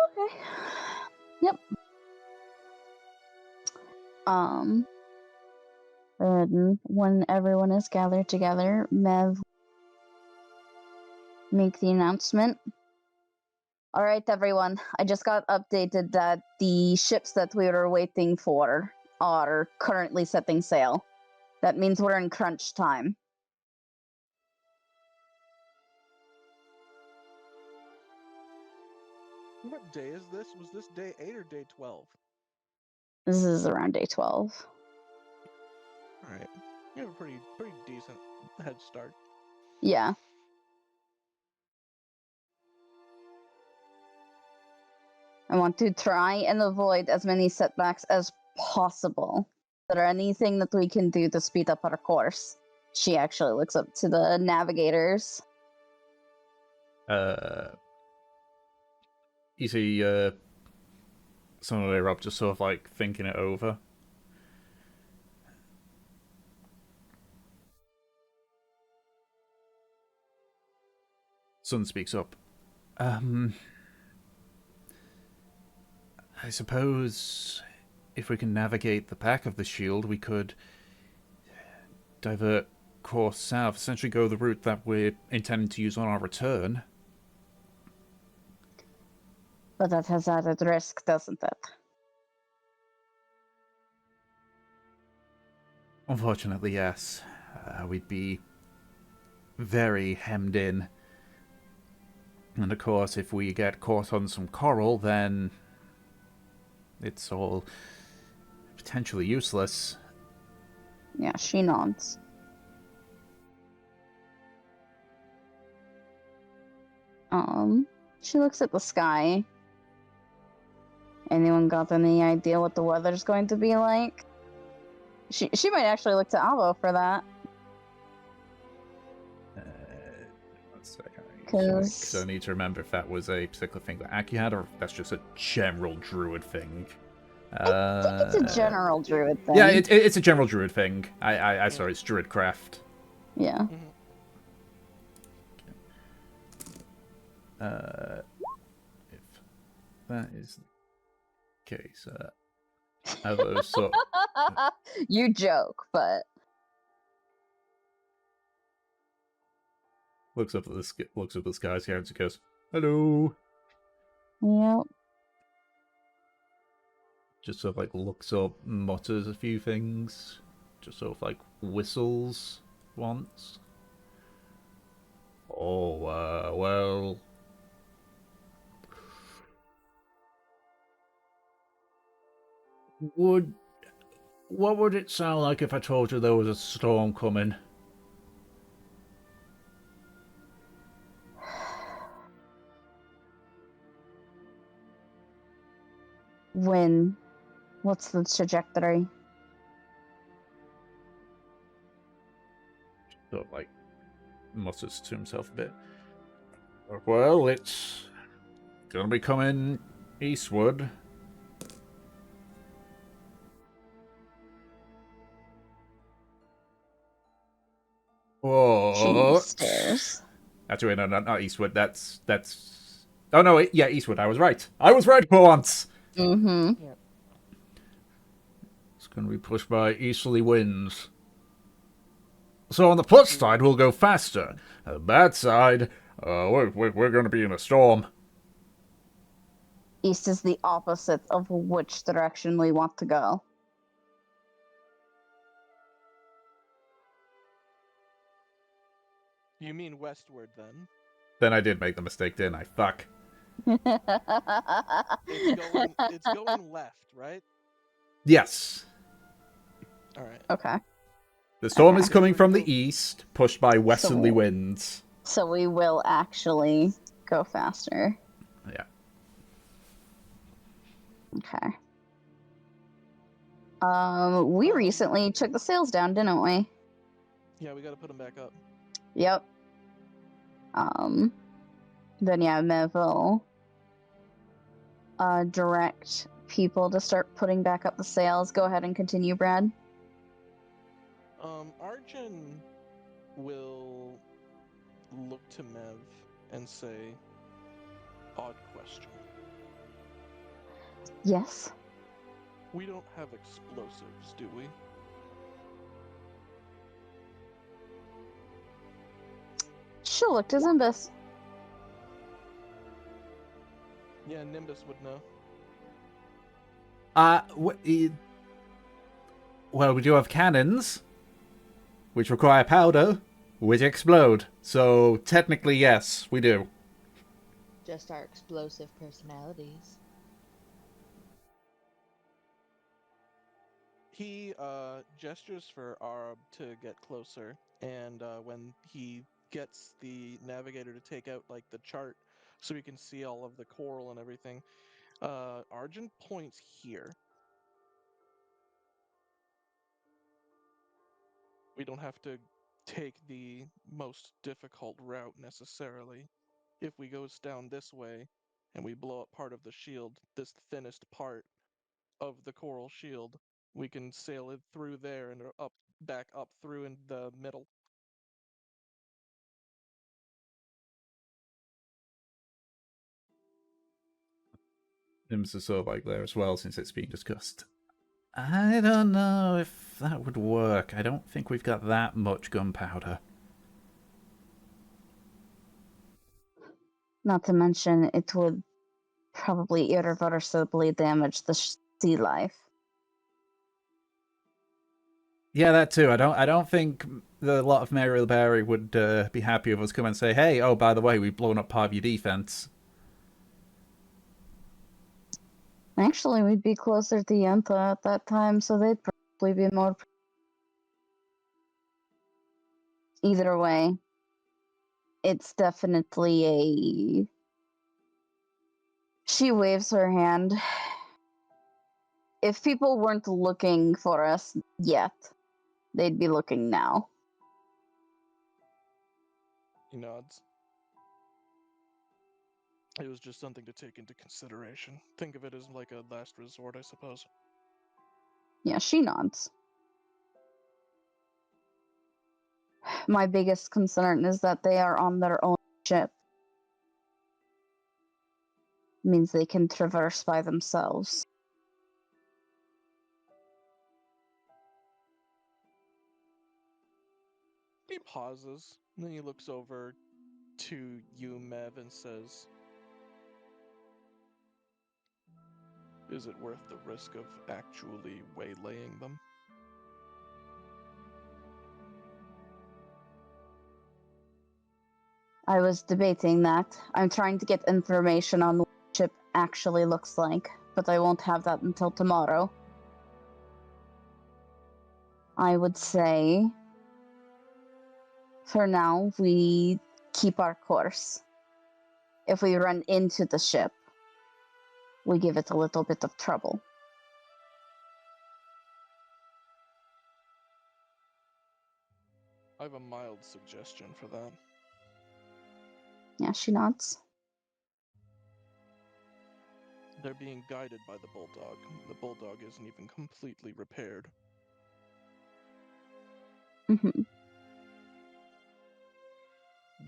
Okay. Yep. Then when everyone is gathered together, Mev make the announcement. All right, everyone. I just got updated that the ships that we were waiting for are currently setting sail. That means we're in crunch time. What day is this? Was this day 8 or day 12? This is around day 12. Alright. You have a pretty decent head start. Yeah. I want to try and avoid as many setbacks as possible. Is there anything that we can do to speed up our course? She actually looks up to the navigators. You see, some of them up just sort of like thinking it over. Sun speaks up. I suppose if we can navigate the back of the shield, we could divert course south, essentially go the route that we're intending to use on our return. But that has added risk, doesn't it? Unfortunately, yes. We'd be very hemmed in. And of course, if we get caught on some coral, then it's all potentially useless. Yeah, she nods. She looks at the sky. Anyone got any idea what the weather's going to be like? She might actually look to Avo for that. One second. Because I need to remember if that was a particular thing that Aki had, or if that's just a general druid thing. I think it's a general druid thing. Yeah, it's a general druid thing. I sorry, it's druid craft. Yeah. Mm-hmm. If that is the case, Avo sort You joke, but looks up at the skies here and goes, "Hello." yep. Just sort of like looks up, mutters a few things, just sort of like whistles once. Oh, well. What would it sound like if I told you there was a storm coming? When? What's the trajectory? Sort of like mutters to himself a bit. Well, it's gonna be coming eastward. She What? stares. Actually, no, not eastward. That's. Oh no, yeah, eastward. I was right. I was right for once. Mm-hmm. Yep. It's gonna be pushed by easterly winds. So on the plus side, we'll go faster. On the bad side, we're gonna be in a storm. East is the opposite of which direction we want to go. You mean westward then? Then I did make the mistake, didn't I? Fuck. It's going left, right? Yes. Alright. Okay. The storm Okay. is coming from the east, pushed by westerly So- winds. So we will actually go faster. Yeah. Okay. We recently took the sails down, didn't we? Yeah, we gotta put them back up. Yep. Then yeah, Mev will direct people to start putting back up the sails. Go ahead and continue, Brad. Arjun will look to Mev and say, odd question. Yes. We don't have explosives, do we? She'll look to Zimbus. Yeah, Nimbus would know. Well, we do have cannons, which require powder, which explode. So, technically, yes, we do. Just our explosive personalities. He gestures for Arb to get closer, and when he gets the navigator to take out like the chart so we can see all of the coral and everything, Arjun points here. We don't have to take the most difficult route necessarily. If we go down this way and we blow up part of the shield, this thinnest part of the coral shield, we can sail it through there and back up through in the middle. Nimbus is sort of like there as well, since it's being discussed. I don't know if that would work. I don't think we've got that much gunpowder. Not to mention, it would probably irreversibly damage the sea life. Yeah, that too. I don't think a lot of Mari Libere would be happy if us come and say, "Hey, oh, by the way, we've blown up part of your defense." Actually, we'd be closer to Yenta at that time, so they'd probably be more. Either way, it's definitely a. She waves her hand. If people weren't looking for us yet, they'd be looking now. He nods. It was just something to take into consideration. Think of it as like a last resort, I suppose. Yeah, she nods. My biggest concern is that they are on their own ship. Means they can traverse by themselves. He pauses, and then he looks over to you, Mev, and says, "Is it worth the risk of actually waylaying them?" I was debating that. I'm trying to get information on what the ship actually looks like, but I won't have that until tomorrow. I would say, for now, we keep our course. If we run into the ship, we give it a little bit of trouble. I have a mild suggestion for that. Yeah, she nods. They're being guided by the bulldog. The bulldog isn't even completely repaired. Mm-hmm.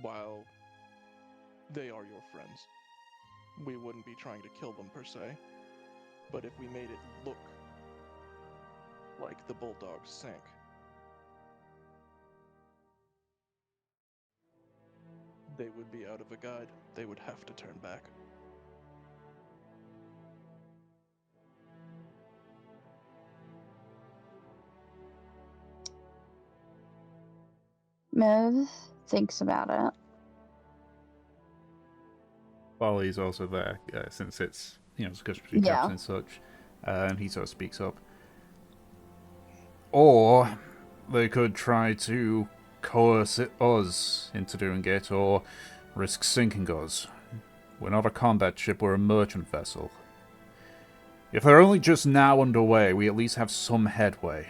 While they are your friends, we wouldn't be trying to kill them per se. But if we made it look like the bulldog sank, they would be out of a guide. They would have to turn back. Mev thinks about it. Barley's also there, since it's, discussion between Yeah. captains and such, and he sort of speaks up. Or they could try to coerce us into doing it, or risk sinking us. We're not a combat ship, we're a merchant vessel. If they're only just now underway, we at least have some headway.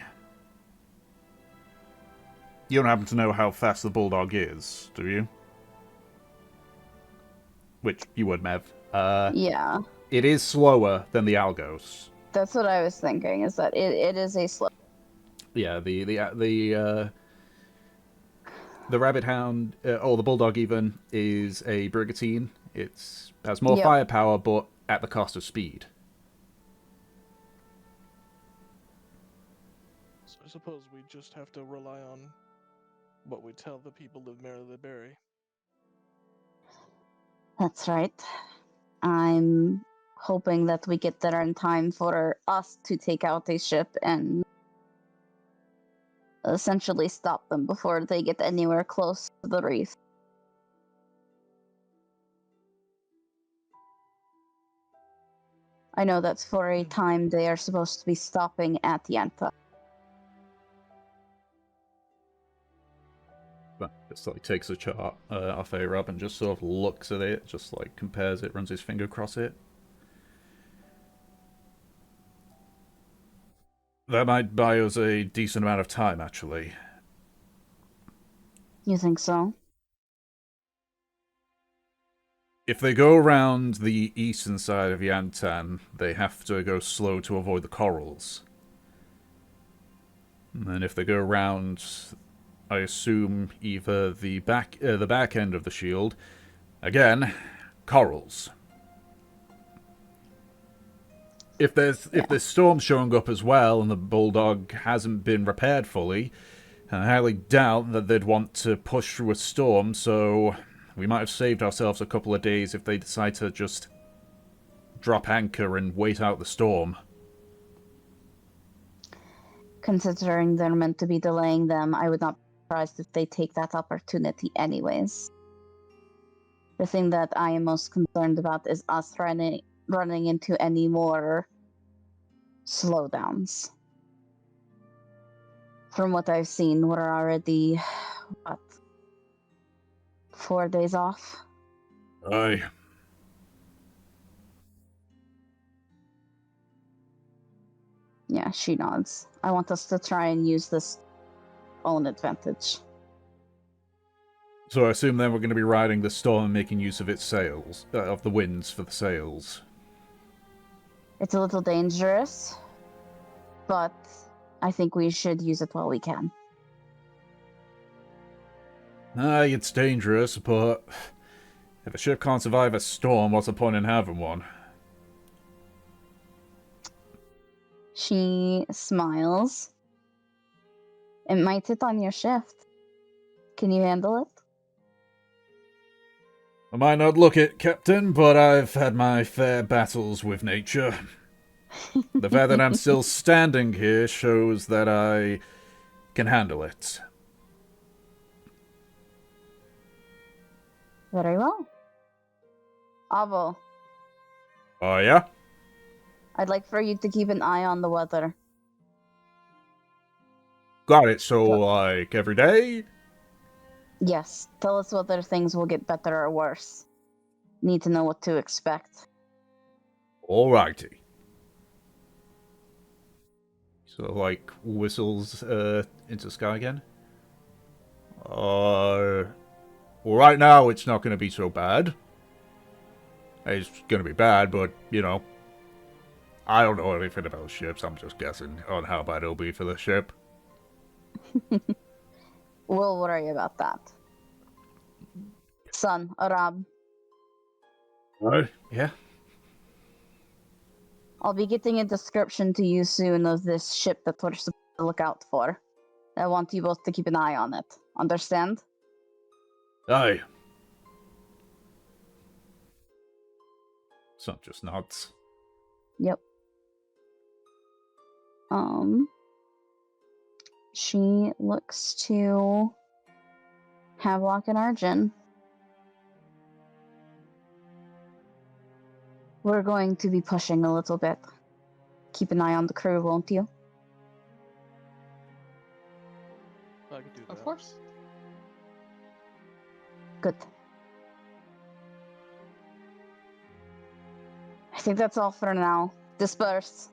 You don't happen to know how fast the Bulldog is, do you? Which you would, Mev. Yeah. It is slower than the Algos. That's what I was thinking, is that it is a slow. Yeah, the Rabbit Hound, or the Bulldog even, is a brigantine. It has more firepower, but at the cost of speed. suppose we just have to rely on what we tell the people of Mari Libere. That's right. I'm hoping that we get there in time for us to take out a ship and essentially stop them before they get anywhere close to the reef. I know that for a time they are supposed to be stopping at Yanta. But just like takes a chart off Arab and just sort of looks at it, just like compares it, runs his finger across it. That might buy us a decent amount of time, actually. You think so? If they go around the eastern side of Yantan, they have to go slow to avoid the corals. And then if they go around, I assume either the back end of the shield, again, corals. If there's storms showing up as well and the Bulldog hasn't been repaired fully, I highly doubt that they'd want to push through a storm, so we might have saved ourselves a couple of days if they decide to just drop anchor and wait out the storm. Considering they're meant to be delaying them, I would not be surprised if they take that opportunity anyways. The thing that I am most concerned about is us running into any more slowdowns. From what I've seen, we're already, 4 days off? Aye. Yeah, she nods. I want us to try and use this own advantage. So I assume then we're going to be riding the storm and making use of its sails, of the winds for the sails. It's a little dangerous, but I think we should use it while we can. Aye, it's dangerous, but if a ship can't survive a storm, what's the point in having one? She smiles. It might hit on your shift. Can you handle it? I might not look it, Captain, but I've had my fair battles with nature. The fact that I'm still standing here shows that I can handle it. Very well. Avo, Oh, yeah? I'd like for you to keep an eye on the weather. Got it, so, like, every day? Yes, tell us whether things will get better or worse. Need to know what to expect. Alrighty. So, like, whistles into the sky again. Well, right now it's not going to be so bad. It's going to be bad, but, you know, I don't know anything about ships. I'm just guessing on how bad it'll be for the ship. We'll worry about that. Son, Arab, Right? Yeah. I'll be getting a description to you soon of this ship that we're supposed to look out for. I want you both to keep an eye on it. Understand? Aye. Son just nods. Yep. She looks to Havelock and Arjun. We're going to be pushing a little bit. Keep an eye on the crew, won't you? I could do that. Of course. Good. I think that's all for now. Disperse.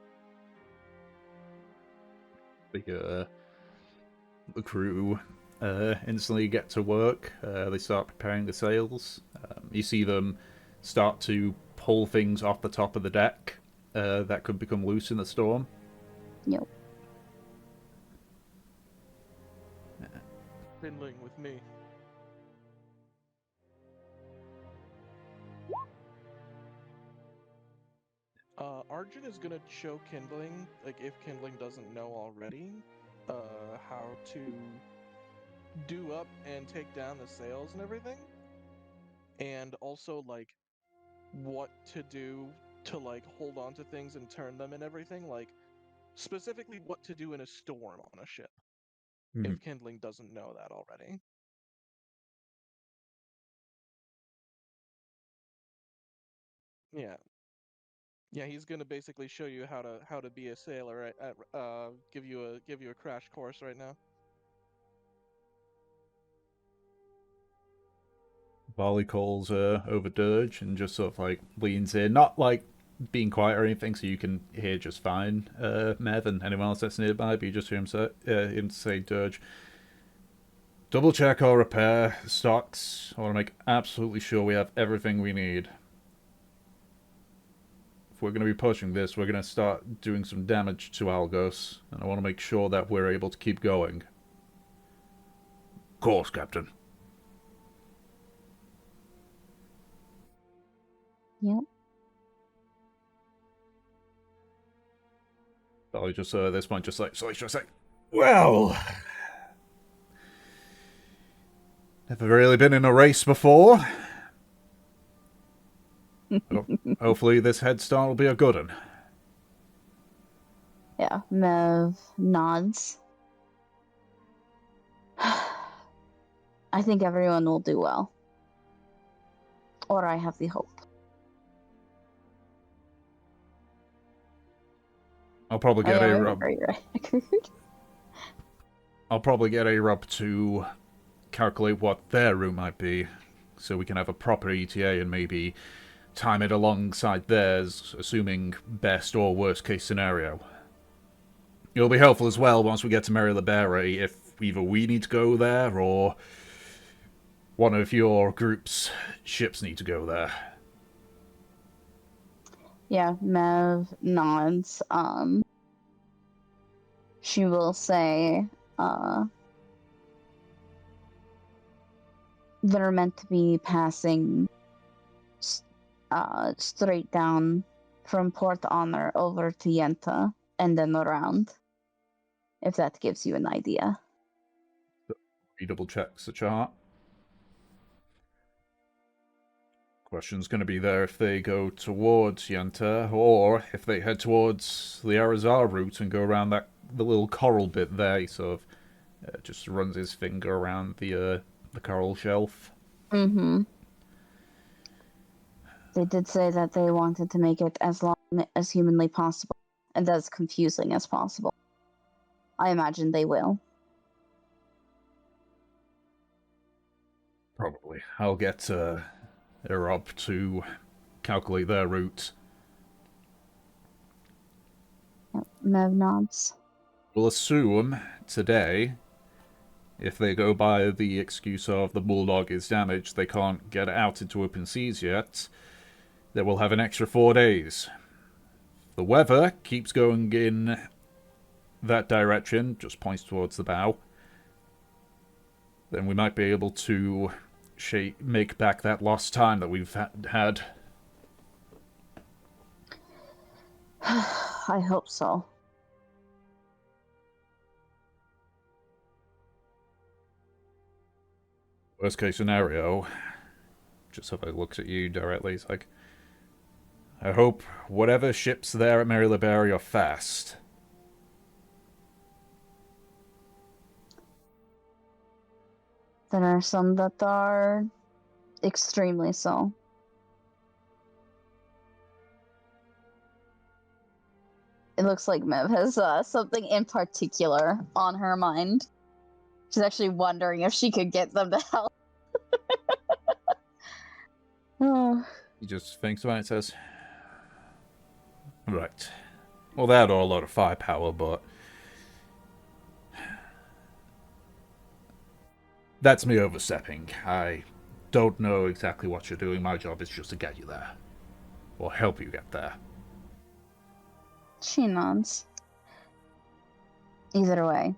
The crew instantly get to work. They start preparing the sails. You see them start to pull things off the top of the deck that could become loose in the storm. Yep. Kindling with me. Arjun is gonna show kindling, like if kindling doesn't know already, how to do up and take down the sails and everything, and also like what to do to like hold on to things and turn them and everything, like specifically what to do in a storm on a ship Mhm. if Kindling doesn't know that already. Yeah. Yeah, he's gonna basically show you how to be a sailor give you a crash course right now. Barley calls over Dirge and just sort of like leans in, not like being quiet or anything, so you can hear just fine, Mev and anyone else that's nearby, but you just hear him say, Dirge, double check our repair stocks. I want to make absolutely sure we have everything we need. If we're going to be pushing this, we're going to start doing some damage to Algos, and I want to make sure that we're able to keep going. Of course, Captain. Yep. Barley just at this point just like, so he's just like, well, never really been in a race before. Hopefully this head start will be a good one. Yeah, Mev nods. I think everyone will do well. Or I have the hope. I'll probably get a rub. I'll probably get a rub to calculate what their route might be, so we can have a proper ETA and maybe time it alongside theirs, assuming best or worst case scenario. It'll be helpful as well once we get to Mari Libere if either we need to go there or one of your group's ships need to go there. Yeah, Mev nods. She will say, they're meant to be passing straight down from Port Honor over to Yenta and then around. If that gives you an idea. He double checks the chart. Question's going to be there if they go towards Yenta, or if they head towards the Arazar route and go around the little coral bit there. He sort of just runs his finger around the coral shelf. Mm-hmm. They did say that they wanted to make it as long as humanly possible, and as confusing as possible. I imagine they will. Probably. I'll get her up to calculate their route. Yep, Mev nods. We'll assume today, if they go by the excuse of the Bulldog is damaged, they can't get out into open seas yet, that we'll have an extra 4 days. The weather keeps going in that direction, just points towards the bow, then we might be able to make back that lost time that we've had. I hope so. Worst case scenario, just if I looks at you directly, it's like, I hope whatever ships there at Mari Libere are fast. There are some that are extremely so. It looks like Mev has something in particular on her mind. She's actually wondering if she could get them to help. Oh. He just thinks about it and says, right. Well, they had a lot of firepower, but that's me overstepping. I don't know exactly what you're doing. My job is just to get you there. Or help you get there. She nods. Either way.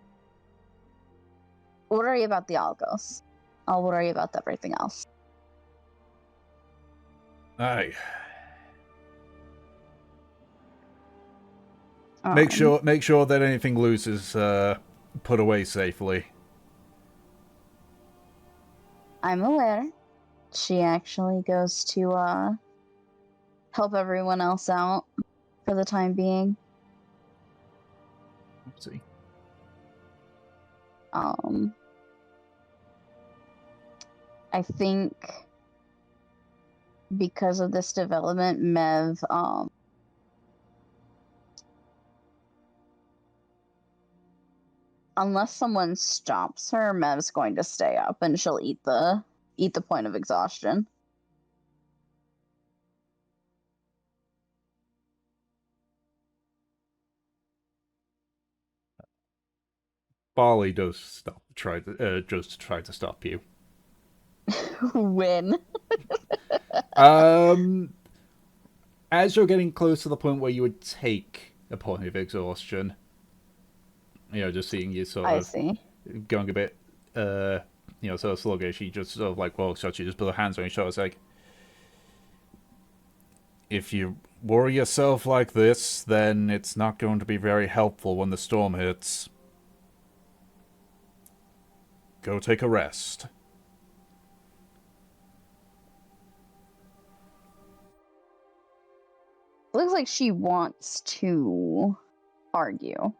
Worry about the Algos. I'll worry about everything else. Aye. Make sure that anything loses put away safely. I'm aware. She actually goes to help everyone else out for the time being. Oopsie. I think because of this development, Mev, unless someone stops her, Mev's going to stay up and she'll eat the point of exhaustion. Barley does try to stop you. When? As you're getting close to the point where you would take a point of exhaustion, just seeing you sort I of see. going a bit, sort of sluggish, she just sort of like walks up, she just put her hands on your shoulders like, if you worry yourself like this, then it's not going to be very helpful when the storm hits. Go take a rest. Looks like she wants to argue.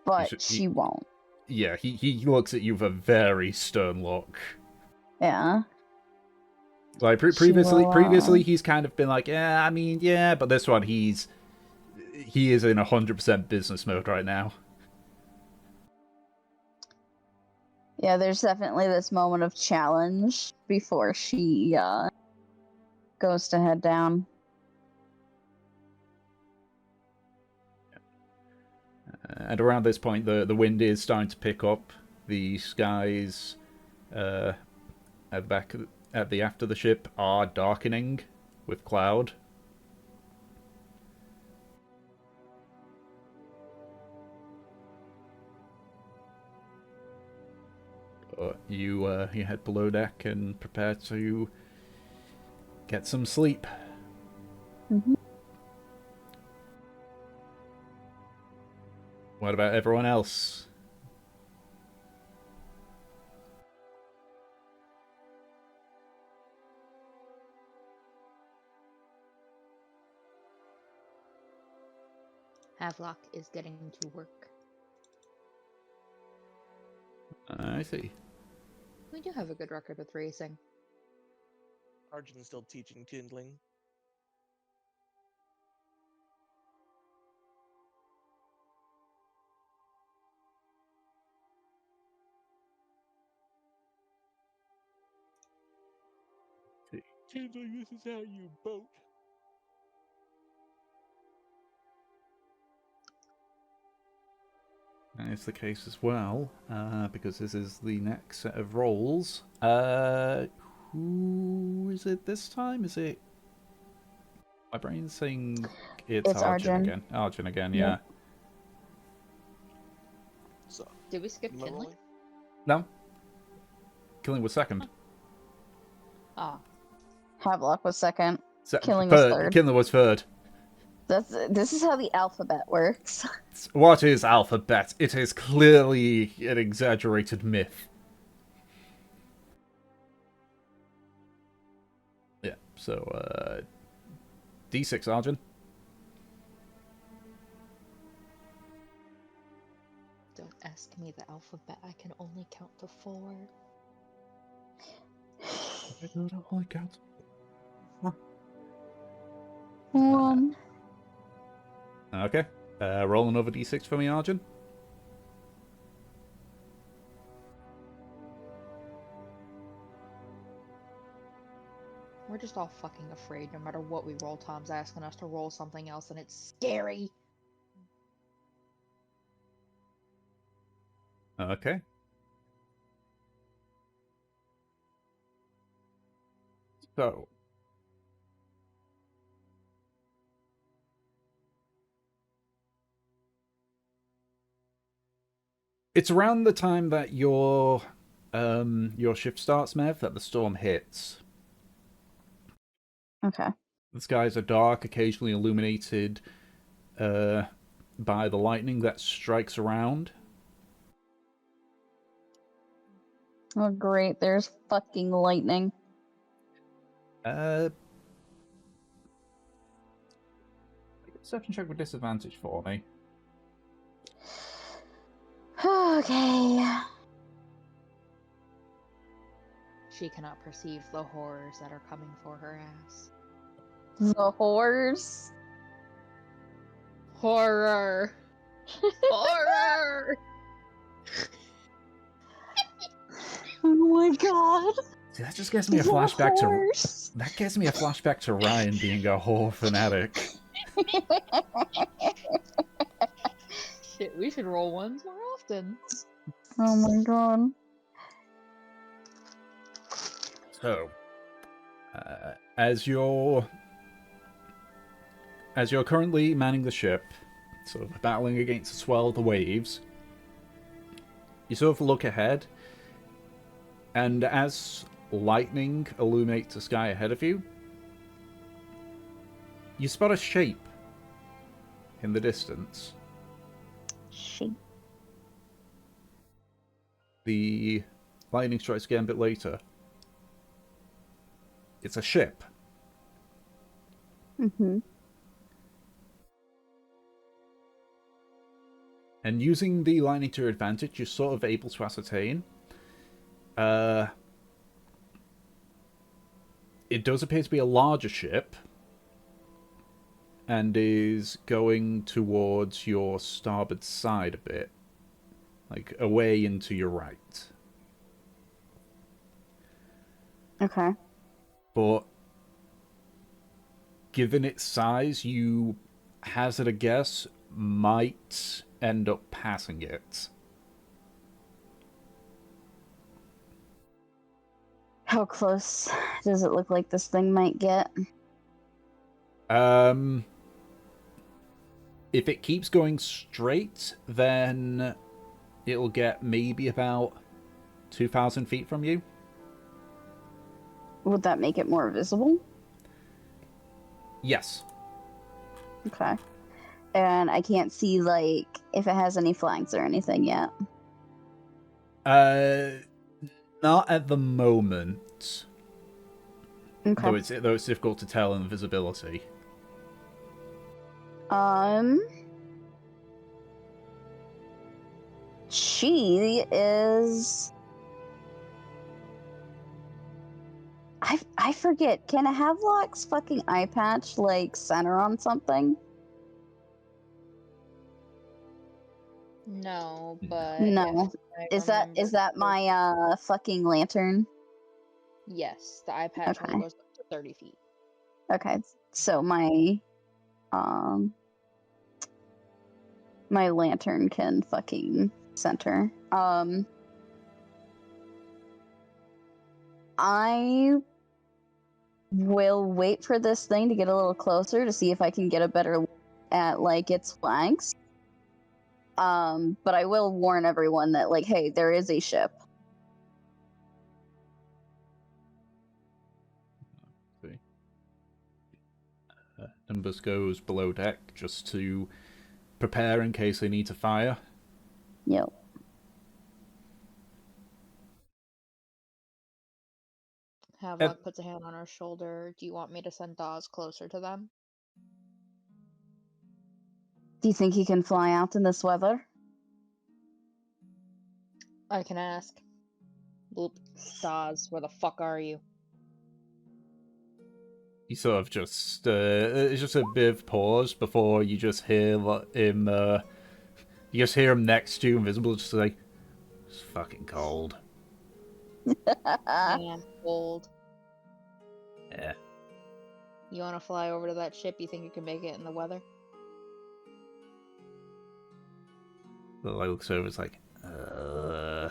But she won't. Yeah, he looks at you with a very stern look. Yeah. Like previously he's kind of been like, yeah, I mean, yeah, but this one he is in 100% business mode right now. Yeah, there's definitely this moment of challenge before she goes to head down. And around this point, the wind is starting to pick up. The skies at the aft of the ship are darkening with cloud. You head below deck and prepare to get some sleep. Mm-hmm. What about everyone else? Havelock is getting to work. I see. We do have a good record with racing. Arjun's still teaching kindling. Kindling, this is how you boat. That is the case as well, because this is the next set of roles. Who is it this time? Is it... My brain's saying it's Arjun again. Arjun again, yeah. Yep. So, Did we skip kindling? No. Killing was second. Ah. Havelock was second. Killing third. was third. Kindling was third. This is how the alphabet works. What is alphabet? It is clearly an exaggerated myth. Yeah, so, D6, Arjun. Don't ask me the alphabet. I can only count to 4. I don't only count. 1. Okay. Roll another D6 for me, Arjun. We're just all fucking afraid no matter what we roll. Tom's asking us to roll something else and it's scary. Okay. So. It's around the time that your shift starts, Mev, that the storm hits. Okay. The skies are dark, occasionally illuminated by the lightning that strikes around. Oh, great. There's fucking lightning. Perception check with disadvantage for me. Okay. She cannot perceive the horrors that are coming for her ass. The horrors. Horror! Horror! Oh my god. See, that just gives me a The flashback horrors. to... That gives me a flashback to Ryan being a horror fanatic. Shit, we should roll ones more often. Oh my god. So, as you're currently manning the ship, sort of battling against the swell of the waves, you sort of look ahead, and as lightning illuminates the sky ahead of you, you spot a shape in the distance. Shape. The lightning strikes again a bit later. It's a ship. Mm-hmm. And using the lightning to your advantage, you're sort of able to ascertain. It does appear to be a larger ship, and is going towards your starboard side a bit. Like, away into your right. Okay. But, given its size, you hazard a guess, might end up passing it. How close does it look like this thing might get? If it keeps going straight, then it'll get maybe about 2,000 feet from you. Would that make it more visible? Yes. Okay. And I can't see, like, if it has any flags or anything yet. Not at the moment. Okay. Though it's difficult to tell in visibility. She is... I forget. Can a Havelock's fucking eye patch, like, center on something? No, but No. if I Is that remember my fucking lantern? Yes, the eye patch Okay. only goes up to 30 feet. Okay. So my my lantern can fucking center. I will wait for this thing to get a little closer to see if I can get a better look at, like, its flanks. But I will warn everyone that, like, hey, there is a ship. See. Nimbus goes below deck just to prepare in case they need to fire. Yep. Havelock puts a hand on her shoulder. Do you want me to send Dawes closer to them? Do you think he can fly out in this weather? I can ask. Bloop. Dawes, where the fuck are you? You sort of just, it's just a bit of pause before you just hear him, you just hear him next to you, invisible, just like, it's fucking cold. I am cold. Yeah. You want to fly over to that ship? You think you can make it in the weather? The light looks over, it's like, can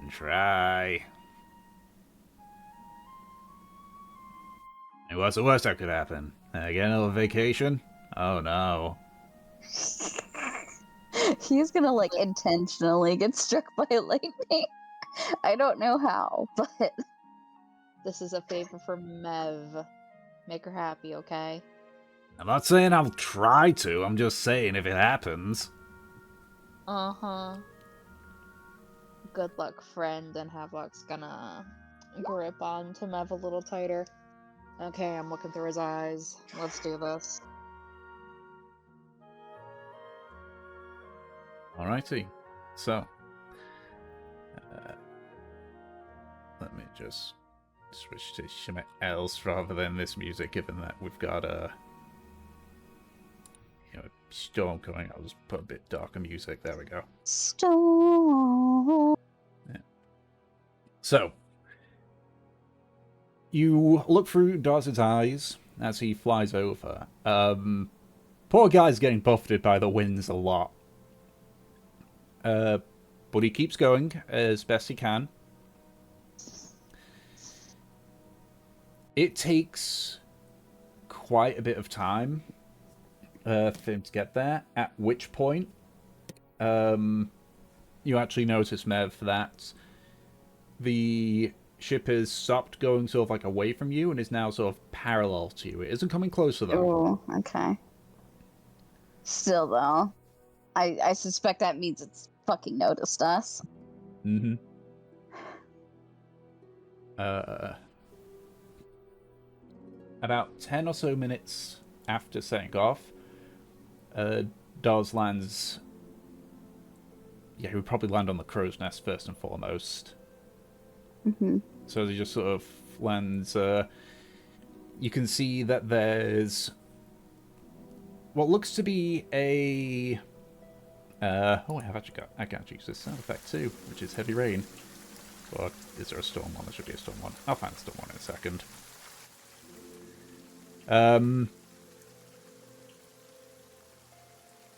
try. And what's the worst that could happen? Get another vacation? Oh no. He's gonna, like, intentionally get struck by lightning. I don't know how, but... This is a favor for Mev. Make her happy, okay? I'm not saying I'll try to, I'm just saying if it happens. Uh-huh. Good luck, friend, and Havelock's gonna grip on to Mev a little tighter. Okay, I'm looking through his eyes. Let's do this. Alrighty. So, let me just switch to something else rather than this music, given that we've got a storm coming. I'll just put a bit darker music. There we go. Storm. Yeah. So, you look through Dawson's eyes as he flies over. Poor guy's getting buffeted by the winds a lot. But he keeps going as best he can. It takes quite a bit of time for him to get there, at which point you actually notice, Mev, that the ship has stopped going sort of like away from you and is now sort of parallel to you. It isn't coming closer, though. Oh, okay. Still, though, I suspect that means it's fucking noticed us. Mm-hmm. About 10 or so minutes after setting off, Dawes lands... Yeah, he would probably land on the crow's nest first and foremost. Mm-hmm. So he just sort of lands... you can see that there's what looks to be a... I can actually use this sound effect too, which is heavy rain. Or is there a storm one? There should be a storm one. I'll find the storm one in a second.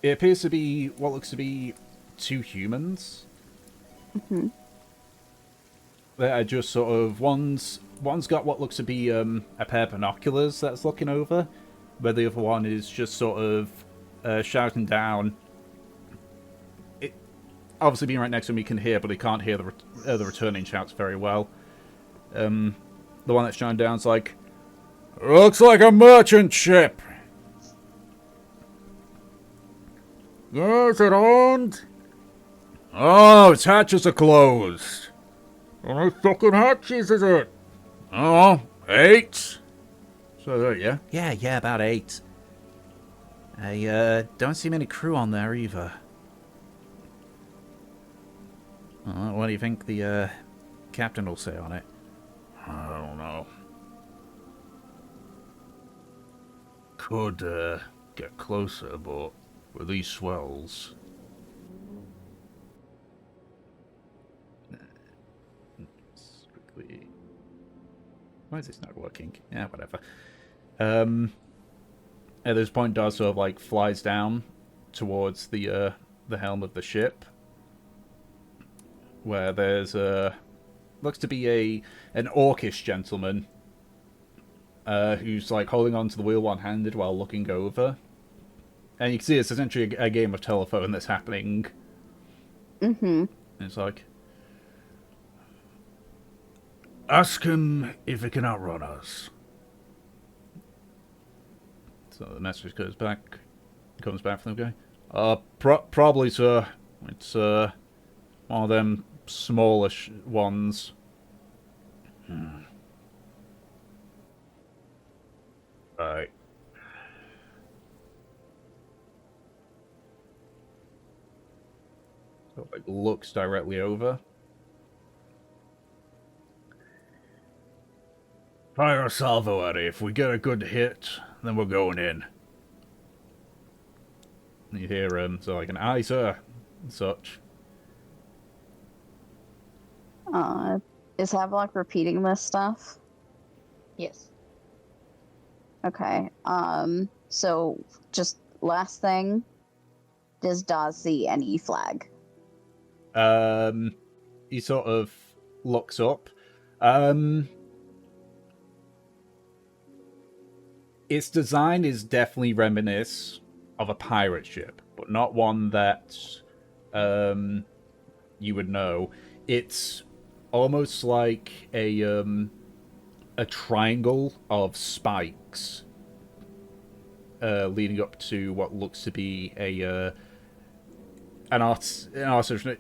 It appears to be what looks to be two humans. Mm-hmm. They are just sort of one's got what looks to be a pair of binoculars that's looking over, where the other one is just sort of shouting down. It obviously being right next to him, he can hear, but he can't hear the returning shouts very well. The one that's shouting down's like, "Looks like a merchant ship. Is it owned? Oh, its hatches are closed. How many fucking hatches is it? Oh, 8. So, yeah? Yeah, about 8. I don't see many crew on there either. What do you think the captain will say on it? I don't know. Could get closer, but with these swells... Quickly... Why is this not working? Yeah, whatever. At this point, Dawes sort of like flies down towards the helm of the ship, where there's looks to be an orcish gentleman who's like holding onto the wheel one-handed while looking over, and you can see it's essentially a game of telephone that's happening. Mm-hmm. And it's like, ask him if he can outrun us. So the message comes back from the guy. Probably, sir. It's one of them smallish ones. Right. So like looks directly over. Fire a salvo at it. If we get a good hit, then we're going in. You hear so like an aye, sir, and such. Is Havelock repeating this stuff? Yes. Okay. So just last thing, does Dawes see any flag? He sort of looks up. Its design is definitely reminiscent of a pirate ship, but not one that you would know. It's almost like a triangle of spikes leading up to what looks to be an artist's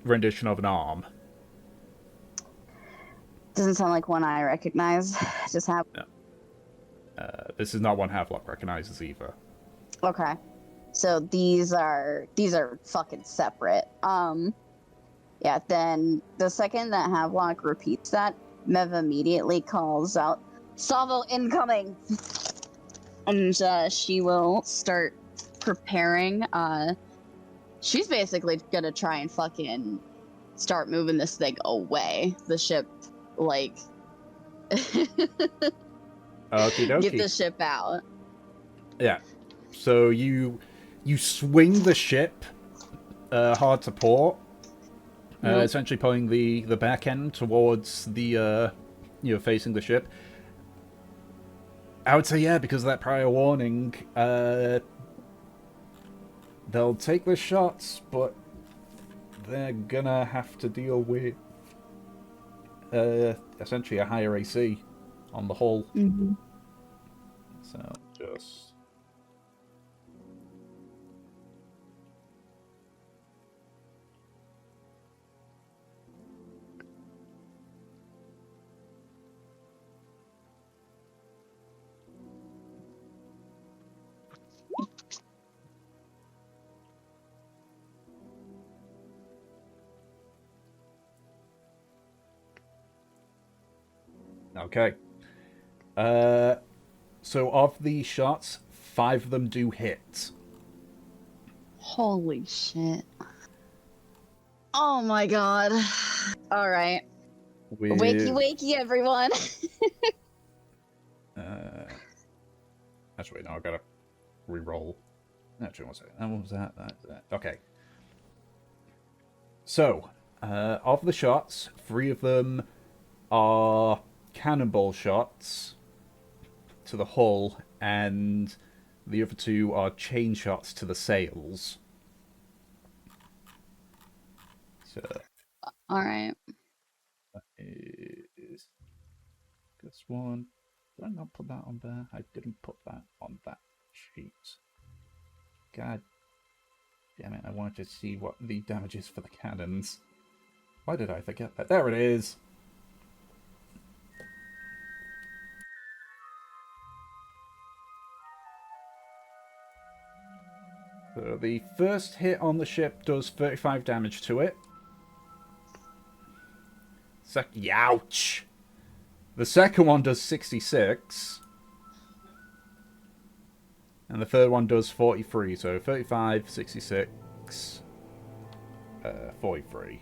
rendition of an arm. Doesn't sound like one I recognize. Just have. No. This is not one Havelock recognizes either. Okay. So these are fucking separate. Yeah, then the second that Havelock repeats that, Mev immediately calls out, Salvo incoming! And she will start preparing. She's basically gonna try and fucking start moving this thing away. The ship, like... Okie dokie. Get the ship out. Yeah. So you swing the ship hard to port, essentially pulling the back end towards the facing the ship. I would say yeah, because of that prior warning, they'll take the shots, but they're gonna have to deal with essentially a higher AC on the hull. Mm-hmm. So just. Okay. So of the shots, 5 of them do hit. Holy shit. Oh my god. Alright. With... Wakey wakey, everyone. Actually, no, I gotta re-roll. Actually, one second. What was that? That. Okay. So, of the shots, 3 of them are cannonball shots to the hull, and the other 2 are chain shots to the sails. So, Alright. that is this one. Did I not put that on there? I didn't put that on that sheet. God damn it, I wanted to see what the damage is for the cannons. Why did I forget that? There it is! So the first hit on the ship does 35 damage to it. Ouch! The second one does 66. And the third one does 43. So 35, 66, 43.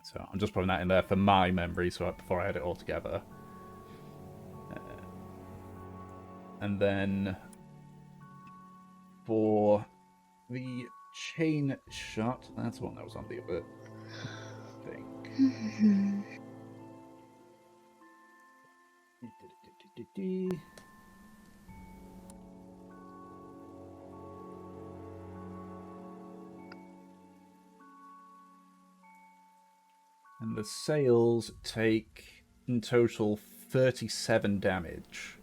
So I'm just putting that in there for my memory so before I add it all together. And then for the chain shot, that's one that was on the other thing. And the sails take in total 37 damage.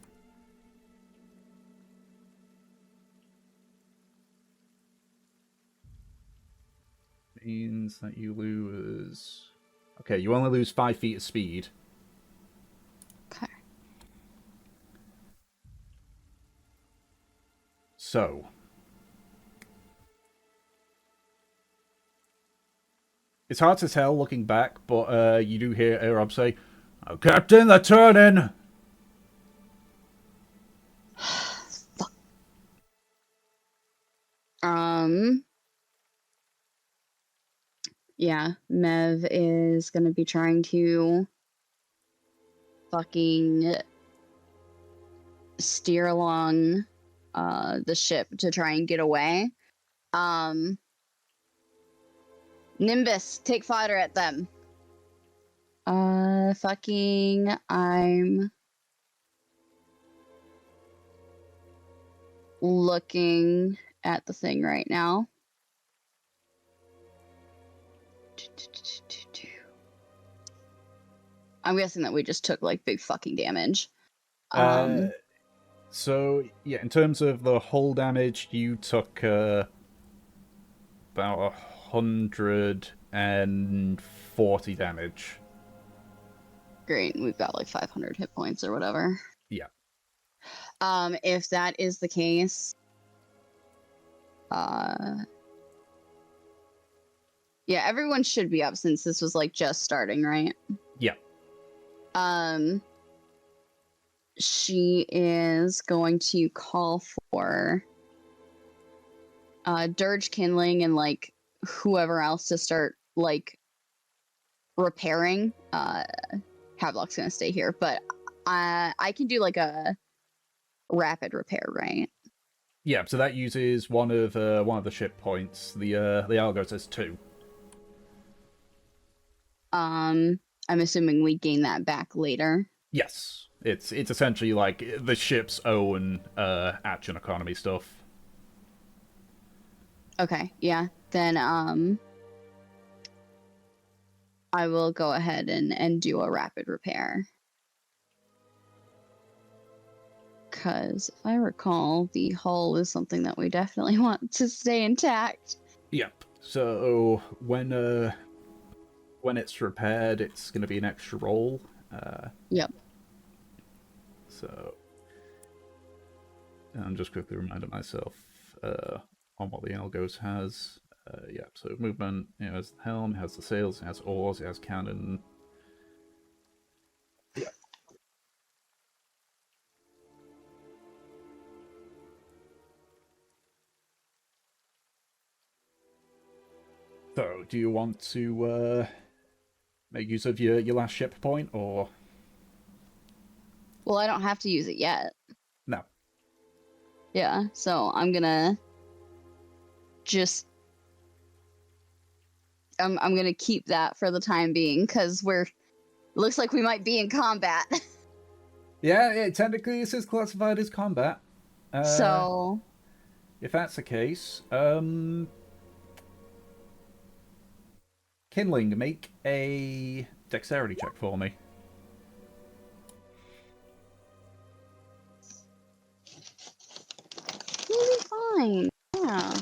Means that you lose... Okay, you only lose 5 feet of speed. Okay. So... It's hard to tell looking back, but you do hear Arob say, "Oh, Captain, they're turning!" Fuck. Yeah, Mev is gonna be trying to fucking steer along the ship to try and get away. Nimbus, take fodder at them. I'm looking at the thing right now. I'm guessing that we just took like big fucking damage. So, yeah, in terms of the hull damage, you took about 140 damage. Great, we've got like 500 hit points or whatever. Yeah. If that is the case, yeah, everyone should be up since this was like just starting, right? Yeah. She is going to call for Dirge Kindling and like whoever else to start like repairing. Havelock's gonna stay here, but I can do like a rapid repair, right? Yeah, so that uses one of the ship points. The Algos has 2. I'm assuming we gain that back later. Yes. It's essentially like the ship's own action economy stuff. Okay, yeah. Then I will go ahead and do a rapid repair. Because if I recall, the hull is something that we definitely want to stay intact. Yep. So when it's repaired, it's going to be an extra roll. Yep. So I'm just quickly reminding myself on what the Algos has. Yeah, so movement, it has the helm, it has the sails, it has oars, it has cannon. Yeah. So, do you want to make use of your last ship point, or...? Well, I don't have to use it yet. No. Yeah, so I'm gonna just... I'm gonna keep that for the time being, because looks like we might be in combat. Yeah, technically this is classified as combat. So... If that's the case, Kindling, make a dexterity check for me. We'll be fine. Yeah.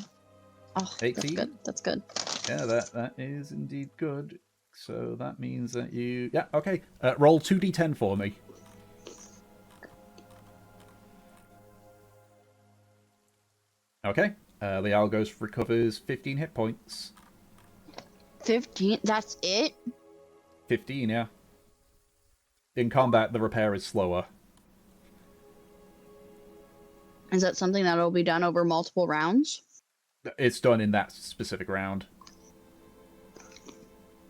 Oh, 18? That's good. Yeah, that is indeed good. So that means that you... Yeah, okay. Roll 2d10 for me. Okay. The Algos recovers 15 hit points. 15? That's it? 15, yeah. In combat, the repair is slower. Is that something that'll be done over multiple rounds? It's done in that specific round.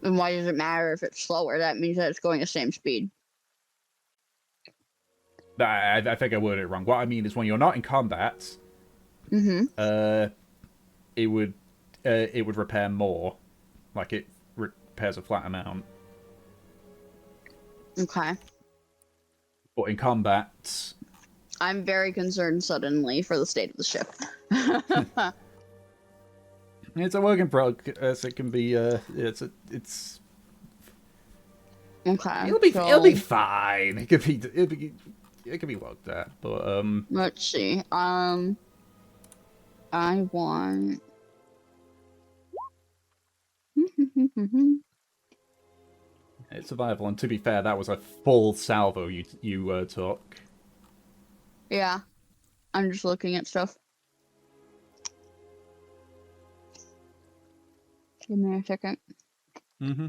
And why does it matter if it's slower? That means that it's going the same speed. I think I worded it wrong. What I mean is when you're not in combat, it would repair more. Like it repairs a flat amount. Okay. But in combat... I'm very concerned suddenly for the state of the ship. It's a work in progress. It can be. It's. Okay. It'll be fine. It could be looked at. But let's see. I want. It's survival, and to be fair, that was a full salvo you took. Yeah, I'm just looking at stuff. Give me a second. Mm-hmm.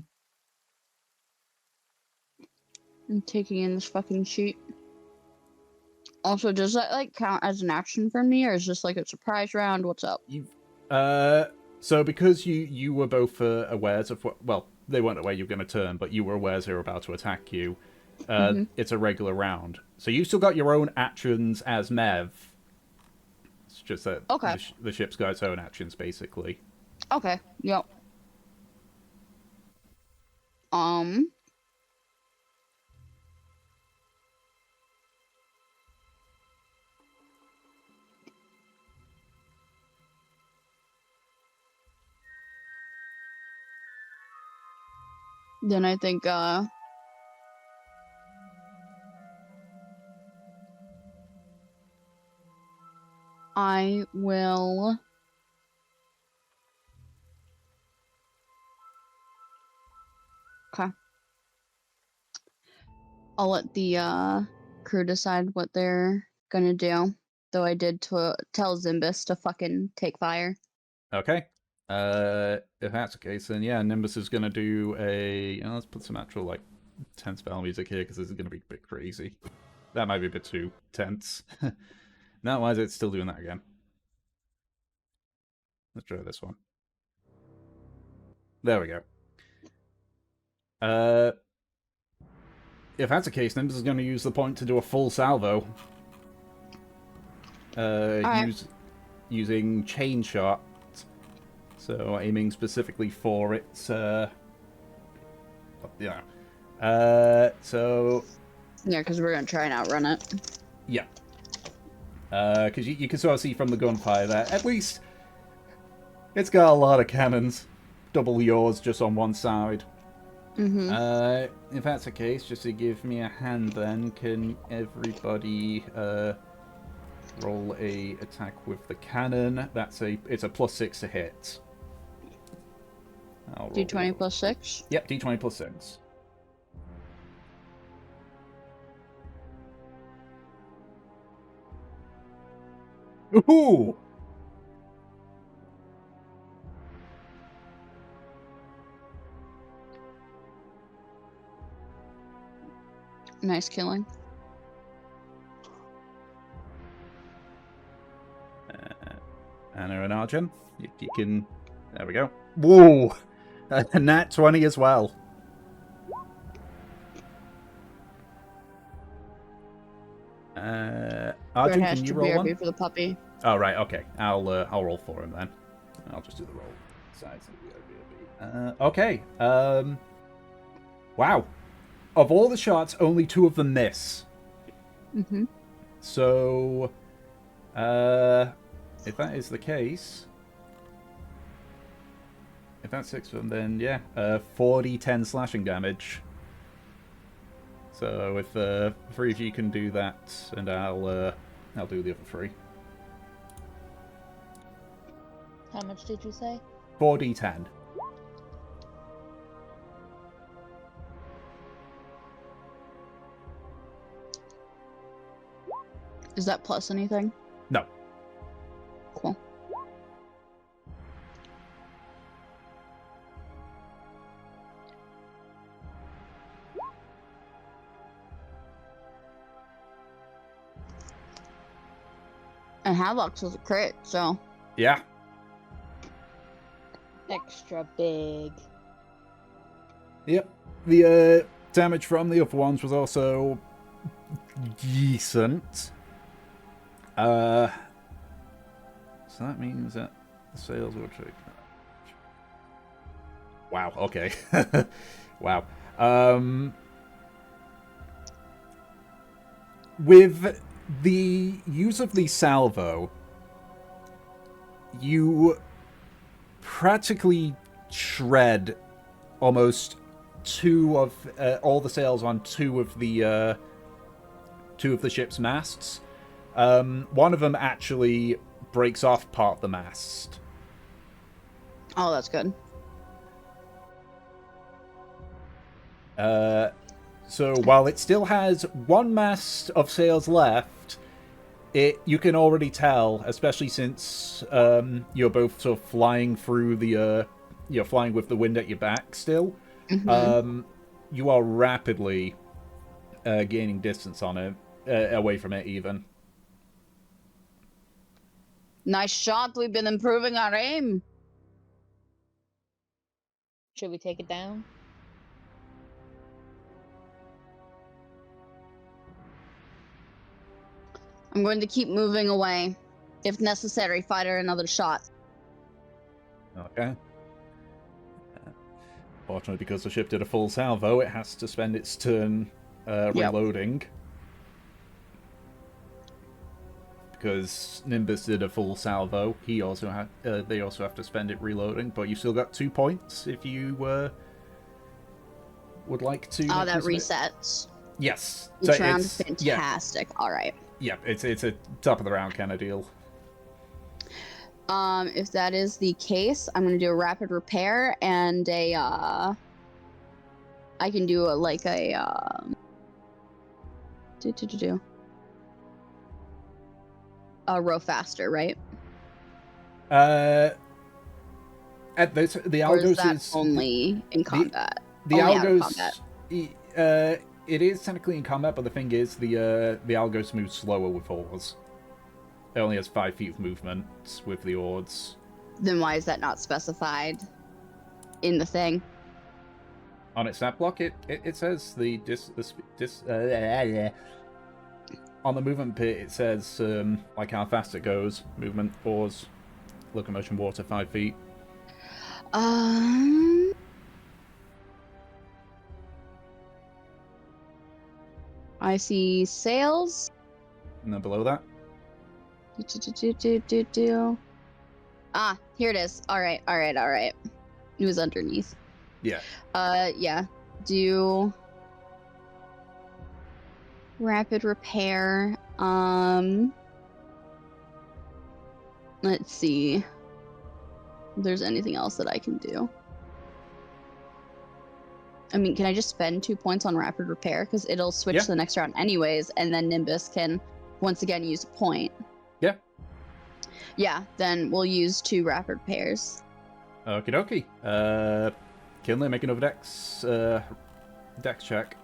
I'm taking in this fucking sheet. Also, does that like count as an action for me, or is this like a surprise round? What's up? So because you were both awares of what, well, they weren't aware you were going to turn, but you were aware they were about to attack you. It's a regular round, so you still got your own actions as Mev. It's just that the ship's got its own actions, basically. Okay. Yep. Then I think I will. Okay. I'll let the crew decide what they're gonna do. Though I did tell Zimbus to fucking take fire. Okay. If that's the case, then yeah, Nimbus is gonna do a. Let's put some actual like tense spell music here because this is gonna be a bit crazy. That might be a bit too tense. No, why is it still doing that again? Let's try this one. There we go. If that's the case, Nimbus is going to use the point to do a full salvo. Alright. Using chain shot. So aiming specifically for its yeah. So Yeah, because we're gonna try and outrun it. yeah. Because you can sort of see from the gunfire there, at least it's got a lot of cannons. Double yours just on one side. Mm-hmm. If that's the case, just to give me a hand then, can everybody roll a attack with the cannon? It's a +6 to hit. D20 plus 6? Yep, D20 plus 6. Ooh! Nice killing. Anna and Arjun, you can... There we go. Whoa! A nat 20 as well. Arjun, can you roll one? For the puppy. Oh, right, okay. I'll roll for him then. I'll just do the roll. Okay. Wow. Of all the shots, only 2 of them miss. Mm-hmm. So, if that is the case, if that's 6 of them, then yeah, 4d10 slashing damage. So if 3 of you can do that, and I'll do the other 3. How much did you say? 4d10. Is that plus anything? No. Cool. And Havlox was a crit, so. Yeah. Extra big. Yep. The damage from the other ones was also decent. So that means that the sales will take. Wow. Okay. Wow. With the use of the salvo, you practically shred almost 2 of all the sails on 2 of the ship's masts. One of them actually breaks off part of the mast. Oh, that's good. So while it still has 1 mast of sails left, you can already tell, especially since you're both sort of flying through the you're flying with the wind at your back still. Mm-hmm. You are rapidly gaining distance on it, away from it even. Nice shot. We've been improving our aim. Should we take it down? I'm going to keep moving away. If necessary, fire another shot. Okay. Fortunately, because the ship did a full salvo, it has to spend its turn reloading. Yep. Because Nimbus did a full salvo, they also have to spend it reloading. But you still got 2 points if you would like to. Oh, that resets. Yes. Each round is fantastic. Yeah. All right. Yeah, it's a top of the round kind of deal. If that is the case, I'm gonna do a rapid repair and a I can do a row faster, right? At this, the Or is Algos that is only in combat? the only out of combat. Algos. It is technically in combat, but the thing is, the Algos moves slower with Oars. It only has 5 feet of movement with the Oars. Then why is that not specified in the thing? On its stat block, it says on the movement bit, it says like how fast it goes. Movement, Oars, locomotion, water, 5 feet. I see sails. And then below that, Ah, here it is. All right. It was underneath. yeah. Yeah. Do rapid repair. Let's see if there's anything else that I can do. I mean, can I just spend 2 points on rapid repair? Because it'll switch to the next round anyways, and then Nimbus can once again use a point. Yeah. Yeah, then we'll use 2 rapid repairs. Okie dokie. Kinley, make another dex check.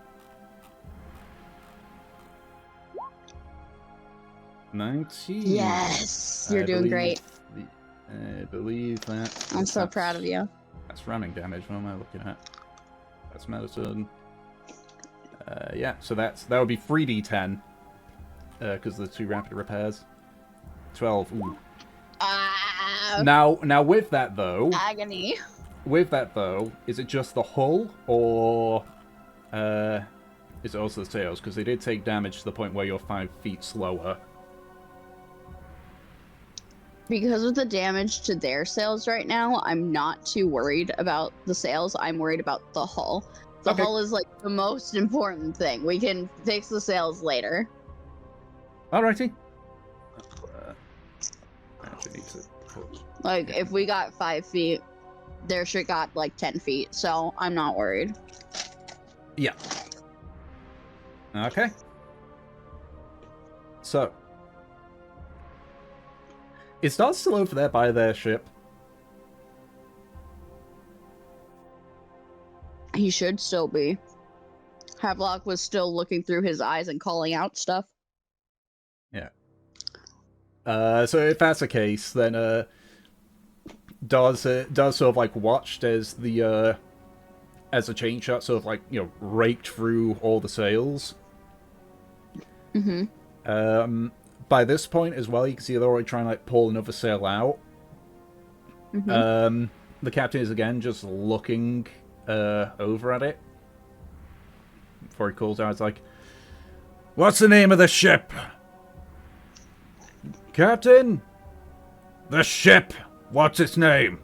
19. Yes, you're doing great. I believe that. I'm so proud of you. That's ramming damage. What am I looking at? That's medicine. Yeah, so that would be 3d10 because of the 2 rapid repairs. 12. Ooh. Now with that though. Agony. With that though, is it just the hull or is it also the sails? Because they did take damage to the point where you're 5 feet slower. Because of the damage to their sails right now, I'm not too worried about the sails. I'm worried about the hull. The hull is like the most important thing. We can fix the sails later. Alrighty. I actually need to put... Like, if we got 5 feet, their shit got like 10 feet, so I'm not worried. Yeah. Okay. So. Is Dart still over there by their ship? He should still be. Havelock was still looking through his eyes and calling out stuff. Yeah. So if that's the case, then does sort of like watched as the as a chain shot sort of like, you know, raked through all the sails. By this point as well, you can see they're already trying to like pull another sail out. The captain is again just looking over at it before he calls out. It's like, "What's the name of the ship?" "Captain, the ship. What's its name?"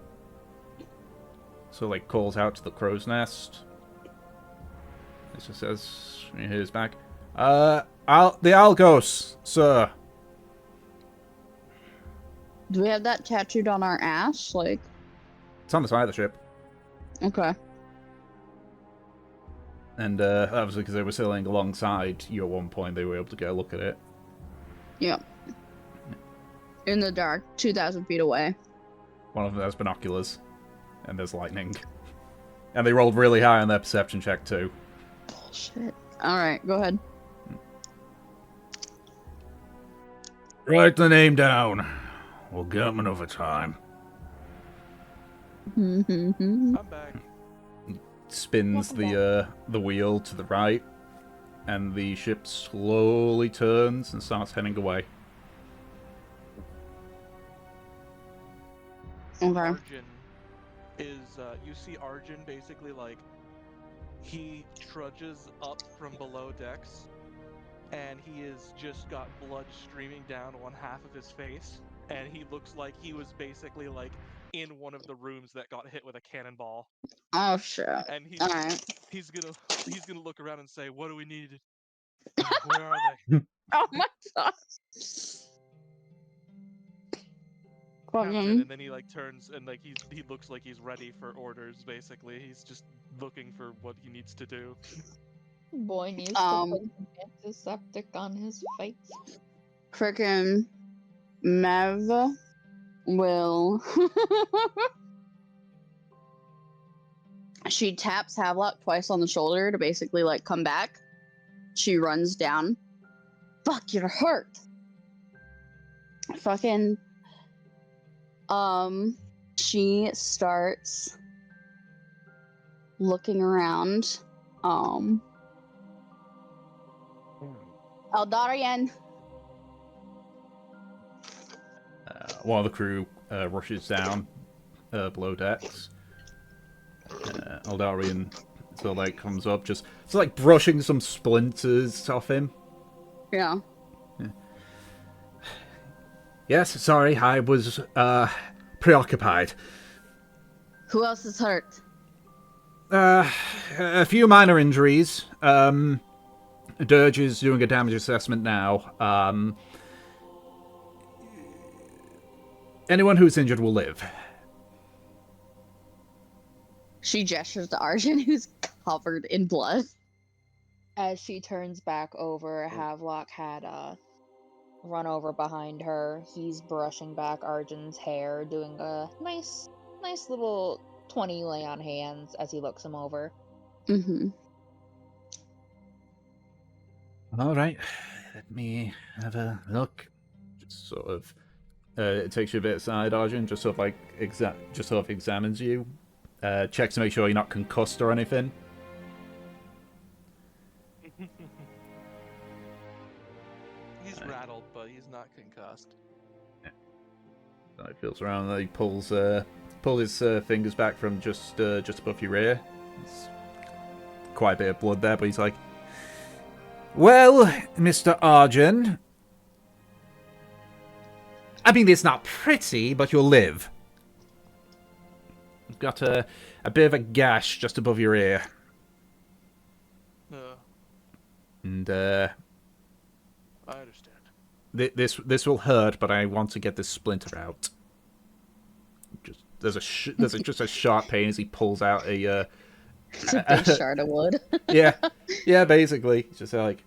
So like calls out to the crow's nest. It just says in his back, the Algos, sir." Do we have that tattooed on our ass? Like, it's on the side of the ship. Okay. And obviously because they were sailing alongside you at one point, they were able to get a look at it. Yep. In the dark, 2,000 feet away. One of them has binoculars. And there's lightning. And they rolled really high on their perception check too. Bullshit. Alright, go ahead. Write the name down. We'll get them another time. I'm back. Spins the wheel to the right. And the ship slowly turns and starts heading away. Okay. Arjun is, you see Arjun basically like, he trudges up from below decks, and he has just got blood streaming down one half of his face, and he looks like he was basically like in one of the rooms that got hit with a cannonball. Oh shit. And he's gonna look around and say, "What do we need? Where are they?" Oh my god. Captain, and then he like turns and like he looks like he's ready for orders. Basically, he's just looking for what he needs to do. Boy needs to put some antiseptic on his face. Frickin' Mev will. She taps Havelock twice on the shoulder to basically like come back. She runs down. Fuck, you're hurt. Fucking. She starts looking around. Eldarian. One of the crew rushes down below decks. Eldarian sort of like comes up, just like brushing some splinters off him. Yeah. Yes, sorry, I was preoccupied. Who else is hurt? A few minor injuries. Dirge is doing a damage assessment now. Anyone who's injured will live. She gestures to Arjun, who's covered in blood. As she turns back over, Havelock had run over behind her. He's brushing back Arjun's hair, doing a nice little 20 lay on hands as he looks him over. Mm-hmm. All right, let me have a look. Just sort of, it takes you a bit aside, Arjun. Just sort of like examines you, checks to make sure you're not concussed or anything. He's rattled, but he's not concussed. So he feels around and he pulls his fingers back from just above your ear. There's quite a bit of blood there, but he's like, "Well, Mr. Arjun, I mean, it's not pretty, but you'll live. You've got a bit of a gash just above your ear. And, I understand. This will hurt, but I want to get this splinter out." There's just a sharp pain as he pulls out a Big shard of wood. yeah, basically, it's just like,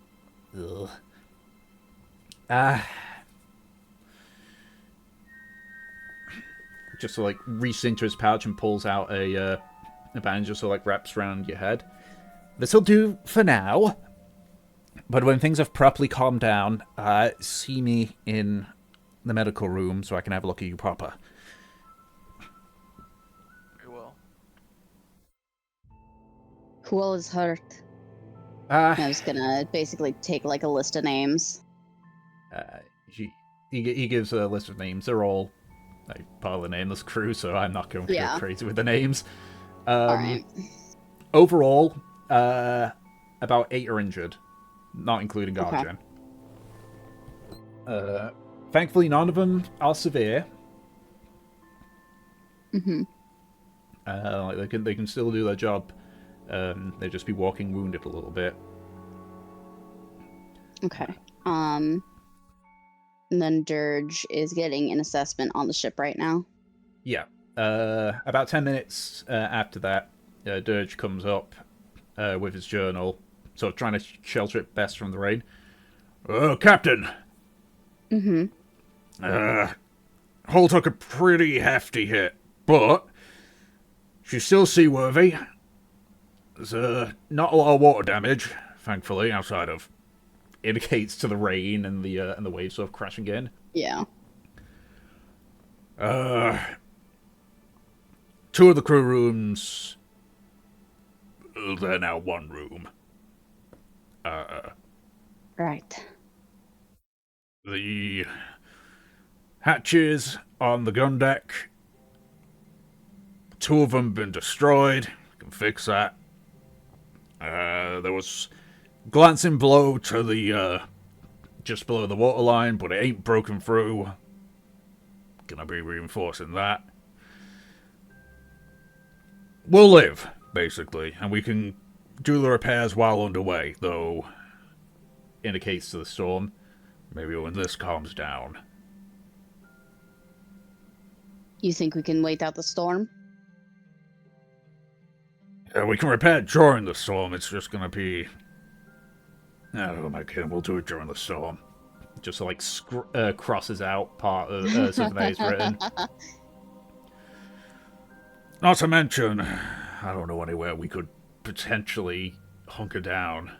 ugh. Just sort of like reaches into his pouch and pulls out a bandage, just sort of like wraps around your head. This'll do for now. But when things have properly calmed down, see me in the medical room so I can have a look at you proper. Very well. Who all is hurt? I was gonna basically take like a list of names. He gives a list of names. They're all like part of the nameless crew, so I'm not going to go crazy with the names. Alright. Overall, about 8 are injured, not including Arjun. Thankfully, none of them are severe. Mm-hmm. Like they can still do their job. They just be walking wounded a little bit. Okay. And then Dirge is getting an assessment on the ship right now. Yeah. About 10 minutes after that, Dirge comes up with his journal, sort of trying to shelter it best from the rain. Captain! Mm-hmm. Hull took a pretty hefty hit, but she's still seaworthy. There's not a lot of water damage, thankfully, outside of indicates to the rain and the waves sort of crashing in. Yeah. 2 of the crew rooms, they're now 1 room. Right. The hatches on the gun deck, 2 of them been destroyed. Can fix that. There was glancing below to the just below the waterline, but it ain't broken through. Gonna be reinforcing that. We'll live, basically, and we can do the repairs while underway, though indicates to the storm. Maybe when this calms down. You think we can wait out the storm? We can repair it during the storm. It's just gonna be... Oh my god, we'll do it during the storm. Just like crosses out part of something that he's written. Not to mention, I don't know anywhere we could potentially hunker down.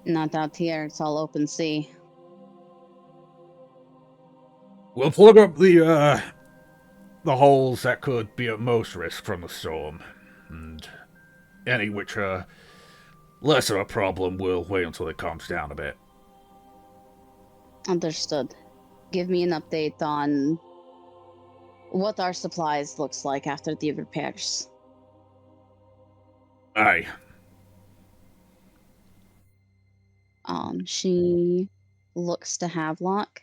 Not out here. It's all open sea. We'll plug up the holes that could be at most risk from the storm, and any which are less of a problem, we'll wait until it calms down a bit. Understood. Give me an update on what our supplies looks like after the repairs. Aye. She looks to Havelock.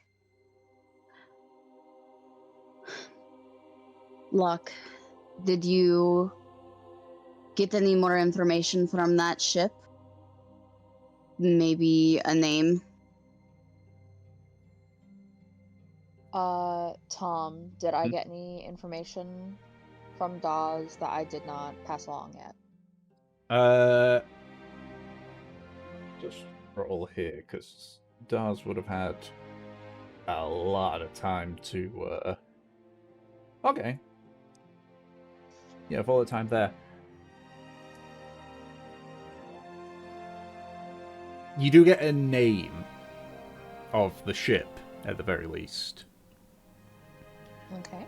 Locke, did you get any more information from that ship? Maybe a name? Tom, did I get any information from Dawes that I did not pass along yet? Just roll here, because Daz would have had a lot of time to, Okay. Yeah, all the time there. You do get a name of the ship, at the very least. Okay.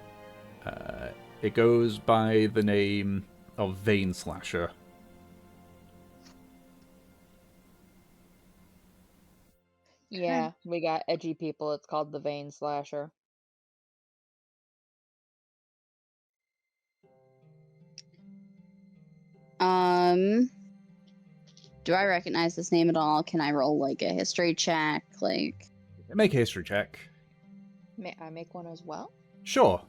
It goes by the name of Vein Slasher. Yeah, we got edgy people. It's called the Vein Slasher. Do I recognize this name at all? Can I roll like a history check? Like, Make a history check. May I make one as well? Sure.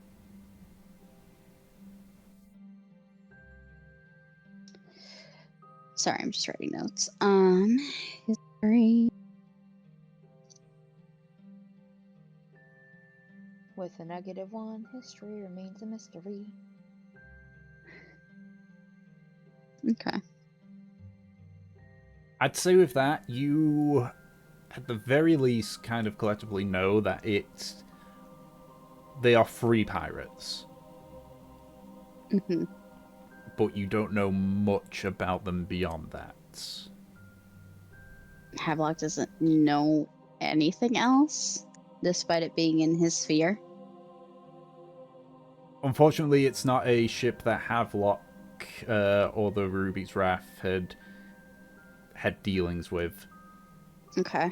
sorry, I'm just writing notes. History. With a -1, history remains a mystery. Okay. I'd say with that, you, at the very least, kind of collectively know that they are free pirates. Mm-hmm. But you don't know much about them beyond that. Havelock doesn't know anything else, despite it being in his sphere. Unfortunately, it's not a ship that Havelock or the Ruby's Wrath had dealings with. Okay.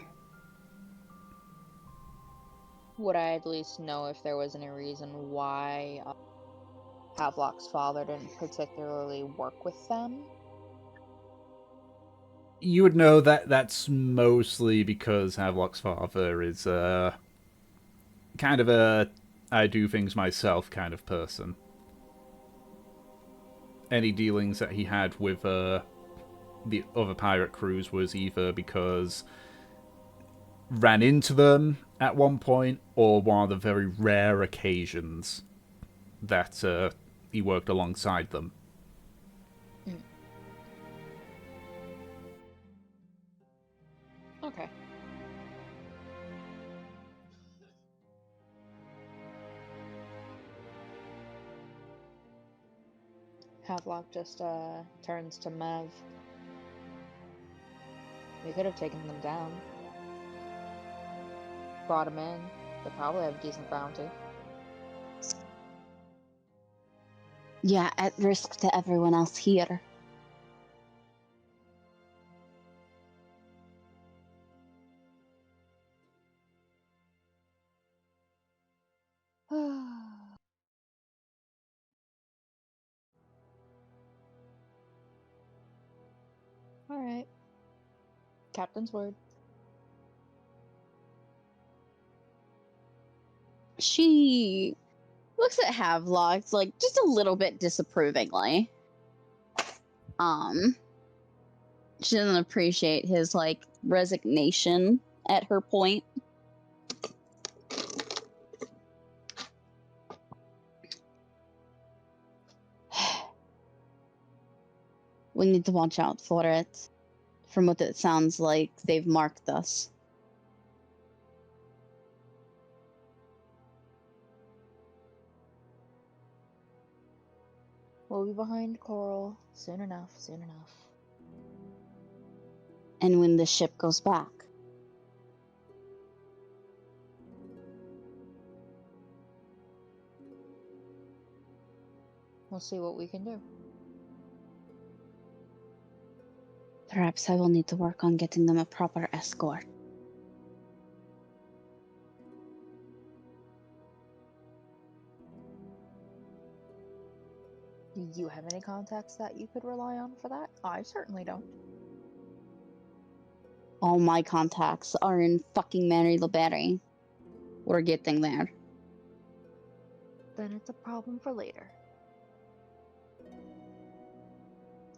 Would I at least know if there was any reason why Havelock's father didn't particularly work with them? You would know that that's mostly because Havelock's father is kind of a I do things myself kind of person. Any dealings that he had with the other pirate crews was either because ran into them at one point, or one of the very rare occasions that he worked alongside them. Okay. Havelock just turns to Mev. We could have taken them down. Brought them in. They probably have a decent bounty. Yeah, at risk to everyone else here. Alright. Captain's word. She looks at Havelock, like, just a little bit disapprovingly. She doesn't appreciate his, like, resignation at her point. We need to watch out for it. From what it sounds like, they've marked us. We'll be behind Coral soon enough, soon enough. And when the ship goes back, We'll see what we can do. perhaps I will need to work on getting them a proper escort. Do you have any contacts that you could rely on for that? I certainly don't. All my contacts are in fucking Mari Libere. We're getting there. Then it's a problem for later.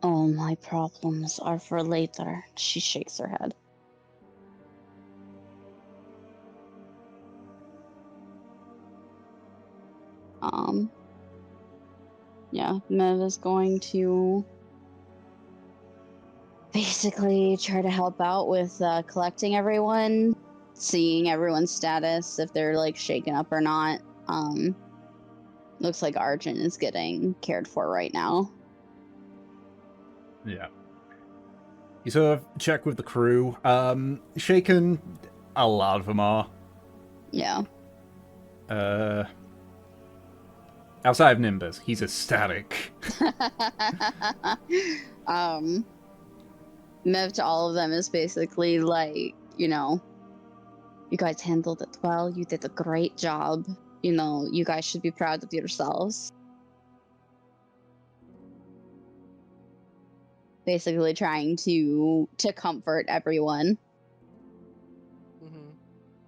All my problems are for later. She shakes her head. Yeah, Mev is going to basically try to help out with collecting everyone, seeing everyone's status, if they're like shaken up or not. Looks like Arjun is getting cared for right now. Yeah. You sort of check with the crew. Shaken, a lot of them are. Yeah. Outside of Nimbus, he's ecstatic. Mev to all of them is basically like, you know, you guys handled it well. You did a great job. You know, you guys should be proud of yourselves. Basically trying to comfort everyone. Mm-hmm.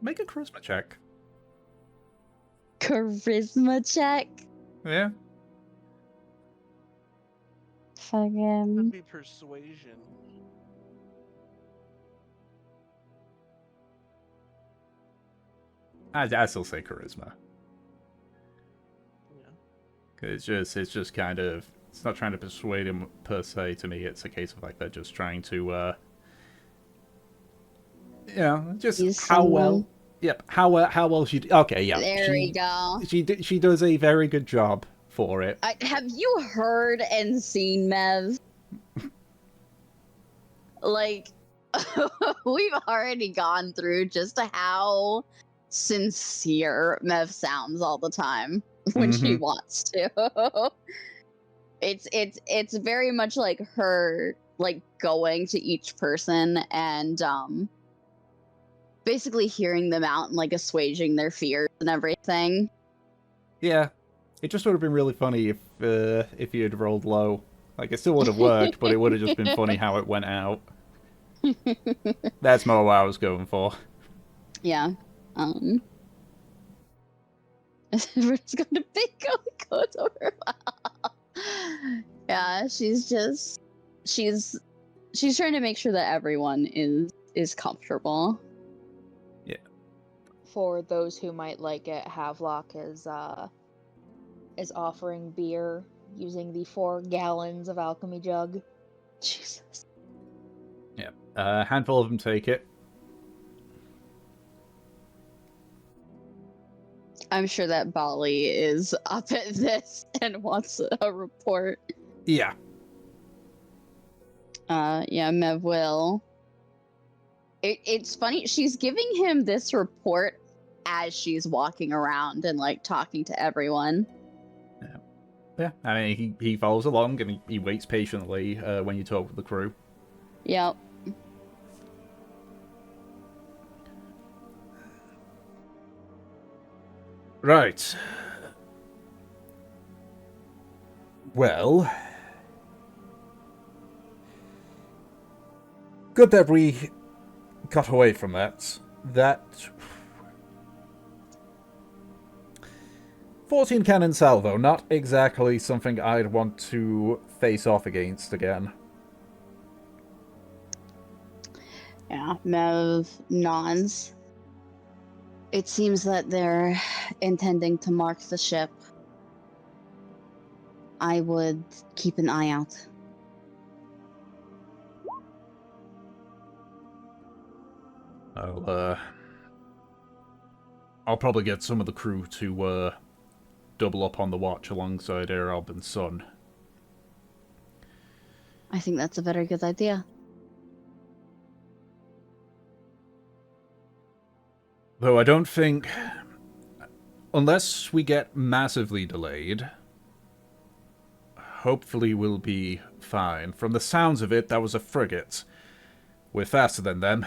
Make a charisma check. Charisma check. Yeah. Could Fucking. be persuasion. I still say charisma. Yeah. It's just kind of, it's not trying to persuade him per se. To me, it's a case of like they're just trying to, just Use how well. someone. Yep, how well she. Okay, yeah. There we go. She does a very good job for it. Have you heard and seen Mev? Like, we've already gone through just how sincere Mev sounds all the time when she wants to. It's very much like her like going to each person and basically hearing them out and like assuaging their fears and everything. Yeah, it just would have been really funny if you had rolled low. Like, it still would have worked, but it would have just been funny how it went out. That's more what I was going for. Yeah. Everyone's gonna be going over. Yeah, she's trying to make sure that everyone is comfortable. Yeah. For those who might like it, Havelock is offering beer using the 4 gallons of alchemy jug. Jesus. Yeah. A handful of them take it. I'm sure that Bali is up at this and wants a report. Yeah. Yeah, Mev will. It's funny, she's giving him this report as she's walking around and like talking to everyone. Yeah. I mean, he follows along and he waits patiently when you talk with the crew. Yep. Right. Well, good that we got away from that. That 14 cannon salvo, not exactly something I'd want to face off against again. Yeah, Mev nods. It seems that they're intending to mark the ship. I would keep an eye out. I'll probably get some of the crew to double up on the watch alongside Airalb and Sun. I think that's a very good idea. Though I don't think... Unless we get massively delayed, hopefully we'll be fine. From the sounds of it, that was a frigate. We're faster than them.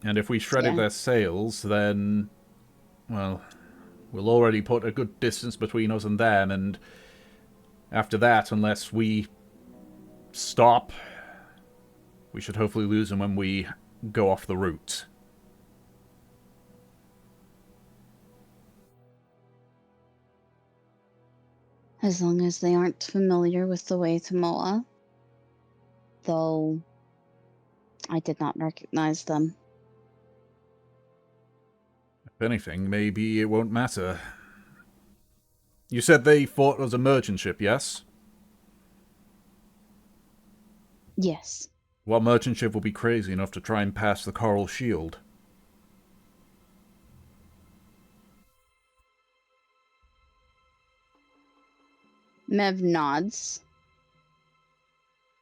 And if we shredded their sails, then... Well, we'll already put a good distance between us and them, and after that, unless we stop, we should hopefully lose them when we go off the route. As long as they aren't familiar with the way to Moa. Though I did not recognize them. If anything, maybe it won't matter. You said they fought as a merchant ship, yes? Yes. What merchant ship will be crazy enough to try and pass the coral shield? Mev nods.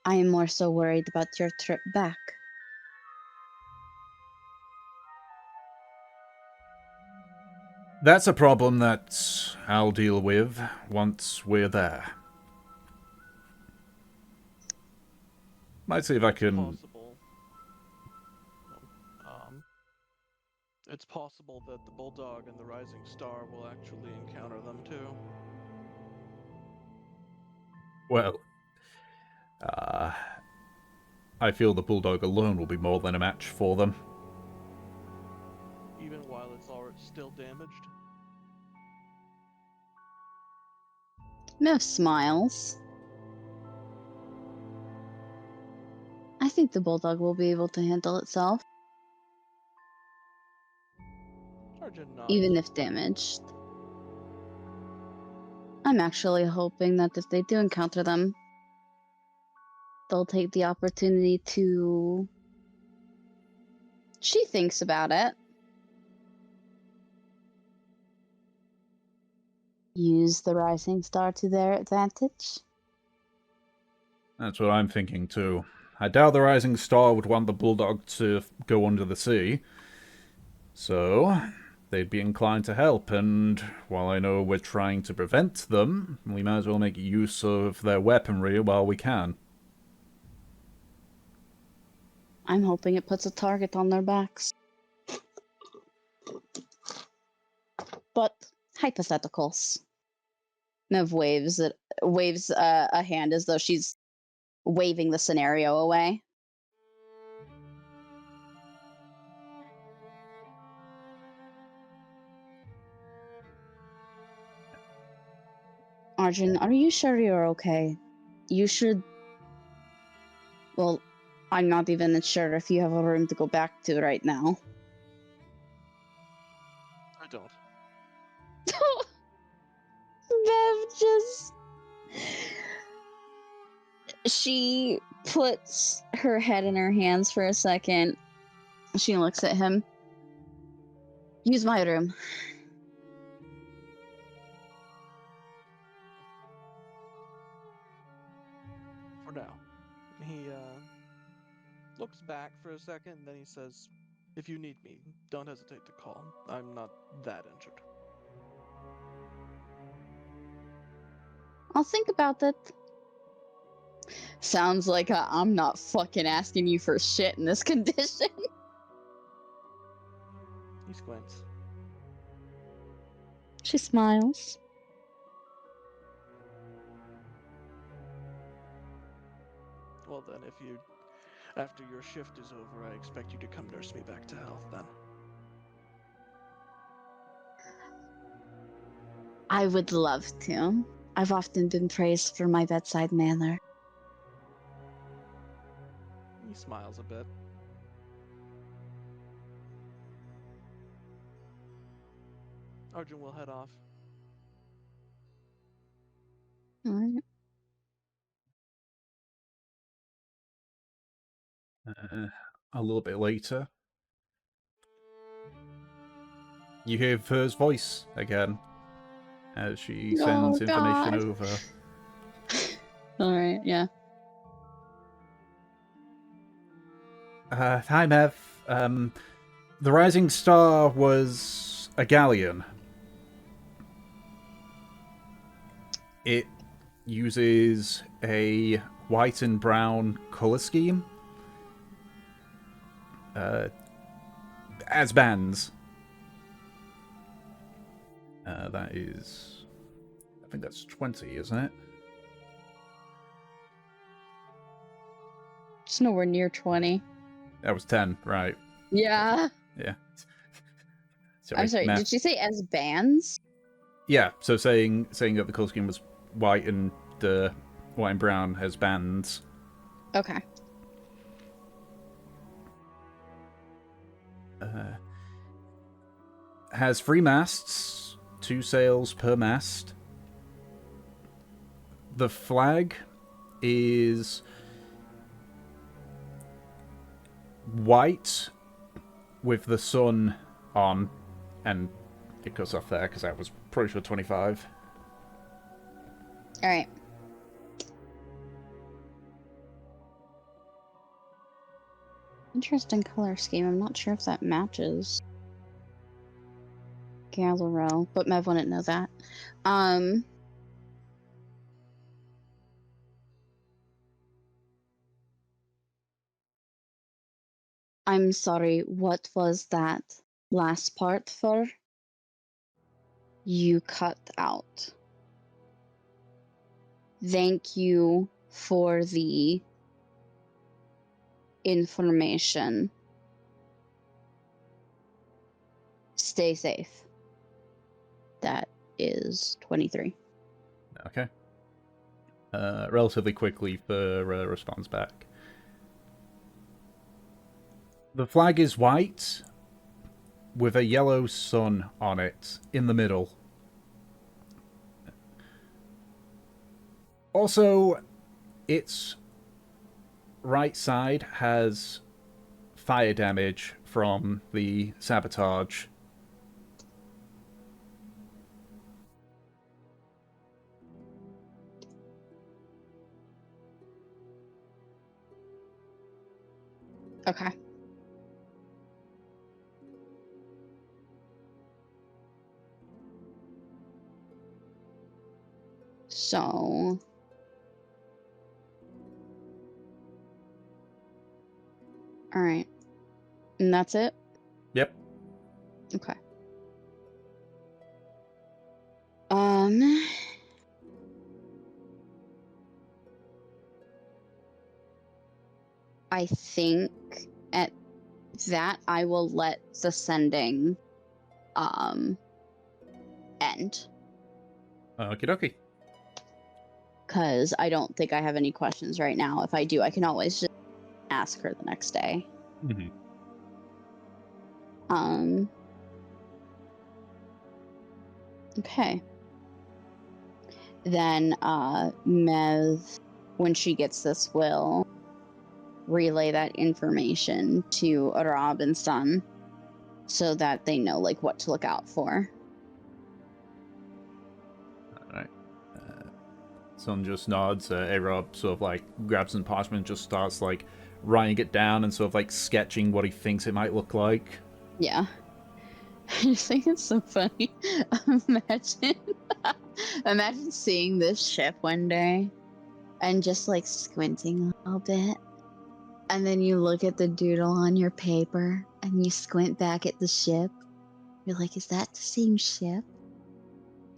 I am more so worried about your trip back. That's a problem that I'll deal with once we're there. Might see if I can... Possible. It's possible that the Bulldog and the Rising Star will actually encounter them too. Well... I feel the Bulldog alone will be more than a match for them. Even while it's still damaged? Mev smiles. I think the Bulldog will be able to handle itself. Arjun nods. Even if damaged. I'm actually hoping that if they do encounter them, they'll take the opportunity to... She thinks about it. Use the Rising Star to their advantage. That's what I'm thinking too. I doubt the Rising Star would want the Bulldog to go under the sea. So, they'd be inclined to help, and while I know we're trying to prevent them, we might as well make use of their weaponry while we can. I'm hoping it puts a target on their backs. But hypotheticals. Nev waves a hand as though she's waving the scenario away. Arjun, are you sure you're okay? You should... Well, I'm not even sure if you have a room to go back to right now. I don't. Bev just... She puts her head in her hands for a second. She looks at him. Use my room. For now. He looks back for a second, and then he says, "If you need me, don't hesitate to call. I'm not that injured." I'll think about it. Sounds like I'm not fucking asking you for shit in this condition. He squints. She smiles. Well then, after your shift is over, I expect you to come nurse me back to health then. I would love to. I've often been praised for my bedside manner. He smiles a bit. Arjun will head off. Alright. A little bit later, you hear Fur's voice again as she sends Oh, information God. over. Alright, yeah. Hi, Mev. The Rising Star was a galleon. It uses a white and brown color scheme as bands. That is... I think that's 20, isn't it? It's nowhere near 20. That was 10, right. Yeah. Yeah. I'm sorry, math. did she say as bands? Yeah, so saying that the color scheme was white and brown as bands. Okay. Has 3 masts, 2 sails per mast. The flag is white with the sun on, and it goes off there because that was pretty sure 25. Alright. Interesting color scheme. I'm not sure if that matches Gallerel, but Mev wouldn't know that. I'm sorry, what was that last part for? You cut out. Thank you for the information. Stay safe. That is 23. Okay. Relatively quickly, Fur responds back. The flag is white with a yellow sun on it in the middle. Also, its right side has fire damage from the sabotage. Okay. So... Alright. And that's it? Yep. Okay. I think at that I will let the sending end. Okie dokie. Because I don't think I have any questions right now. If I do, I can always just ask her the next day. Mm-hmm. Okay. Then Mev, when she gets this, will relay that information to Rob and Son so that they know like what to look out for. Alright. Son just nods. Rob sort of like grabs some parchment and just starts like writing it down and sort of like sketching what he thinks it might look like. Yeah. I just think it's so funny. Imagine seeing this ship one day and just like squinting a little bit. And then you look at the doodle on your paper and you squint back at the ship. You're like, is that the same ship?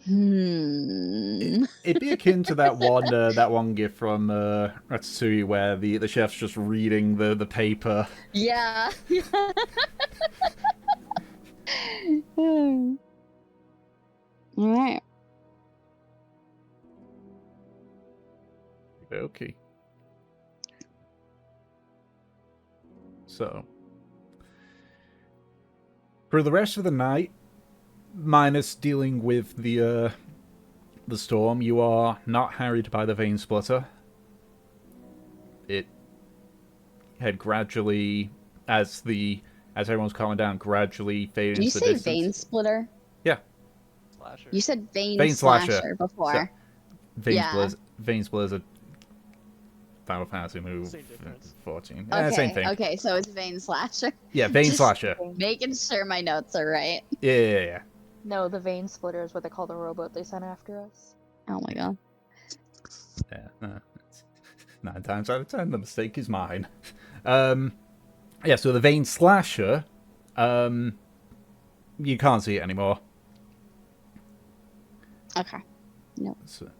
It'd be akin to that one gif from Ratatouille where the chef's just reading the paper. Yeah. All right. Okay. So, for the rest of the night, minus dealing with the storm, you are not harried by the vein splitter. had gradually, as everyone's calming down, gradually faded Did you into the say distance. vein splitter? Yeah. Slasher. You said vein, Vein slasher. slasher before. Vein Splitter's a Final Fantasy move. Same difference. 14. Okay, Same thing. okay, so it's vein slasher. Yeah, vein Just slasher. making sure my notes are right. Yeah. No, the vein splitter is what they call the rowboat they sent after us. Oh my god. Yeah. 9 times out of 10, the mistake is mine. Yeah, so the vein slasher, you can't see it anymore. Okay. No. So,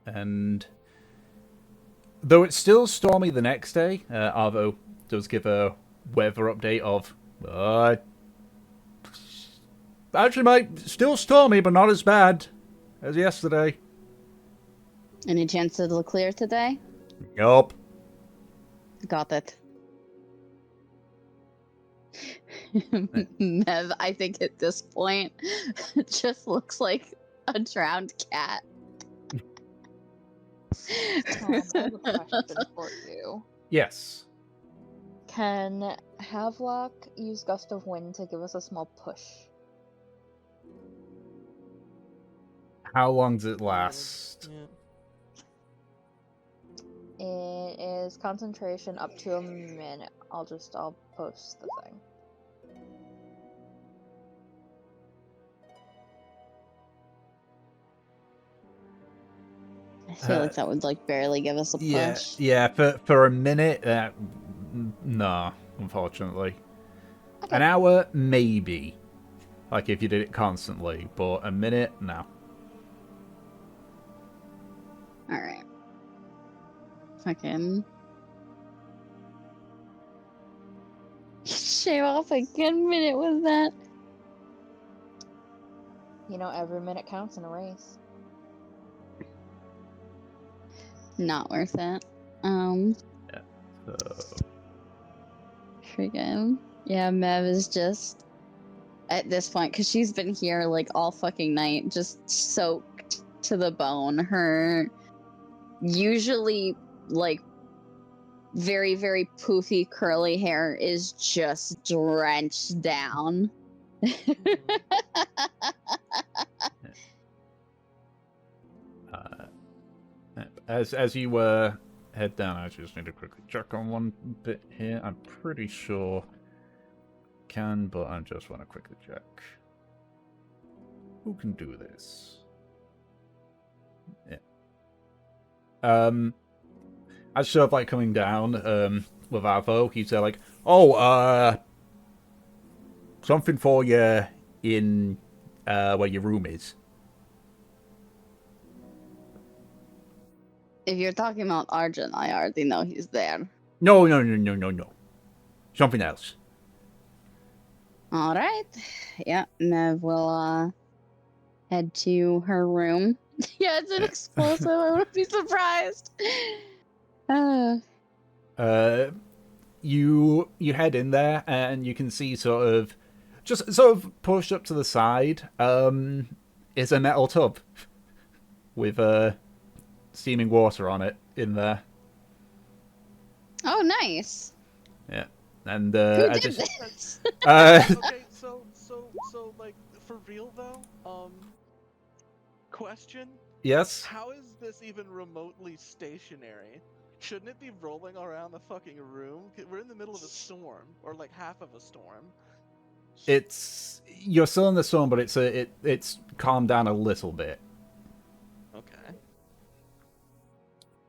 and though it's still stormy the next day, Arvo does give a weather update of actually might still stormy, but not as bad as yesterday. Any chance it'll clear today? Yup. Got it. Mev, I think at this point, it just looks like a drowned cat. I have a question for you. Yes. Can Havelock use Gust of Wind to give us a small push? How long does it last? Yeah. It is concentration up to a minute. I'll post the thing. I feel like that would barely give us a push. Yeah. For a minute, no, unfortunately. Okay. An hour, maybe. Like if you did it constantly, but a minute, no. Alright. Fucking. Shave off a good minute with that. You know, every minute counts in a race. Not worth it. Yeah. Freaking. Yeah, Mev is just at this point, because she's been here all fucking night, just soaked to the bone. Her usually very, very poofy curly hair is just drenched down. As you head down, I just need to quickly check on one bit here. I'm pretty sure can, but I just want to quickly check. Who can do this? Yeah. As sort of coming down with Avo, he said something for you in where your room is. If you're talking about Arjun, I already know he's there. No. Something else. Alright. Yeah, Mev will head to her room. Yeah, it's an explosive. I wouldn't be surprised. You head in there and you can see just sort of pushed up to the side is a metal tub with steaming water on it in there. Oh, nice. Yeah, and Who I did just this? Okay, so for real though, question. yes. How is this even remotely stationary? Shouldn't it be rolling around the fucking room? We're in the middle of a storm, or half of a storm. You're still in the storm, but it's it's calmed down a little bit. Okay.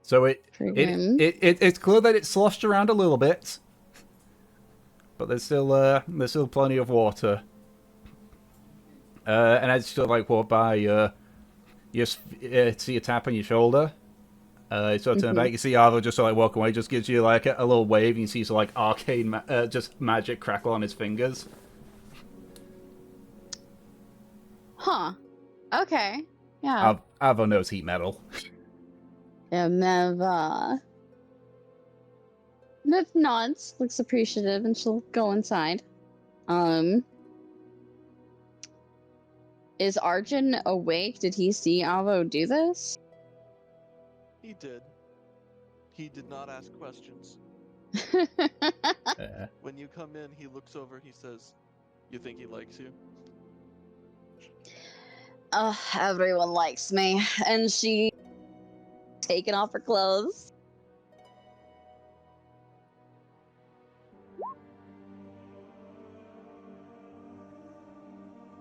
So it's clear that it's sloshed around a little bit, but there's still plenty of water. And as you walk by, you see a tap on your shoulder. You sort of turn back, you see Arvo just walk away, just gives you a little wave, and you see arcane just magic crackle on his fingers. Huh. Okay. Yeah. Arvo knows heat metal. Yeah, Mev nods, looks appreciative, and she'll go inside. Is Arjun awake? Did he see Avo do this? He did. He did not ask questions. When you come in, he looks over, he says, "You think he likes you?" Everyone likes me. And she taken off her clothes.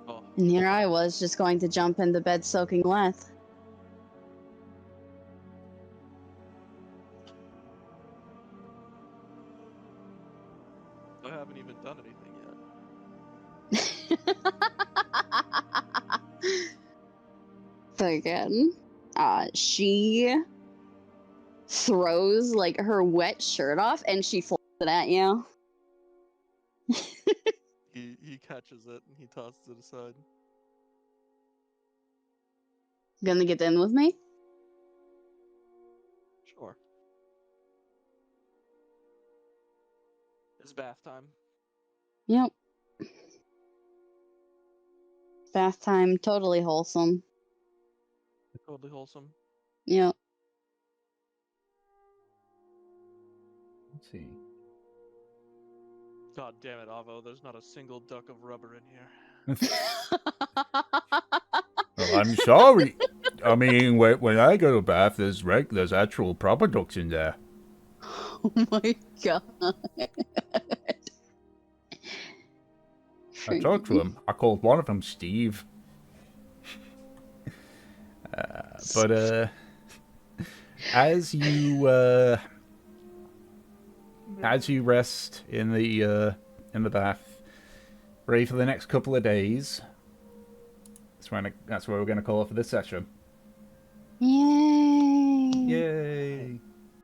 Oh, And here I was just going to jump into bed soaking wet. I haven't even done anything yet. So again, she throws like her wet shirt off and she flips it at you. He catches it and he tosses it aside. Gonna get in with me? Sure. It's bath time. Yep. Bath time, totally wholesome. Totally wholesome. Yep. Let's see. God damn it, Avo, there's not a single duck of rubber in here. Well, I'm sorry. I mean, when I go to bath, there's actual proper ducks in there. Oh my god. I talked to him. I called one of them Steve. But as you rest in the bath, ready for the next couple of days. That's where we're gonna call it for this session. Yay. Yay!